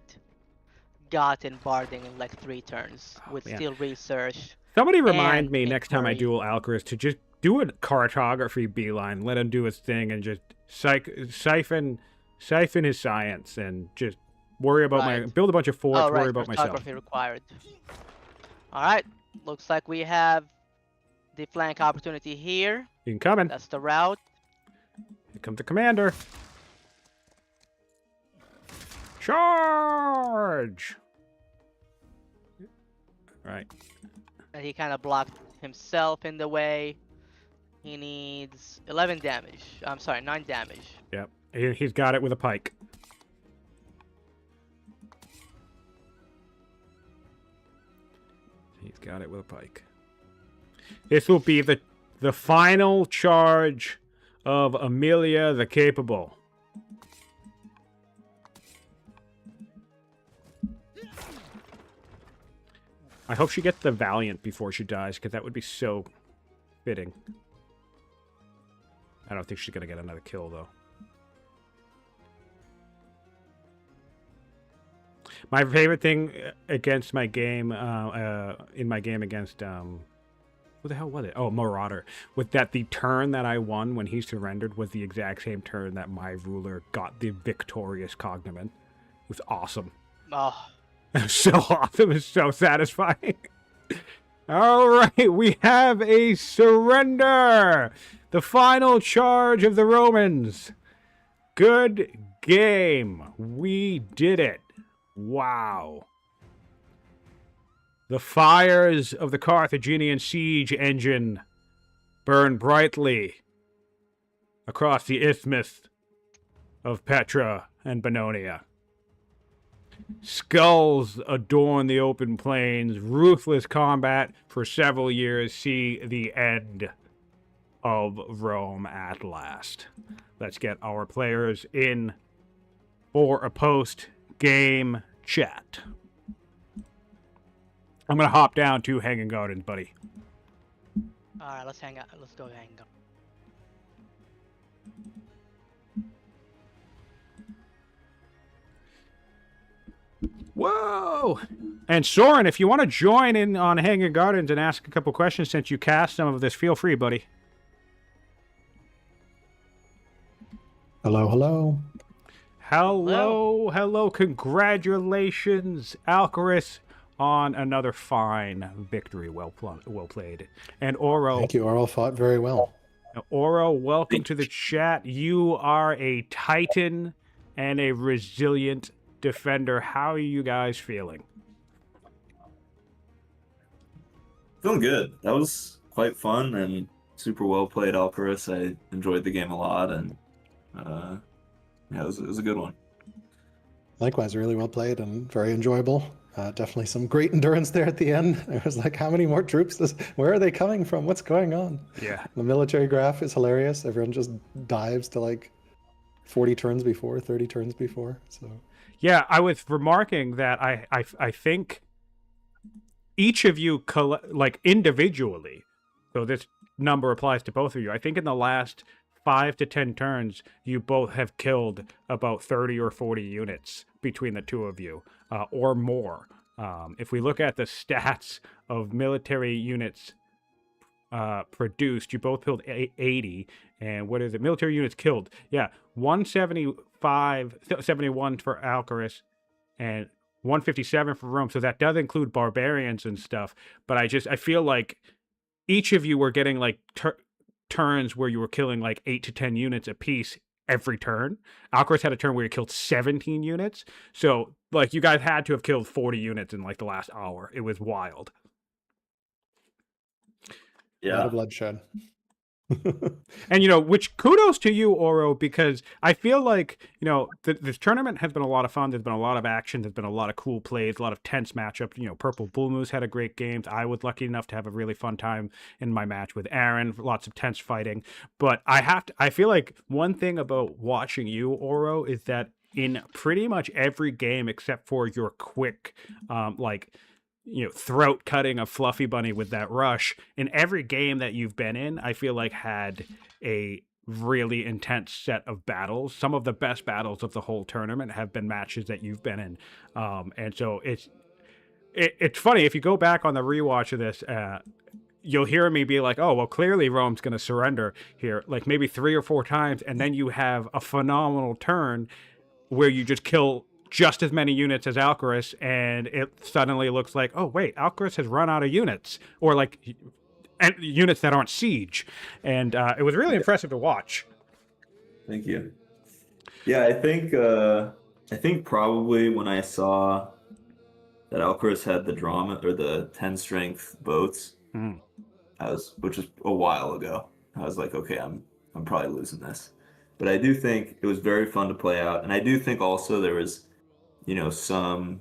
gotten barding in like 3 turns with man. steel research. Somebody remind and me next time I inquiry. duel Alcaras to just do a cartography beeline, let him do his thing, and just siphon his science, and just worry about Right. build a bunch of forts, Oh, right, worry about myself. cartography required. Alright, looks like we have the flank opportunity here. Incoming. That's the route. Here comes the commander. Charge! Right. And he kind of blocked himself in the way. He needs 11 damage. I'm sorry, 9 damage. Yep. He's got it with a pike. He's got it with a pike. This will be the final charge of Amelia the Capable. I hope she gets the Valiant before she dies, because that would be so fitting. I don't think she's going to get another kill, though. My favorite thing against my game, in my game against, what the hell was it? Oh, Marauder. With that, the turn that I won when he surrendered was the exact same turn that my ruler got the victorious cognomen. It was awesome. Oh, It was so awesome. It was so satisfying. All right, we have a surrender. The final charge of the Romans. Good game. We did it. Wow. The fires of the Carthaginian siege engine burn brightly across the isthmus of Petra and Bononia. Skulls adorn the open plains. Ruthless combat for several years see the end of Rome at last. Let's get our players in for a post-game chat. I'm going to hop down to Hanging Gardens, buddy. alright, let's hang out. Let's go hang out. Whoa! And Soren, if you want to join in on Hanging Gardens and ask a couple questions since you cast some of this, feel free, buddy. Hello, hello. Hello. Congratulations, Alcaras, on another fine victory. Well played. And Auro. Thank you. Auro fought very well. Auro, welcome to the chat. You are a titan and a resilient defender. How are you guys feeling? Feeling good. That was quite fun and super well played, Alcaras. I enjoyed the game a lot, and yeah, it was a good one. Likewise, really well played and very enjoyable. Definitely some great endurance there at the end. I was like, how many more troops? Where are they coming from? What's going on? Yeah. The military graph is hilarious. Everyone just dives to like 40 turns before, 30 turns before. So Yeah, I was remarking that I think each of you, like individually, so this number applies to both of you, I think in the last 5 to 10 turns, you both have killed about 30 or 40 units between the two of you, or more. If we look at the stats of military units produced. You both killed 80. And what is it? Military units killed. Yeah, 175, 71 for Alcaras, and 157 for Rome. So that does include barbarians and stuff. But I feel like each of you were getting like turns where you were killing like 8 to 10 units a piece every turn. Alcaraz had a turn where he killed 17 units. So like you guys had to have killed 40 units in like the last hour. It was wild. A lot Yeah. of bloodshed. And, which kudos to you, Auro, because I feel like, this tournament has been a lot of fun. There's been a lot of action. There's been a lot of cool plays, a lot of tense matchups. Purple Bull Moose had a great game. I was lucky enough to have a really fun time in my match with Aaron. Lots of tense fighting. But I feel like one thing about watching you, Auro, is that in pretty much every game except for your quick, throat cutting a Fluffy Bunny with that rush, in every game that you've been in, I feel like had a really intense set of battles. Some of the best battles of the whole tournament have been matches that you've been in. And so it's funny, if you go back on the rewatch of this, you'll hear me be like, oh, well, clearly Rome's going to surrender here, like maybe 3 or 4 times. And then you have a phenomenal turn where you just kill just as many units as Alcaraz, and it suddenly looks like, oh wait, Alcaraz has run out of units, or like units that aren't siege, and it was really impressive to watch. Thank you. Yeah, I think probably when I saw that Alcaraz had the drama or the 10 strength boats, which was a while ago, I was like, okay, I'm probably losing this. But I do think it was very fun to play out, and I do think also there was some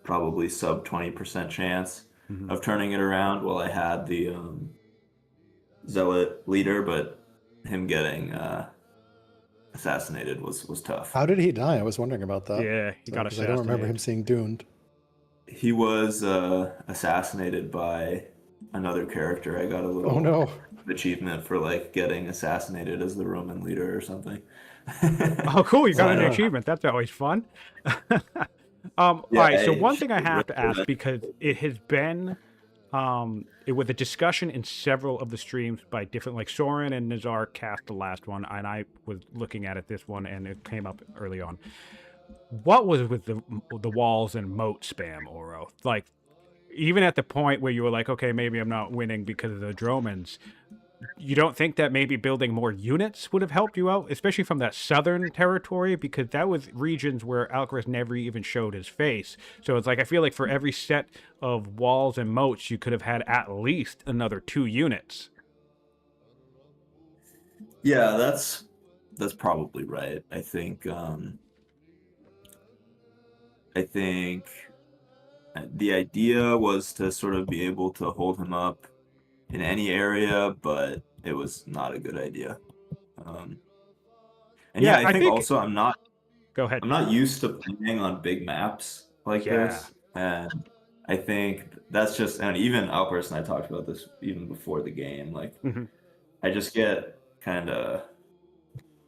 probably sub 20% chance of turning it around while I had the Zealot leader, but him getting assassinated was tough. How did he die? I was wondering about that. Yeah, he got assassinated. I don't remember him seeing Doomed. He was assassinated by another character. I got a little achievement for like getting assassinated as the Roman leader or something. Oh, cool! You got an achievement. That's always fun. All right. So one thing I have to ask, because it has been, it was a discussion in several of the streams by different, like Soren and Nazar cast the last one, and I was looking at it this one, and it came up early on. What was with the walls and moat spam, Auro? Like, even at the point where you were like, okay, maybe I'm not winning because of the Dromans, you don't think that maybe building more units would have helped you out, especially from that southern territory? Because that was regions where Alcaraz never even showed his face. So it's like, I feel like for every set of walls and moats, you could have had at least another 2 units. Yeah, that's probably right. I think the idea was to sort of be able to hold him up in any area, but it was not a good idea. And I think also I'm not used to playing on big maps like this, and I think that's just, and even Alcaraz and I talked about this even before the game, like I just get kind of,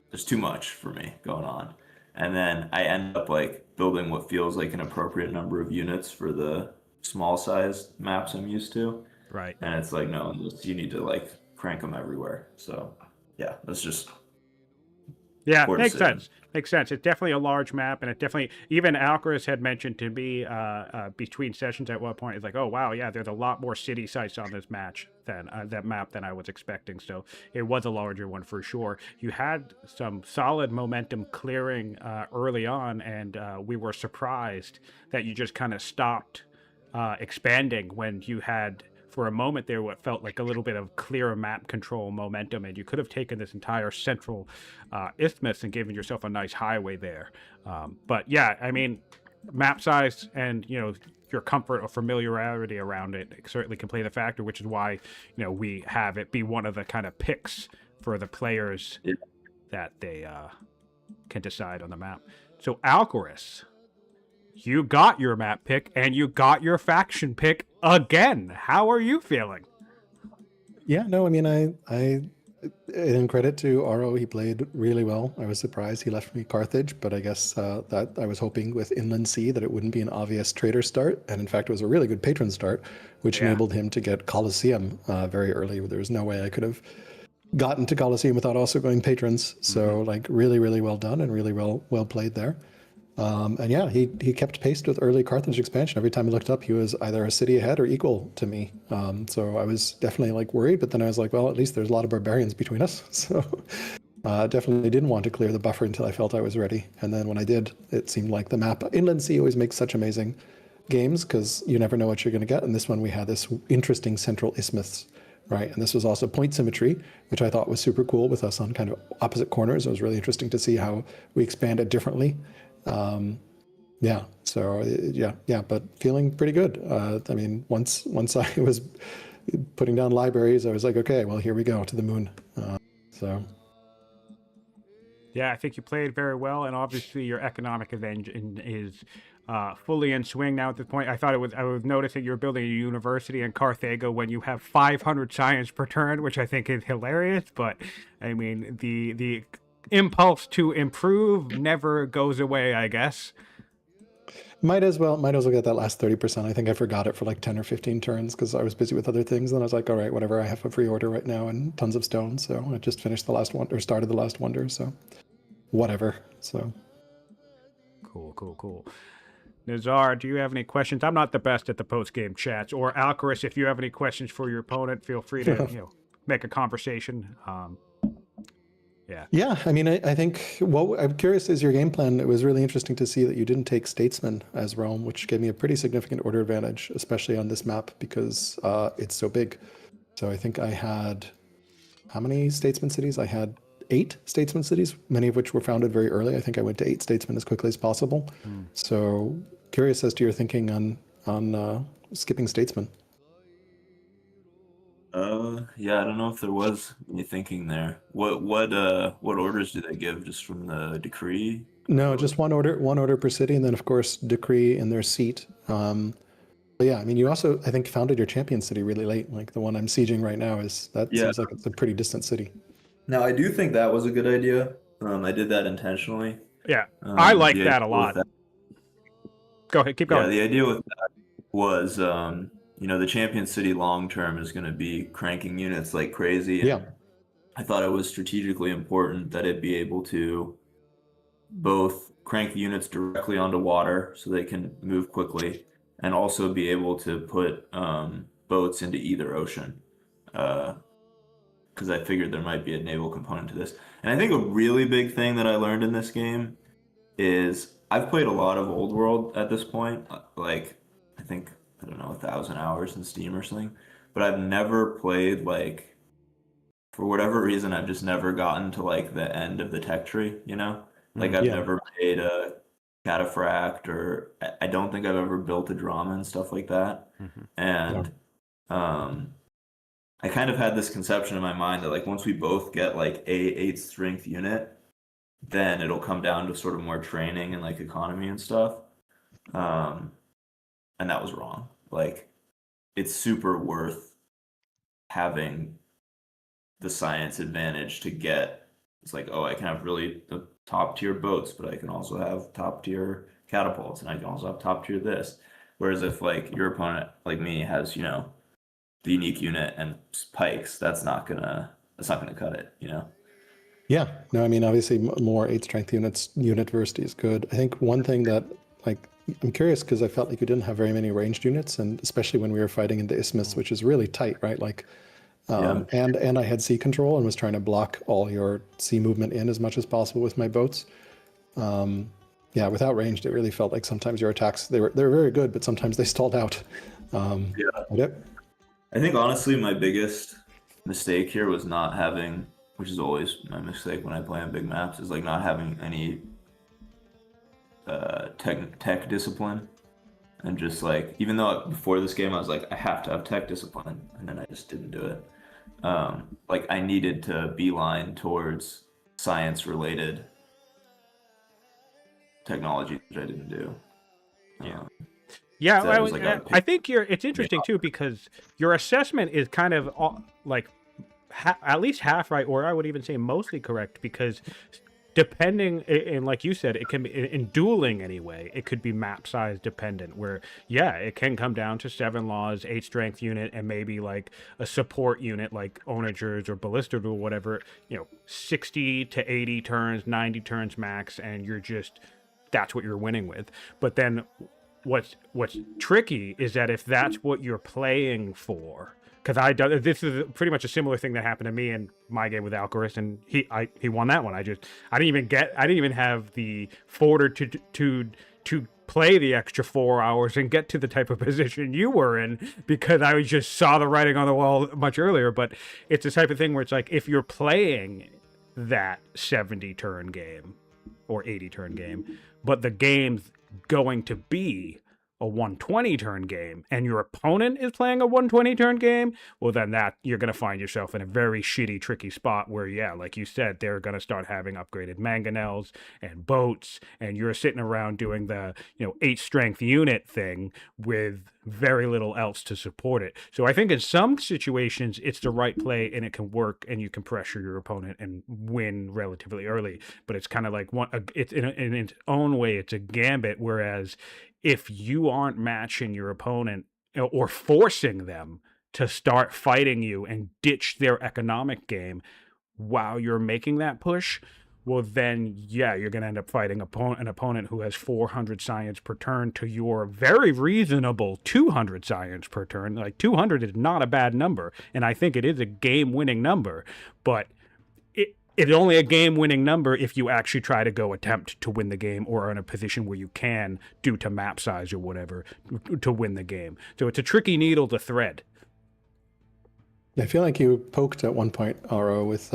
there's too much for me going on, and then I end up like building what feels like an appropriate number of units for the small sized maps I'm used to. Right. And it's like, no, you need to like crank them everywhere. So yeah, that's just. Yeah, makes sense. Makes sense. It's definitely a large map, and it definitely, even Alcaraz had mentioned to me between sessions at one point, it's like, oh wow, yeah, there's a lot more city sites on this match than that map than I was expecting. So it was a larger one for sure. You had some solid momentum clearing early on, and we were surprised that you just kind of stopped expanding when you had, for a moment there, what felt like a little bit of clear map control momentum, and you could have taken this entire central isthmus and given yourself a nice highway there. But yeah, I mean, map size and your comfort or familiarity around it certainly can play the factor, which is why we have it be one of the kind of picks for the players that they can decide on the map. So Alcaraz, you got your map pick and you got your faction pick again. How are you feeling? Yeah, no, I mean, I In credit to Auro, he played really well. I was surprised he left me Carthage, but I guess that I was hoping with Inland Sea that it wouldn't be an obvious trader start. And in fact, it was a really good patron start, which Yeah. enabled him to get Colosseum very early. There was no way I could have gotten to Colosseum without also going patrons. So like really, really well done and really well played there. And yeah, he kept pace with early Carthage expansion. Every time I looked up, he was either a city ahead or equal to me. So I was definitely like worried, but then I was like, well, at least there's a lot of barbarians between us. So definitely didn't want to clear the buffer until I felt I was ready. And then when I did, it seemed like the map. Inland Sea always makes such amazing games because you never know what you're going to get. And this one, we had this interesting central isthmus, right? And this was also point symmetry, which I thought was super cool with us on kind of opposite corners. It was really interesting to see how we expanded differently. Yeah, so yeah, but feeling pretty good. I mean, once I was putting down libraries, I was like, okay, well, here we go to the moon. So Yeah, I think you played very well, and obviously your economic engine is fully in swing now at this point. I was noticing you're building a university in Carthago when you have 500 science per turn, which I think is hilarious. But I mean, the impulse to improve never goes away, I guess. might as well get that last 30%. I think I forgot it for like 10 or 15 turns because I was busy with other things. Then I was like, all right, whatever. I have a free order right now and tons of stone, so I just finished the last one or started the last wonder. So whatever. So Cool. Nazar, do you have any questions? I'm not the best at the post-game chats. Or Alcaras, if you have any questions for your opponent, feel free to make a conversation. Yeah, I mean, I think what I'm curious is your game plan. It was really interesting to see that you didn't take Statesman as Rome, which gave me a pretty significant order advantage, especially on this map because it's so big. So I think I had, how many Statesman cities? I had 8 Statesman cities, many of which were founded very early. I think I went to 8 Statesmen as quickly as possible. So curious as to your thinking on skipping Statesman. Yeah, I don't know if there was any thinking there. What orders do they give just from the decree? No, just one order per city, and then of course decree in their seat. But yeah, I mean, you also I think founded your champion city really late. Like the one I'm sieging right now seems like it's a pretty distant city. Now I do think that was a good idea. I did that intentionally. Yeah, I like that a lot. Go ahead, keep going. Yeah, the idea with that was, the champion city long term is going to be cranking units like crazy. Yeah. I thought it was strategically important that it be able to both crank units directly onto water so they can move quickly, and also be able to put boats into either ocean. Because I figured there might be a naval component to this. And I think a really big thing that I learned in this game is I've played a lot of Old World at this point, like I think, I don't know, 1,000 hours in Steam or something, but I've never played, like, for whatever reason, I've just never gotten to like the end of the tech tree, Like I've never made a cataphract, or I don't think I've ever built a drama and stuff like that. And I kind of had this conception in my mind that like once we both get like a 8th strength unit, then it'll come down to sort of more training and like economy and stuff. And that was wrong. Like, it's super worth having the science advantage to get. It's like, oh, I can have really the top tier boats, but I can also have top tier catapults, and I can also have top tier this. Whereas if like your opponent, like me, has the unique unit and pikes, that's not gonna cut it, Yeah, no, I mean, obviously more 8 strength unit diversity is good. I think one thing that, like, I'm curious because I felt like you didn't have very many ranged units, and especially when we were fighting in the Isthmus, which is really tight, right? Like, and I had sea control and was trying to block all your sea movement in as much as possible with my boats. Yeah, without ranged, it really felt like sometimes your attacks, they were very good, but sometimes they stalled out. I think honestly my biggest mistake here was not having, which is always my mistake when I play on big maps, is like not having any tech discipline. And just like, even though before this game I was like, I have to have tech discipline, and then I just didn't do it. Like I needed to beeline towards science related technology, which I didn't do. Yeah, I think it's interesting too because your assessment is kind of like at least half right, or I would even say mostly correct, because depending, and like you said, it can be in dueling anyway, it could be map size dependent, where yeah, it can come down to 7 laws, 8 strength unit, and maybe like a support unit like onagers or ballistas or whatever, 60 to 80 turns, 90 turns max, and that's what you're winning with. But then what's tricky is that if that's what you're playing for, because this is pretty much a similar thing that happened to me in my game with Alcaras, and he won that one. I didn't even have the fortitude to play the extra 4 hours and get to the type of position you were in, because I just saw the writing on the wall much earlier. But it's the type of thing where it's like, if you're playing that 70 turn game or 80 turn game, but the game's going to be a 120 turn game and your opponent is playing a 120 turn game, well, then that you're going to find yourself in a very shitty, tricky spot where, yeah, like you said, they're going to start having upgraded mangonels and boats, and you're sitting around doing the 8 strength unit thing with very little else to support it. So I think in some situations it's the right play and it can work, and you can pressure your opponent and win relatively early. But it's kind of like it's in its own way, it's a gambit. Whereas if you aren't matching your opponent or forcing them to start fighting you and ditch their economic game while you're making that push, well, then, yeah, you're going to end up fighting an opponent who has 400 science per turn to your very reasonable 200 science per turn. Like, 200 is not a bad number, and I think it is a game-winning number, but it's only a game-winning number if you actually try to attempt to win the game, or are in a position where you can, due to map size or whatever, to win the game. So it's a tricky needle to thread. I feel like you poked at one point, Auro, with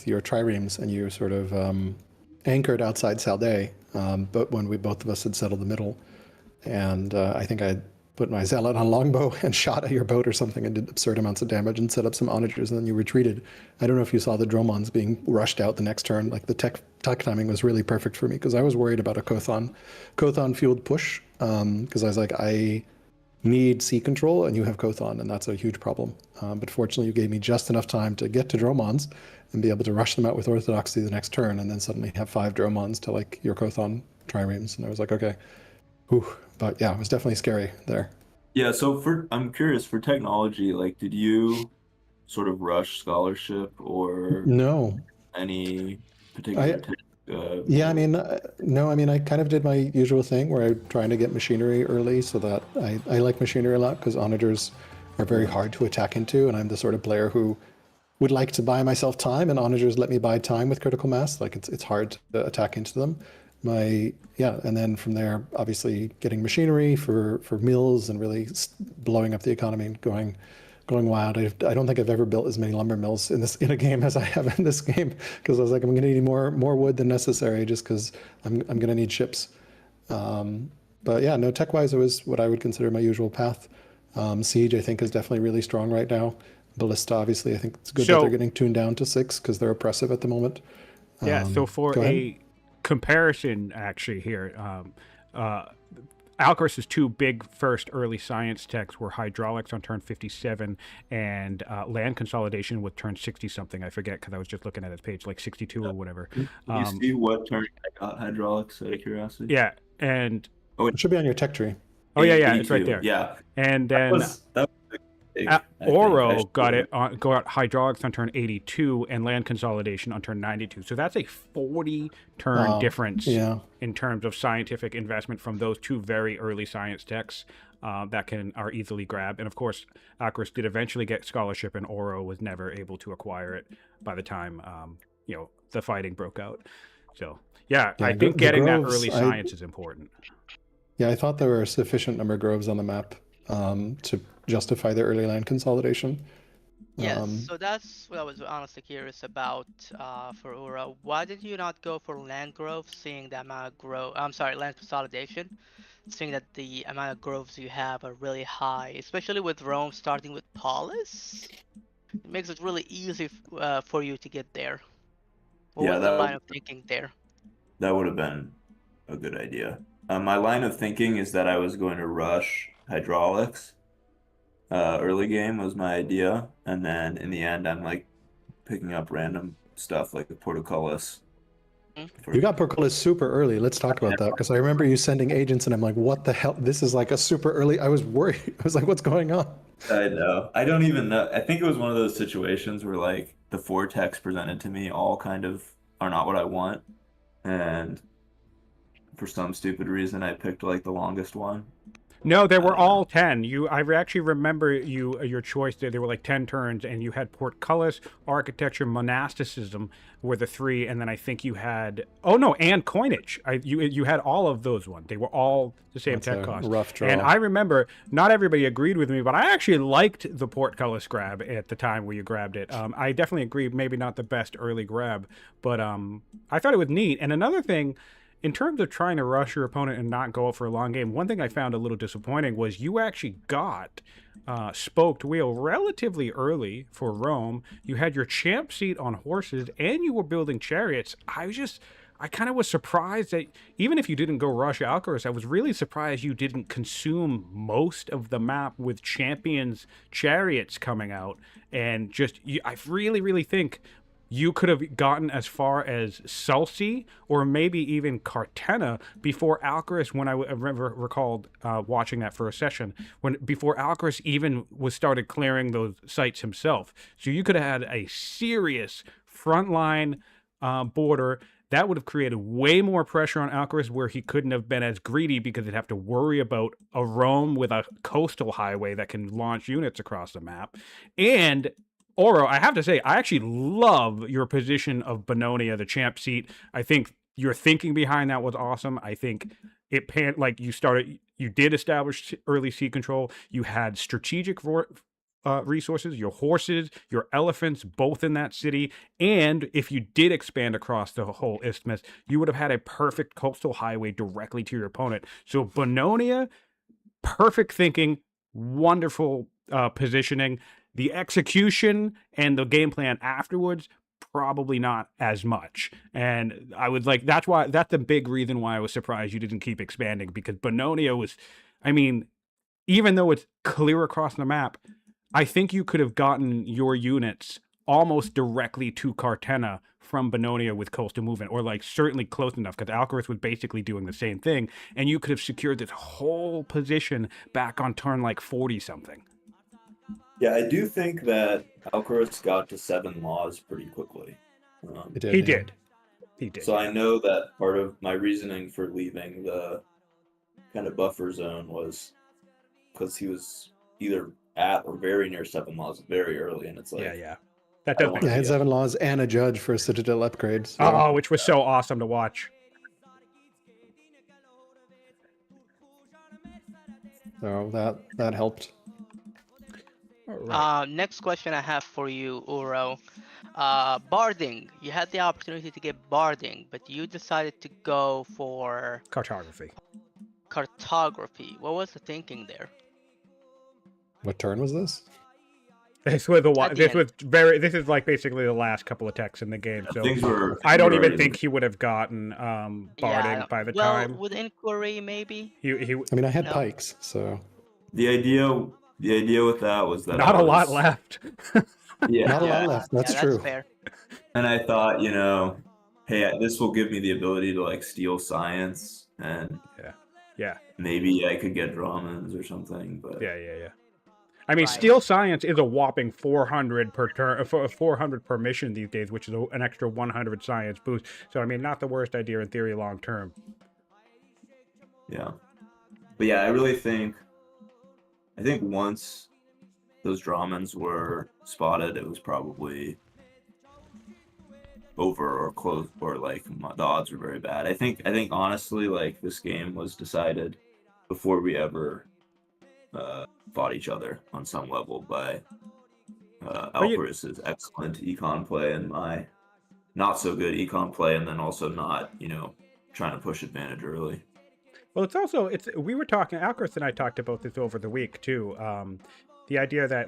your triremes, and you sort of anchored outside Salday, but when both of us had settled the middle, and I think I put my zealot on longbow and shot at your boat or something and did absurd amounts of damage and set up some onagers, and then you retreated. I don't know if you saw the Dromons being rushed out the next turn. Like, the tech timing was really perfect for me, because I was worried about a Kothon fueled push, because I was like, I need sea control and you have Kothon, and that's a huge problem. But fortunately you gave me just enough time to get to Dromons and be able to rush them out with Orthodoxy the next turn, and then suddenly have 5 Dromons to like your Kothon triremes, and I was like, okay. Whew. But yeah, it was definitely scary there. Yeah, so I'm curious, for technology, like, did you sort of rush scholarship or No. any particular Yeah, I mean, no, I mean, I kind of did my usual thing where I'm trying to get machinery early, so that I like machinery a lot, because onagers are very hard to attack into, and I'm the sort of player who would like to buy myself time, and onagers let me buy time with critical mass. Like, it's hard to attack into them. And then from there, obviously getting machinery for mills and really blowing up the economy and going wild. I don't think I've ever built as many lumber mills in a game as I have in this game, because I was like, I'm going to need more wood than necessary, just because I'm going to need ships. But yeah, no, tech-wise, it was what I would consider my usual path. Siege, I think, is definitely really strong right now. Ballista, obviously, I think it's good that they're getting tuned down to 6, because they're oppressive at the moment. Yeah, so for a comparison, actually, here, Alcaras' 2 big first early science techs were hydraulics on turn 57 and land consolidation with turn 60 something. I forget, because I was just looking at his page, like 62 or whatever. Can you see what turn I got hydraulics, out of curiosity? Yeah, and it should be on your tech tree. Oh yeah, it's right there. Yeah, and then Auro got hydraulics on turn 82 and land consolidation on turn 92. So that's a 40 turn difference in terms of scientific investment from those 2 very early science techs that are easily grabbed. And of course, Alcaras did eventually get scholarship, and Auro was never able to acquire it by the time the fighting broke out. So yeah, I think getting that early science is important. Yeah, I thought there were a sufficient number of groves on the map to justify the early land consolidation. Yes, so that's what I was honestly curious about for Auro. Why did you not go for land growth, seeing the amount of land consolidation, seeing that the amount of groves you have are really high, especially with Rome starting with Polis? It makes it really easy for you to get there. What was the line of thinking there? That would have been a good idea. My line of thinking is that I was going to rush hydraulics. Early game was my idea, and then in the end, I'm like, picking up random stuff like the portcullis. You got portcullis super early. Let's talk about that, because I remember you sending agents, and I'm like, what the hell? This is like a super early. I was worried. I was like, what's going on? I know. I don't even know. I think it was one of those situations where like the four techs presented to me all kind of are not what I want, and for some stupid reason I picked like the longest one. No, they were all 10. I actually remember your choice there. There were like 10 turns, and you had portcullis, architecture, monasticism were the 3, and then I think you had and coinage. You had all of those ones. They were all the same That's tech a cost. rough draw. And I remember not everybody agreed with me, but I actually liked the portcullis grab at the time where you grabbed it. I definitely agree. Maybe not the best early grab, but I thought it was neat. And another thing, in terms of trying to rush your opponent and not go out for a long game, one thing I found a little disappointing was you actually got spoked wheel relatively early for Rome. You had your champ seat on horses, and you were building chariots. I kind of was surprised that even if you didn't go rush Alcaras, I was really surprised you didn't consume most of the map with champions chariots coming out. And I really, really think you could have gotten as far as Sulci or maybe even Cartena before Alcaras, when I recalled watching that first session, before Alcaras even started clearing those sites himself. So you could have had a serious frontline border. That would have created way more pressure on Alcaras, where he couldn't have been as greedy because he'd have to worry about a Rome with a coastal highway that can launch units across the map. And Auro, I have to say, I actually love your position of Bononia, the champ seat. I think your thinking behind that was awesome. I think you did establish early seat control. You had strategic resources, your horses, your elephants, both in that city. And if you did expand across the whole isthmus, you would have had a perfect coastal highway directly to your opponent. So Bononia, perfect thinking, wonderful positioning. The execution and the game plan afterwards, probably not as much. And I would that's the big reason why I was surprised you didn't keep expanding, because Bononia was, even though it's clear across the map, I think you could have gotten your units almost directly to Cartena from Bononia with coastal movement, or certainly close enough, because Alcaras was basically doing the same thing, and you could have secured this whole position back on turn 40 something. Yeah, I do think that Alcaras got to 7 laws pretty quickly. He did. So I know that part of my reasoning for leaving the kind of buffer zone was because he was either at or very near 7 laws very early, and it's yeah. That does I had 7 laws and a judge for a Citadel upgrade. So. Oh, which was so awesome to watch. So that helped. Right. Next question I have for you, Auro. Barding. You had the opportunity to get Barding, but you decided to go for Cartography. What was the thinking there? What turn was this? This was basically the last couple of techs in the game. Yeah, so I don't even think he would have gotten Barding by the time. With Inquiry, maybe. I had pikes, so the idea with that was that not a lot left. Not a lot left. That's true. That's fair. And I thought, hey, this will give me the ability to steal science, and yeah, maybe I could get Dramans or something. But yeah. Steel Science is a whopping 400 per turn, 400 per mission these days, which is an extra 100 science boost. So not the worst idea in theory long term. Yeah, but yeah, I really think once those Dramans were spotted, it was probably over or close, or the odds were very bad. I think honestly, this game was decided before we ever fought each other on some level by Alcaras' excellent econ play and my not so good econ play, and then also not trying to push advantage early. Well, we were talking, Alcaras and I talked about this over the week too. The idea that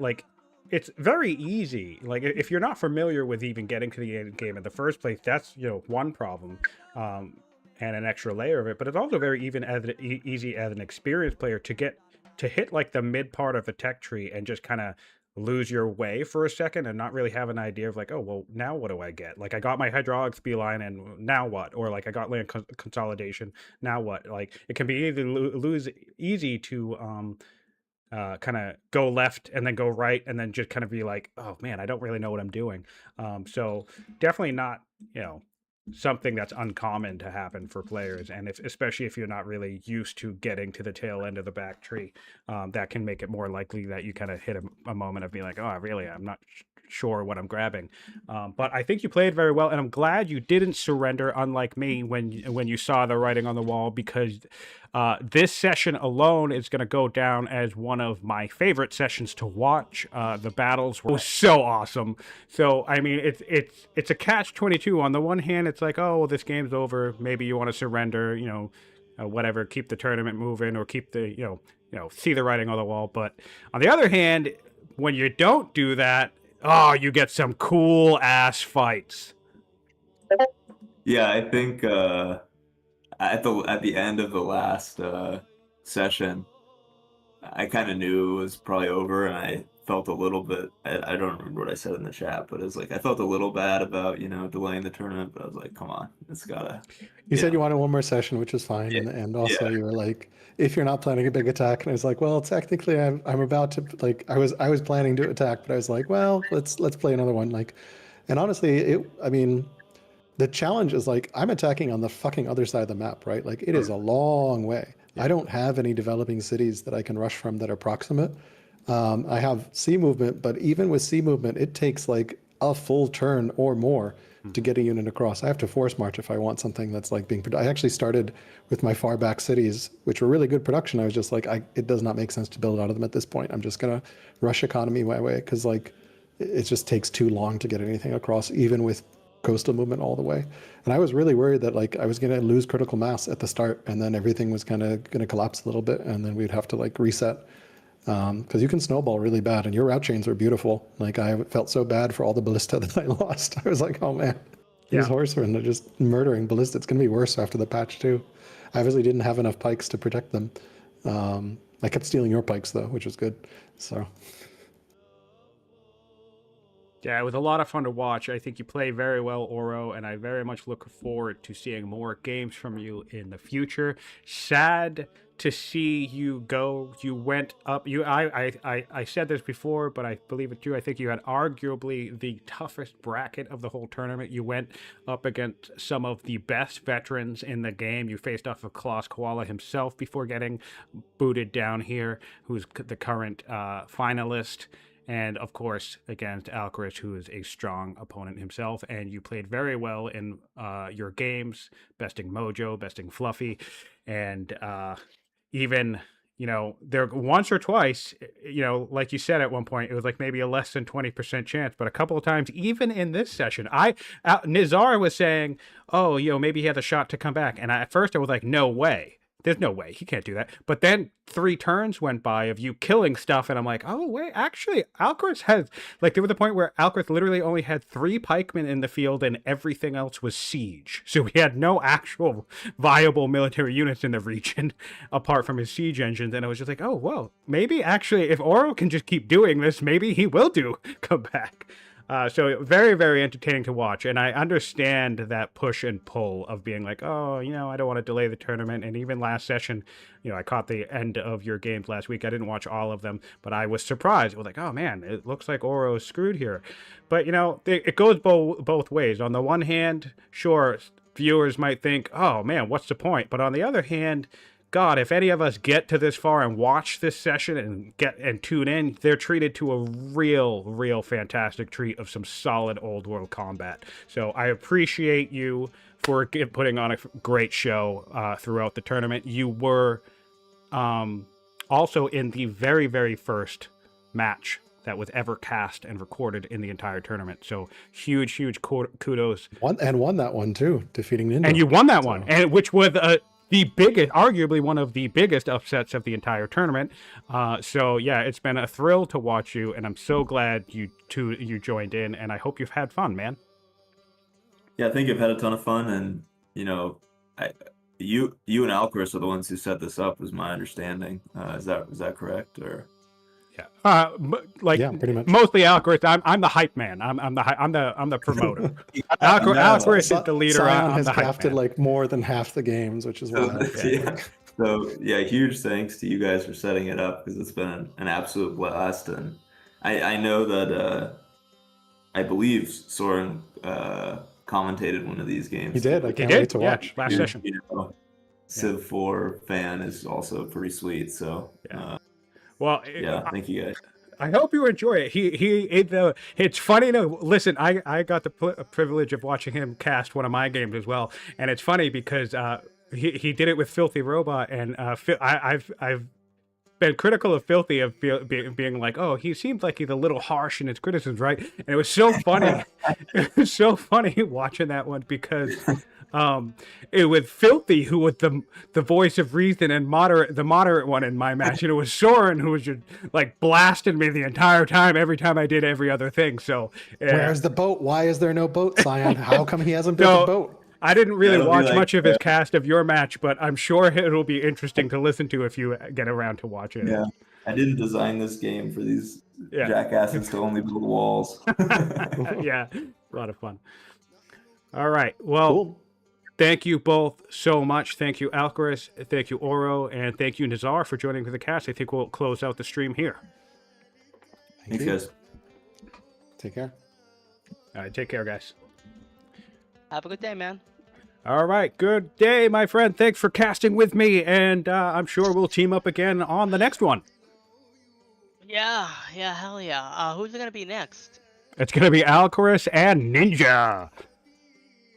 it's very easy. If you're not familiar with even getting to the end game in the first place, that's one problem, and an extra layer of it. But it's also very easy as an experienced player to hit the mid part of the tech tree and just kind of lose your way for a second and not really have an idea of like, oh, well, now what do I get? Like I got my hydraulics beeline and now what? Or like I got land consolidation, now what? Like it can be either lose easy to kind of go left and then go right and then just kind of be like, oh man, I don't really know what I'm doing. So definitely not, something that's uncommon to happen for players, and especially if you're not really used to getting to the tail end of the back tree, that can make it more likely that you kind of hit a moment of being like, oh, really, I'm not sure what I'm grabbing. But I think you played very well, and I'm glad you didn't surrender, unlike me, when you saw the writing on the wall, because this session alone is going to go down as one of my favorite sessions to watch. The battles were so awesome. So I mean, it's a catch-22. On the one hand, it's like, oh, well, this game's over. Maybe you want to surrender. Whatever. Keep the tournament moving, or keep the see the writing on the wall. But on the other hand, when you don't do that, oh, you get some cool ass fights. Yeah, I think at the end of the last session, I kind of knew it was probably over, and I felt a little bit. I don't remember what I said in the chat, but it's like I felt a little bad about delaying the tournament. But I was like, come on, it's gotta. You said you wanted one more session, which is fine, Yeah. and also Yeah. you were like, if you're not planning a big attack, and I was like, well, technically, I'm about to like I was planning to attack, but I was like, well, let's play another one, like, and honestly, I mean, the challenge is like I'm attacking on the fucking other side of the map, right? Like it is a long way. I don't have any developing cities that I can rush from that are proximate. I have sea movement, but even with sea movement, it takes like a full turn or more to get a unit across. I have to force march if I want something that's like being. I actually started with my far back cities, which were really good production. I was just like, it does not make sense to build out of them at this point. I'm just gonna rush economy my way because like it just takes too long to get anything across, even with coastal movement all the way. And I was really worried that like I was going to lose critical mass at the start, and then everything was kind of going to collapse a little bit, and then we'd have to like reset. Because you can snowball really bad, and your route chains are beautiful. Like I felt so bad for all the ballista that I lost. I was like, oh man, these horsemen are just murdering ballista. It's going to be worse after the patch too. I obviously didn't have enough pikes to protect them. I kept stealing your pikes though, which was good. So. Yeah, it was a lot of fun to watch. I think you play very well, Auro, and I very much look forward to seeing more games from you in the future. Sad to see you go. You went up. I said this before, but I believe it too. I think you had arguably the toughest bracket of the whole tournament. You went up against some of the best veterans in the game. You faced off of Klaus Koala himself before getting booted down here, who's the current finalist. And of course, against Alcaras, who is a strong opponent himself. And you played very well in your games, besting Mojo, besting Fluffy. And even, there once or twice, like you said at one point, it was like maybe a less than 20% chance. But a couple of times, even in this session, Nizar was saying, oh, maybe he had a shot to come back. And at first I was like, no way. There's no way. He can't do that. But then 3 turns went by of you killing stuff, and I'm like, oh, wait, actually, Alcaraz has... Like, there was a point where Alcaraz literally only had 3 pikemen in the field, and everything else was siege. So he had no actual viable military units in the region, apart from his siege engines, and I was just like, oh, whoa, maybe actually, if Auro can just keep doing this, maybe he will come back. So very, very entertaining to watch. And I understand that push and pull of being like, oh, I don't want to delay the tournament. And even last session, I caught the end of your games last week. I didn't watch all of them, but I was surprised. I was like, oh man, it looks like Auro is screwed here. But, it goes both ways. On the one hand, sure, viewers might think, oh man, what's the point? But on the other hand, God, if any of us get to this far and watch this session and tune in, they're treated to a real fantastic treat of some solid old world combat. So I appreciate you for putting on a great show throughout the tournament. You were also in the very first match that was ever cast and recorded in the entire tournament. So huge kudos. Won that one too, defeating Nindo. And you won that one, and which was the biggest, arguably one of the biggest upsets of the entire tournament. So yeah, it's been a thrill to watch you, and I'm so glad you joined in, and I hope you've had fun, man. Yeah, I think I've had a ton of fun, and you and Alcaras are the ones who set this up, is my understanding. Is that correct? Or Like Yeah, pretty much. mostly Alcaras. I'm the hype man. I'm the promoter. Alcaras is the leader. Scion I'm has the hype crafted man. like more than half the games, which is So, wild. yeah. So yeah, huge thanks to you guys for setting it up because it's been an absolute blast, and I know that I believe Soren commentated one of these games. He did. I He can't did. wait to watch. Last Huge, session. you know, Civ 4 fan is also pretty sweet. So Well, yeah, thank you guys. I hope you enjoy it. It's funny to listen. I got the privilege of watching him cast one of my games as well, and it's funny because he did it with Filthy Robot, and I've been critical of Filthy of being like, oh, he seems like he's a little harsh in his criticisms, right? And it was so funny. It was so funny watching that one because it was Filthy who was the voice of reason and the moderate one in my match, and it was Soren who was just like blasting me the entire time every time I did every other thing. So Where's the boat? Why is there no boat, Scion? How come he hasn't built a boat? I didn't really That'll be watch like, much of his cast of your match, but I'm sure it'll be interesting to listen to if you get around to watch it. Yeah, I didn't design this game for these Yeah. jackasses to only build walls. Yeah, a lot of fun. All right, well, Cool. thank you both so much. Thank you, Alcaras. Thank you, Auro, and thank you, Nazar, for joining the cast. I think we'll close out the stream here. Thanks, guys. Take care. All right, take care, guys. Have a good day, man. All right, good day, my friend. Thanks for casting with me, and I'm sure we'll team up again on the next one. Yeah, hell yeah. Who's it gonna be next? It's going to be Alcaras and Ninja.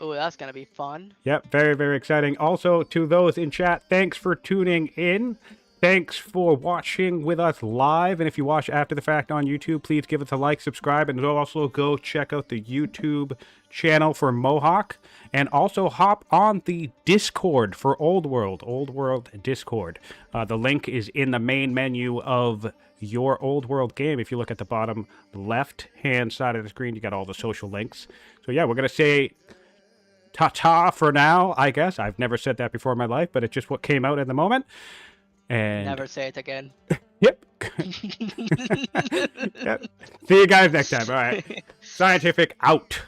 Oh, that's gonna be fun. Yep, very, very exciting. Also, to those in chat, thanks for tuning in. Thanks for watching with us live. And if you watch after the fact on YouTube, please give us a like, subscribe, and also go check out the YouTube channel for Mohawk. And also hop on the Discord for Old World Discord. The link is in the main menu of your Old World game. If you look at the bottom left-hand side of the screen, you got all the social links. So yeah, we're going to say ta-ta for now, I guess. I've never said that before in my life, but it's just what came out at the moment. And Never say it again. Yep. Yep. See you guys next time. All right. Scientific out.